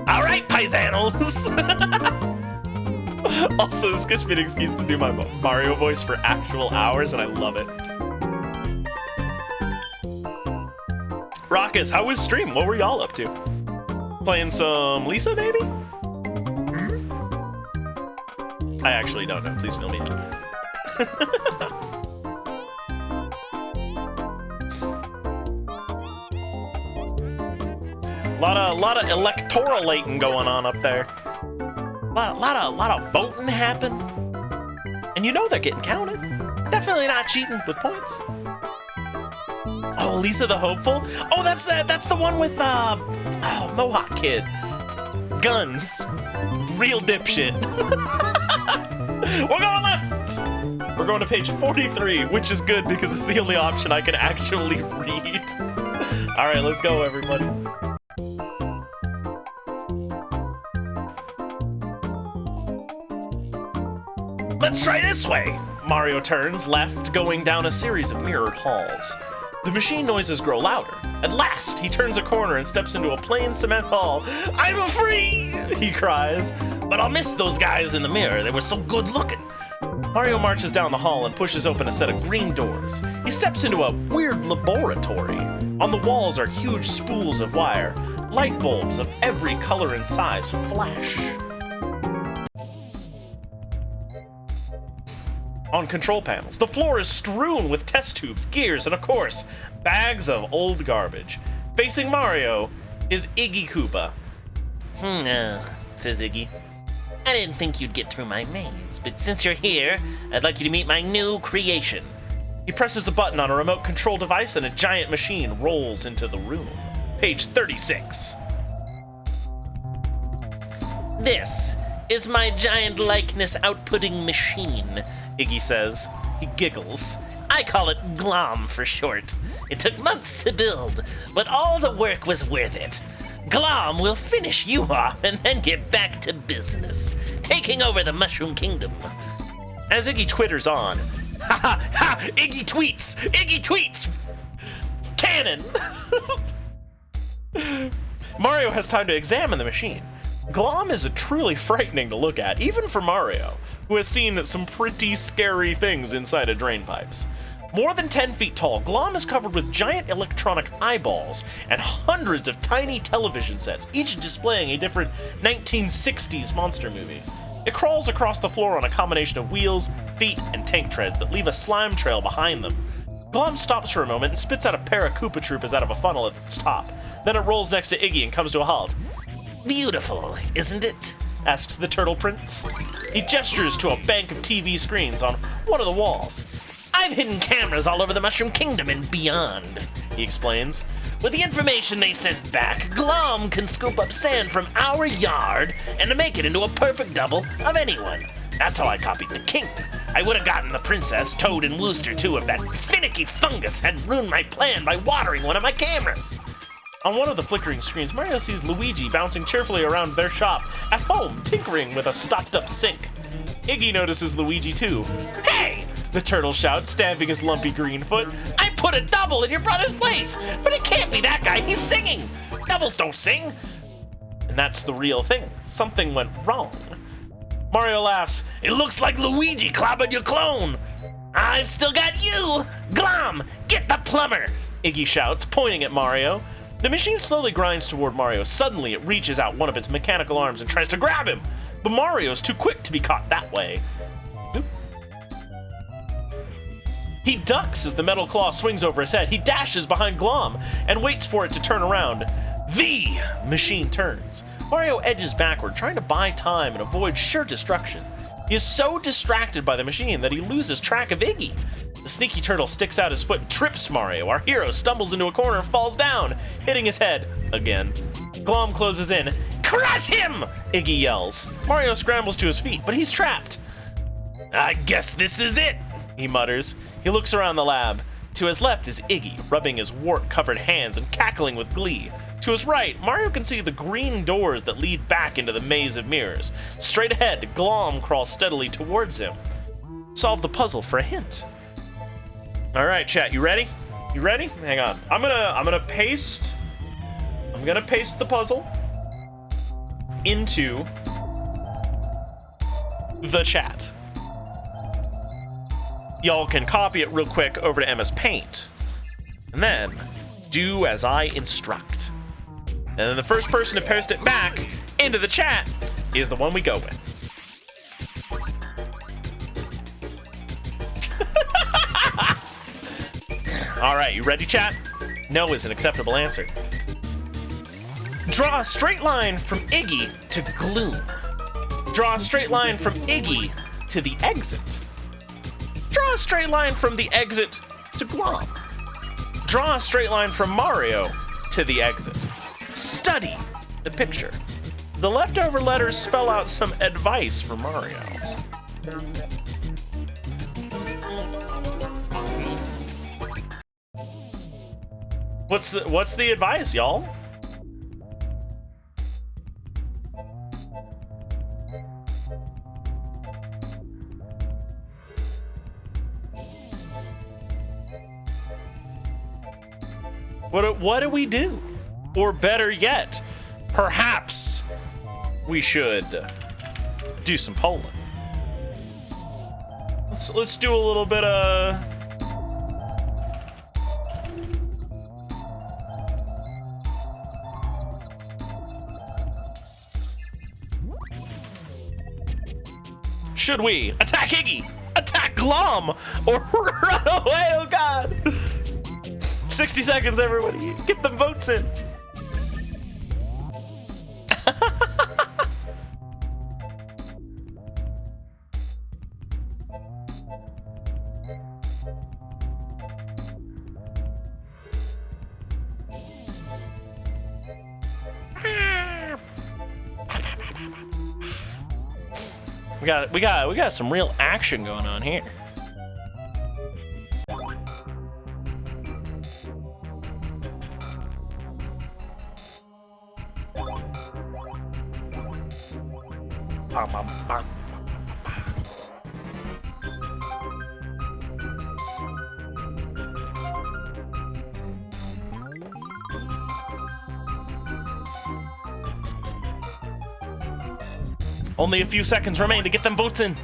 All right, paisanos. Also, this gives me an excuse to do my Mario voice for actual hours, and I love it. Raucous, how was stream? What were y'all up to? Playing some Lisa, maybe? I actually don't know. Please fill me in. lot of electoral-lating going on up there. Lot of voting happen. And you know they're getting counted. Definitely not cheating with points. Oh, Lisa the Hopeful? Oh, that's the one with Mohawk Kid. Guns. Real dipshit. We're going left. We're going to page 43, which is good because it's the only option I can actually read. All right, let's go, everybody. Let's try this way. Mario turns left, going down a series of mirrored halls. The machine noises grow louder. At last, he turns a corner and steps into a plain cement hall. "I'm free!" he cries. "But I'll miss those guys in the mirror. They were so good looking." Mario marches down the hall and pushes open a set of green doors. He steps into a weird laboratory. On the walls are huge spools of wire. Light bulbs of every color and size flash. On control panels, the floor is strewn with test tubes, gears, and of course, bags of old garbage. Facing Mario is Iggy Koopa. Says Iggy. "I didn't think you'd get through my maze, but since you're here, I'd like you to meet my new creation." He presses a button on a remote control device and a giant machine rolls into the room. Page 36. "This is my giant likeness outputting machine," Iggy says. He giggles. I call it GLOM for short. It took months to build, but all the work was worth it. GLOM will finish you off and then get back to business, taking over the Mushroom Kingdom. As Iggy twitters on, ha ha ha! Iggy tweets! Iggy tweets! Cannon! Mario has time to examine the machine. GLOM is truly frightening to look at, even for Mario, who has seen some pretty scary things inside of drain pipes. More than 10 feet tall, GLOM is covered with giant electronic eyeballs and hundreds of tiny television sets, each displaying a different 1960s monster movie. It crawls across the floor on a combination of wheels, feet, and tank treads that leave a slime trail behind them. GLOM stops for a moment and spits out a pair of Koopa Troopas out of a funnel at its top. Then it rolls next to Iggy and comes to a halt. Beautiful, isn't it? Asks the Turtle Prince. He gestures to a bank of TV screens on one of the walls. I've hidden cameras all over the Mushroom Kingdom and beyond, he explains. With the information they sent back, GLOM can scoop up sand from our yard and make it into a perfect double of anyone. That's how I copied the king. I would have gotten the princess, Toad, and Wooster too if that finicky fungus hadn't ruined my plan by watering one of my cameras. On one of the flickering screens, Mario sees Luigi bouncing cheerfully around their shop, at home, tinkering with a stopped-up sink. Iggy notices Luigi too. Hey! The turtle shouts, stamping his lumpy green foot. I put a double in your brother's place, but it can't be that guy, he's singing! Doubles don't sing! And that's the real thing. Something went wrong. Mario laughs. It looks like Luigi clobbered your clone! I've still got you! GLOM, get the plumber! Iggy shouts, pointing at Mario. The machine slowly grinds toward Mario. Suddenly, it reaches out one of its mechanical arms and tries to grab him. But Mario's too quick to be caught that way. Oop. He ducks as the metal claw swings over his head. He dashes behind GLOM and waits for it to turn around. The machine turns. Mario edges backward, trying to buy time and avoid sure destruction. He is so distracted by the machine that he loses track of Iggy. The sneaky turtle sticks out his foot and trips Mario. Our hero stumbles into a corner and falls down, hitting his head again. GLOM closes in. Crush him! Iggy yells. Mario scrambles to his feet, but he's trapped. I guess this is it, he mutters. He looks around the lab. To his left is Iggy, rubbing his wart-covered hands and cackling with glee. To his right, Mario can see the green doors that lead back into the maze of mirrors. Straight ahead, GLOM crawls steadily towards him. Solve the puzzle for a hint. All right, chat, you ready? You ready? Hang on. I'm gonna paste the puzzle into the chat. Y'all can copy it real quick over to MS Paint, and then do as I instruct. And then the first person to post it back into the chat is the one we go with. All right, you ready, chat? No is an acceptable answer. Draw a straight line from Iggy to Gloom. Draw a straight line from Iggy to the exit. Draw a straight line from the exit to GLOM. Draw a straight line from Mario to the exit. Study the picture. The leftover letters spell out some advice for Mario. What's the advice, y'all? What do we do? Or better yet, perhaps we should do some polling. Let's do a little bit of should we attack Iggy, attack GLOM, or run away? Oh God! 60 seconds, everybody. Get the votes in. We got some real action going on here. Only a few seconds remain to get them votes in.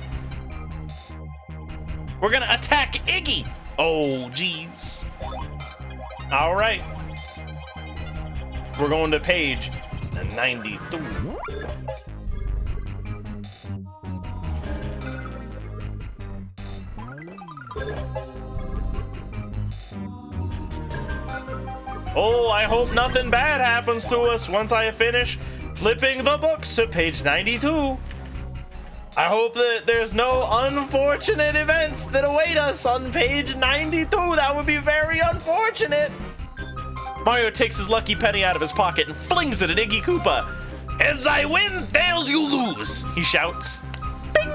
We're gonna attack Iggy. Oh, jeez. All right. We're going to page 92. Oh, I hope nothing bad happens to us once I finish flipping the books to page 92. I hope that there's no unfortunate events that await us on page 92. That would be very unfortunate. Mario takes his lucky penny out of his pocket and flings it at Iggy Koopa. Heads I win, tails you lose, he shouts. Bing!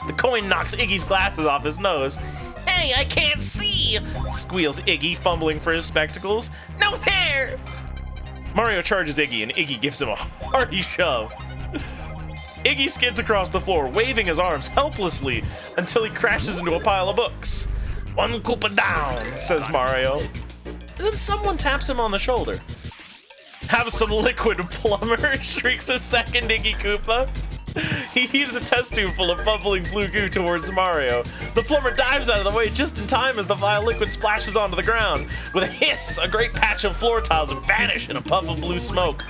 The coin knocks Iggy's glasses off his nose. Hey, I can't see, squeals Iggy, fumbling for his spectacles. No fair! Mario charges Iggy, and Iggy gives him a hearty shove. Iggy skids across the floor, waving his arms helplessly until he crashes into a pile of books. One Koopa down, says Mario. And then someone taps him on the shoulder. Have some liquid, plumber, shrieks a second Iggy Koopa. He heaves a test tube full of bubbling blue goo towards Mario. The plumber dives out of the way just in time as the vile liquid splashes onto the ground. With a hiss, a great patch of floor tiles vanish in a puff of blue smoke.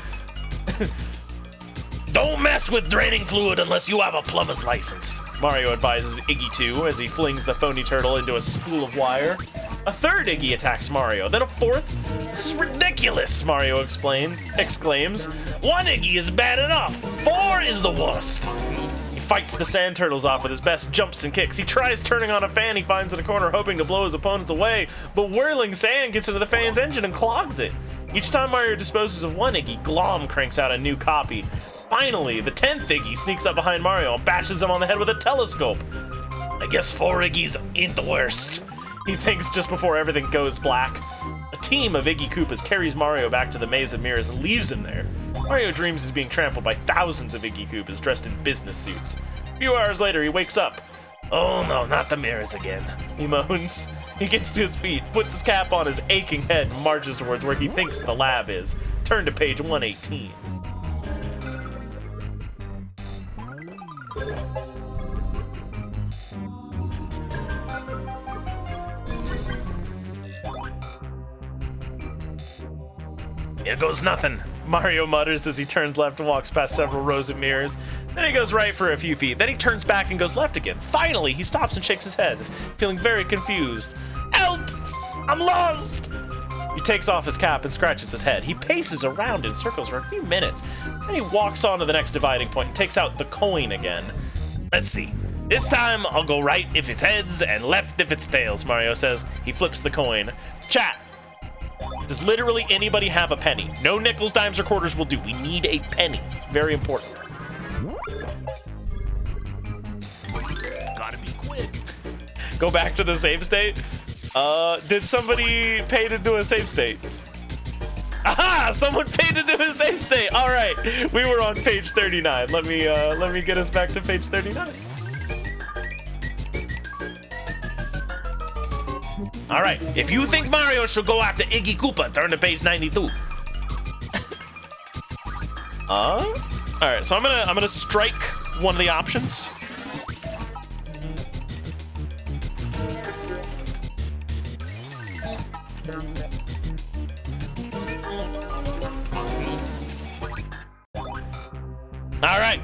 Don't mess with draining fluid unless you have a plumber's license, Mario advises Iggy 2 as he flings the phony turtle into a spool of wire. A third Iggy attacks Mario, then a fourth. This is ridiculous, Mario exclaims. One Iggy is bad enough. 4 is the worst. He fights the sand turtles off with his best jumps and kicks. He tries turning on a fan he finds in a corner, hoping to blow his opponents away, but whirling sand gets into the fan's engine and clogs it. Each time Mario disposes of one Iggy, Glom cranks out a new copy. Finally, the 10th Iggy sneaks up behind Mario and bashes him on the head with a telescope. I guess 4 Iggies ain't the worst, he thinks just before everything goes black. A team of Iggy Koopas carries Mario back to the Maze of Mirrors and leaves him there. Mario dreams he's being trampled by thousands of Iggy Koopas dressed in business suits. A few hours later, he wakes up. Oh no, not the mirrors again, he moans. He gets to his feet, puts his cap on his aching head, and marches towards where he thinks the lab is. Turn to page 118. Here goes nothing, Mario mutters as he turns left and walks past several rows of mirrors. Then he goes right for a few feet. Then he turns back and goes left again. Finally, he stops and shakes his head, feeling very confused. Help! I'm lost! He takes off his cap and scratches his head. He paces around in circles for a few minutes. Then he walks on to the next dividing point and takes out the coin again. Let's see. This time, I'll go right if it's heads and left if it's tails, Mario says. He flips the coin. Chat! Does literally anybody have a penny? No nickels, dimes, or quarters will do. We need a penny. Very important. Gotta be quick. Go back to the save state. Did somebody pay to do a save state? Aha! Someone paid to do a save state. All right, we were on page 39. Let me get us back to page 39. All right, if you think Mario should go after Iggy Koopa, turn to page 92. All right, so I'm gonna strike one of the options. All right.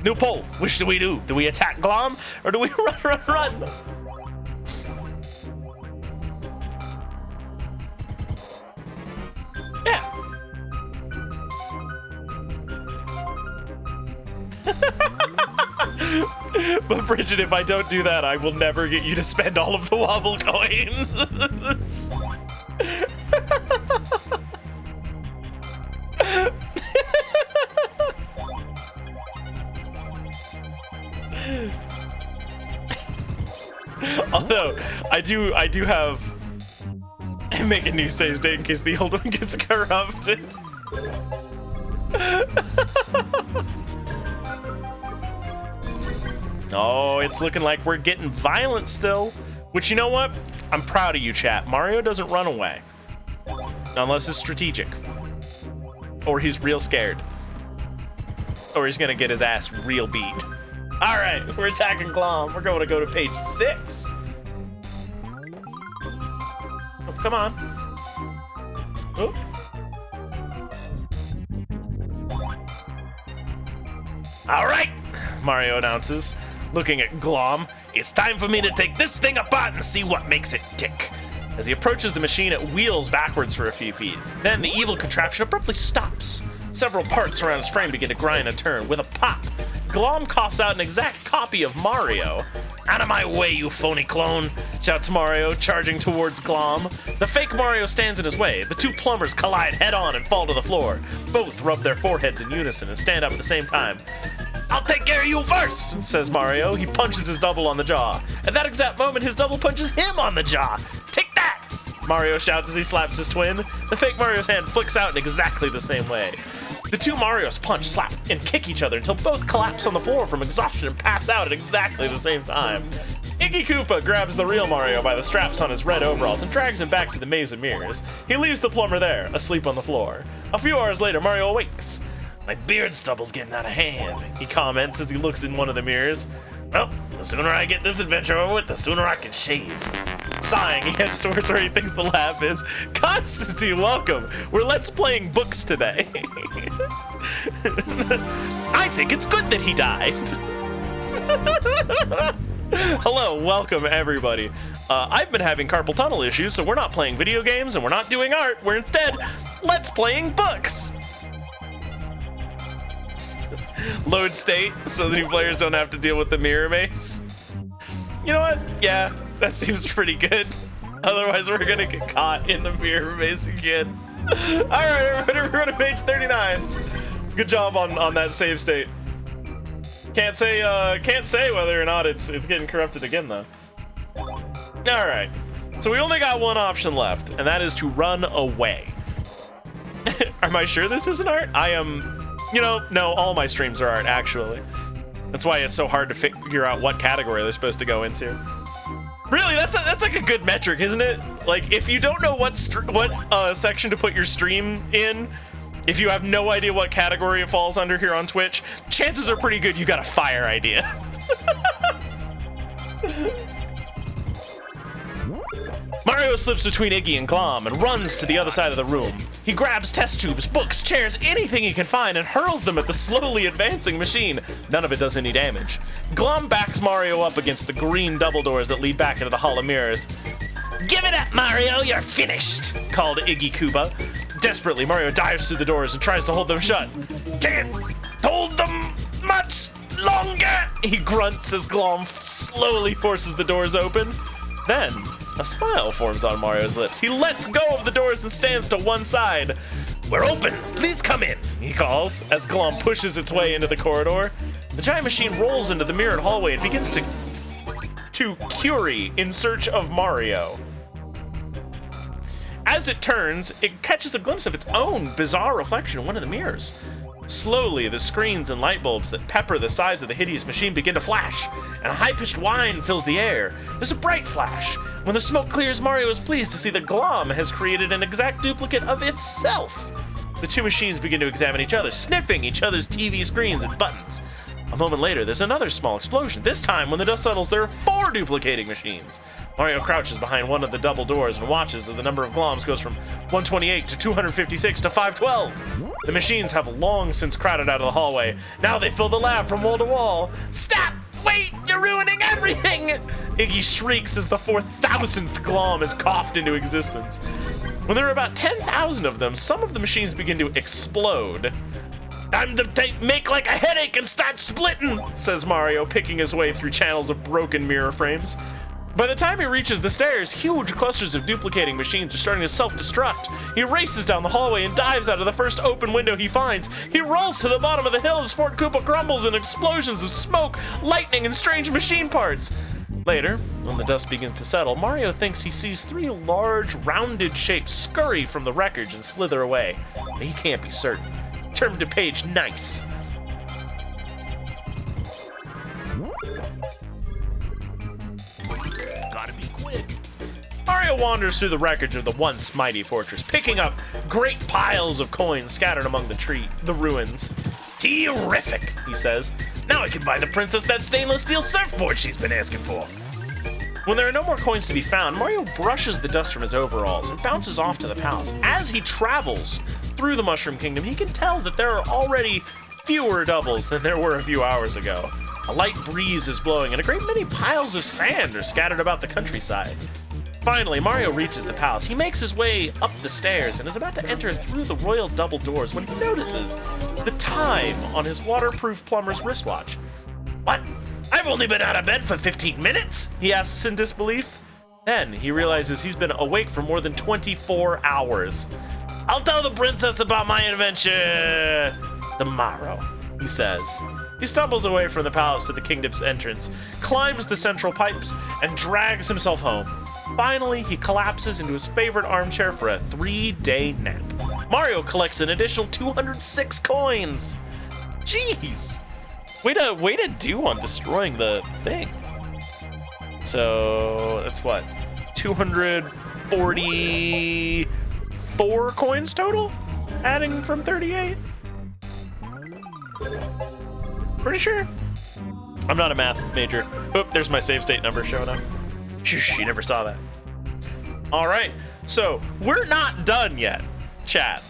New poll. Which do we do? Do we attack Glom or do we run? Yeah. But Bridget, if I don't do that, I will never get you to spend all of the wobble coins. Although I do have make a new save state in case the old one gets corrupted. Oh, it's looking like we're getting violent still. Which, you know what? I'm proud of you, chat. Mario doesn't run away. Unless it's strategic. Or he's real scared. Or he's gonna get his ass real beat. Alright, we're attacking Glom. We're going to go to page 6. Oh, come on. Oh. Alright, Mario announces, looking at Glom. it's time for me to take this thing apart and see what makes it tick. As he approaches the machine, it wheels backwards for a few feet. Then the evil contraption abruptly stops. Several parts around his frame begin to grind and turn. With a pop, Glom coughs out an exact copy of Mario. Out of my way, you phony clone. Shouts Mario, charging towards Glom. The fake Mario stands in his way. The two plumbers collide head-on and fall to the floor. Both rub their foreheads in unison and stand up at the same time. I'll take care of you first, Says Mario. He punches his double on the jaw. At that exact moment, his double punches him on the jaw. Take that! Mario shouts as he slaps his twin. The fake Mario's hand flicks out in exactly the same way. The two Marios punch, slap, and kick each other until both collapse on the floor from exhaustion and pass out at exactly the same time. Iggy Koopa grabs the real Mario by the straps on his red overalls and drags him back to the maze of mirrors. He leaves the plumber there, asleep on the floor. A few hours later, Mario awakes. My beard stubble's getting out of hand. He comments as he looks in one of the mirrors. Well, the sooner I get this adventure over with, the sooner I can shave. Sighing, he heads towards where he thinks the lab is. Constantine, welcome. We're Let's Playing books today. I think it's good that he died. Hello, welcome everybody. I've been having carpal tunnel issues, so we're not playing video games and we're not doing art. We're instead Let's Playing books. Load state so the new players don't have to deal with the mirror maze. You know what? Yeah, that seems pretty good. Otherwise, we're gonna get caught in the mirror maze again. All right, everybody, we're on to page 39. Good job on that save state. Can't say whether or not it's getting corrupted again though. All right, so we only got one option left, and that is to run away. Am I sure this isn't art? I am. You know, no, all my streams are art, actually. That's why it's so hard to figure out what category they're supposed to go into. Really, that's like a good metric, isn't it? Like, if you don't know what section to put your stream in, if you have no idea what category it falls under here on Twitch, chances are pretty good you got a fire idea. Mario slips between Iggy and Glom and runs to the other side of the room. He grabs test tubes, books, chairs, anything he can find and hurls them at the slowly advancing machine. None of it does any damage. Glom backs Mario up against the green double doors that lead back into the Hall of Mirrors. Give it up, Mario, you're finished, called Iggy Koopa. Desperately, Mario dives through the doors and tries to hold them shut. Can't hold them much longer, he grunts as Glom slowly forces the doors open. Then, a smile forms on Mario's lips. He lets go of the doors and stands to one side. We're open, please come in, he calls as Glom pushes its way into the corridor. The giant machine rolls into the mirrored hallway and begins to curry in search of Mario. As it turns, it catches a glimpse of its own bizarre reflection in one of the mirrors. Slowly, the screens and light bulbs that pepper the sides of the hideous machine begin to flash, and a high-pitched whine fills the air. There's a bright flash. When the smoke clears, Mario is pleased to see that Glom has created an exact duplicate of itself. The two machines begin to examine each other, sniffing each other's TV screens and buttons. A moment later, there's another small explosion. This time, when the dust settles, there are 4 duplicating machines. Mario crouches behind one of the double doors and watches as the number of Gloms goes from 128 to 256 to 512. The machines have long since crowded out of the hallway. Now they fill the lab from wall to wall. Stop! Wait! You're ruining everything! Iggy shrieks as the 4,000th Glom is coughed into existence. When there are about 10,000 of them, some of the machines begin to explode. Time to make like a headache and start splitting, says Mario, picking his way through channels of broken mirror frames. By the time he reaches the stairs, huge clusters of duplicating machines are starting to self-destruct. He races down the hallway and dives out of the first open window he finds. He rolls to the bottom of the hill as Fort Koopa crumbles in explosions of smoke, lightning, and strange machine parts. Later, when the dust begins to settle, Mario thinks he sees 3 large, rounded shapes scurry from the wreckage and slither away. But he can't be certain. Turn to page nice. wanders through the wreckage of the once mighty fortress, picking up great piles of coins scattered among the ruins. Terrific, He says. now I can buy the princess that stainless steel surfboard she's been asking for. When there are no more coins to be found, Mario brushes the dust from his overalls and bounces off to the palace. As he travels through the Mushroom Kingdom, he can tell that there are already fewer doubles than there were a few hours ago. A light breeze is blowing, and a great many piles of sand are scattered about the countryside. Finally, Mario reaches the palace. He makes his way up the stairs and is about to enter through the royal double doors when he notices the time on his waterproof plumber's wristwatch. What? I've only been out of bed for 15 minutes? He asks in disbelief. Then he realizes he's been awake for more than 24 hours. I'll tell the princess about my adventure tomorrow, he says. He stumbles away from the palace to the kingdom's entrance, climbs the central pipes, and drags himself home. Finally, he collapses into his favorite armchair for a 3-day nap. Mario collects an additional 206 coins. Jeez. Way to do on destroying the thing. So that's what? 244 coins total? Adding from 38? Pretty sure. I'm not a math major. Oop, there's my save state number showing up. Shush, you never saw that. All right, so we're not done yet, chat.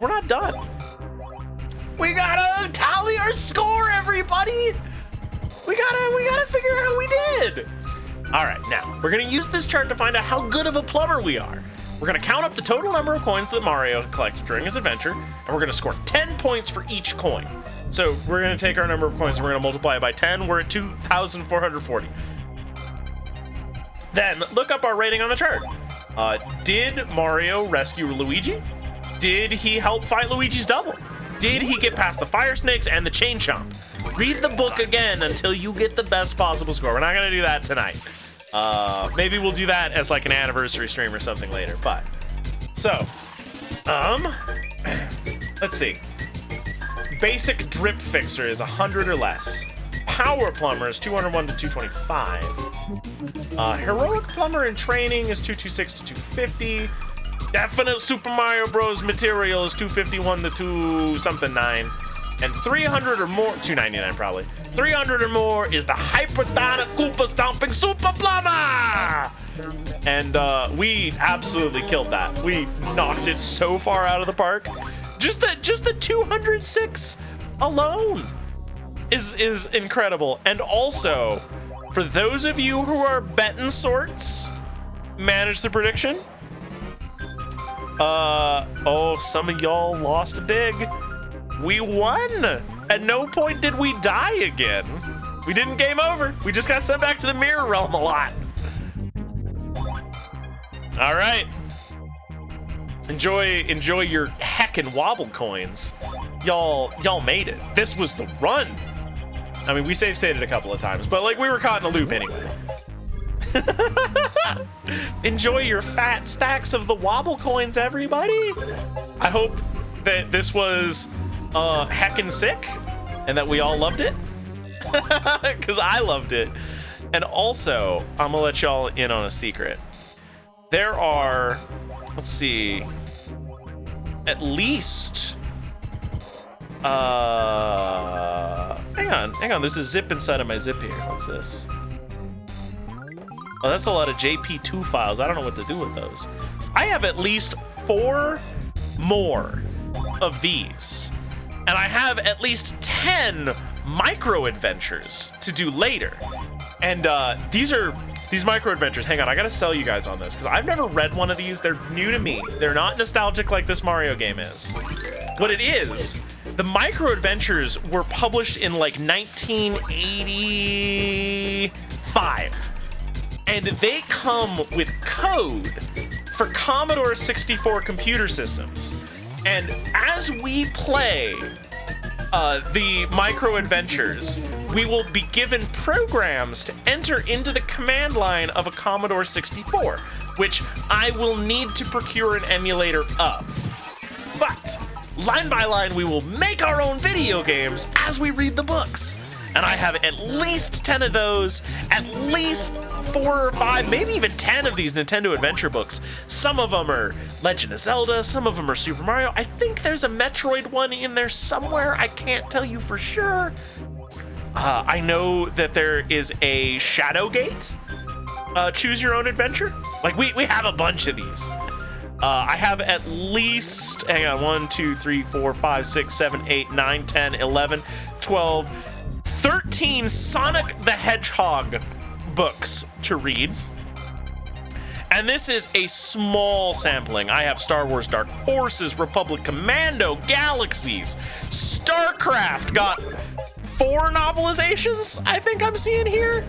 We're not done. We gotta tally our score, everybody. We gotta figure out how we did. All right, now we're gonna use this chart to find out how good of a plumber we are. We're gonna count up the total number of coins that Mario collected during his adventure, and we're gonna score 10 points for each coin. So we're gonna take our number of coins and we're gonna multiply it by 10. We're at 2,440. Then look up our rating on the chart. Did Mario rescue Luigi? Did he help fight Luigi's double? Did he get past the fire snakes and the chain chomp? Read the book again until you get the best possible score. We're not gonna do that tonight. Maybe we'll do that as like an anniversary stream or something later. But so, let's see. Basic drip fixer is 100 or less. Power plumber is 201 to 225. Heroic plumber in training is 226 to 250. Definite Super Mario Bros. Material is 251 to 2 something 9. And 300 or more, 299 probably. 300 or more is the Hypertonic Koopa Stomping Super Plumber! And we absolutely killed that. We knocked it so far out of the park. Just the 206 alone is incredible. And also, for those of you who are betting sorts, manage the prediction. Some of y'all lost big. We won. At no point did we die again. We didn't game over. We just got sent back to the mirror realm a lot. All right. Enjoy your heckin' wobble coins. Y'all made it. This was the run. I mean, we save stated a couple of times, but like we were caught in a loop anyway. Enjoy your fat stacks of the wobble coins, everybody. I hope that this was heckin' sick and that we all loved it, because I loved it. And also, I'm gonna let y'all in on a secret. There are, let's see, at least hang on, there's a zip inside of my zip here. What's this? Oh, that's a lot of JP2 files. I don't know what to do with those. I have at least 4 more of these. And I have at least 10 micro adventures to do later. And these micro adventures, hang on, I gotta sell you guys on this because I've never read one of these. They're new to me. They're not nostalgic like this Mario game is. What it is, the micro adventures were published in like 1985. And they come with code for Commodore 64 computer systems. And as we play the micro adventures, we will be given programs to enter into the command line of a Commodore 64, which I will need to procure an emulator of. But line by line, we will make our own video games as we read the books. And I have at least 10 of those, at least 4 or 5, maybe even 10 of these Nintendo Adventure books. Some of them are Legend of Zelda, some of them are Super Mario. I think there's a Metroid one in there somewhere. I can't tell you for sure. I know that there is a Shadowgate Choose Your Own Adventure. Like, we have a bunch of these. I have at least, hang on, 1, 2, 3, 4, 5, 6, 7, 8, 9, 10, 11, 12, 13 Sonic the Hedgehog books to read. And this is a small sampling. I have Star Wars Dark Forces, Republic Commando, Galaxies, StarCraft, got 4 novelizations, I think I'm seeing here.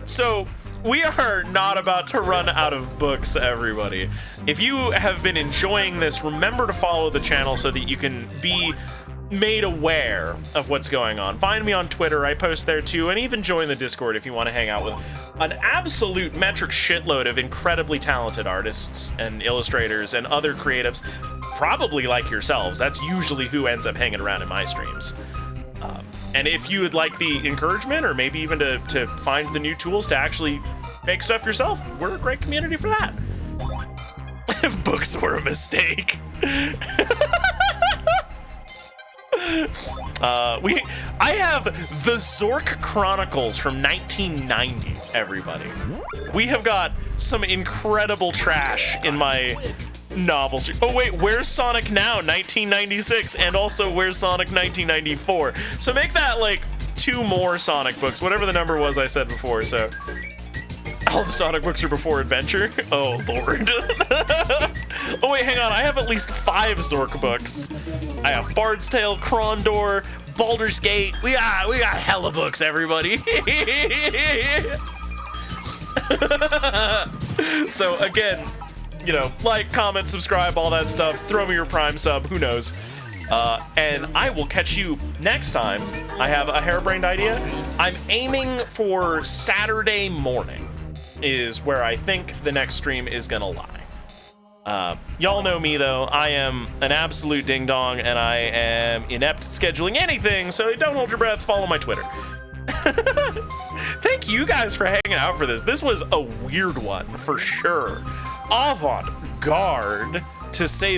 So we are not about to run out of books, everybody. If you have been enjoying this, remember to follow the channel so that you can be made aware of what's going on. Find me on Twitter, I post there too, and even join the Discord if you want to hang out with an absolute metric shitload of incredibly talented artists and illustrators and other creatives, probably like yourselves. That's usually who ends up hanging around in my streams. And if you would like the encouragement, or maybe even to find the new tools to actually make stuff yourself, we're a great community for that. Books were a mistake. I have the Zork Chronicles from 1990, everybody. We have got some incredible trash in my novels. Oh wait, Where's Sonic Now 1996, and also Where's Sonic 1994. So make that like 2 more Sonic books, whatever the number was I said before. So all the Sonic books are before Adventure. Oh lord. Oh wait, hang on, I have at least 5 Zork books. I have Bard's Tale, Krondor, Baldur's Gate. We got hella books, everybody. So again, you know, like, comment, subscribe, all that stuff. Throw me your Prime sub, who knows. And I will catch you next time. I have a harebrained idea. I'm aiming for Saturday morning is where I think the next stream is gonna lie. Y'all know me though, I am an absolute ding dong and I am inept at scheduling anything, so don't hold your breath, follow my Twitter. Thank you guys for hanging out for this. This was a weird one for sure. Avant-garde, to say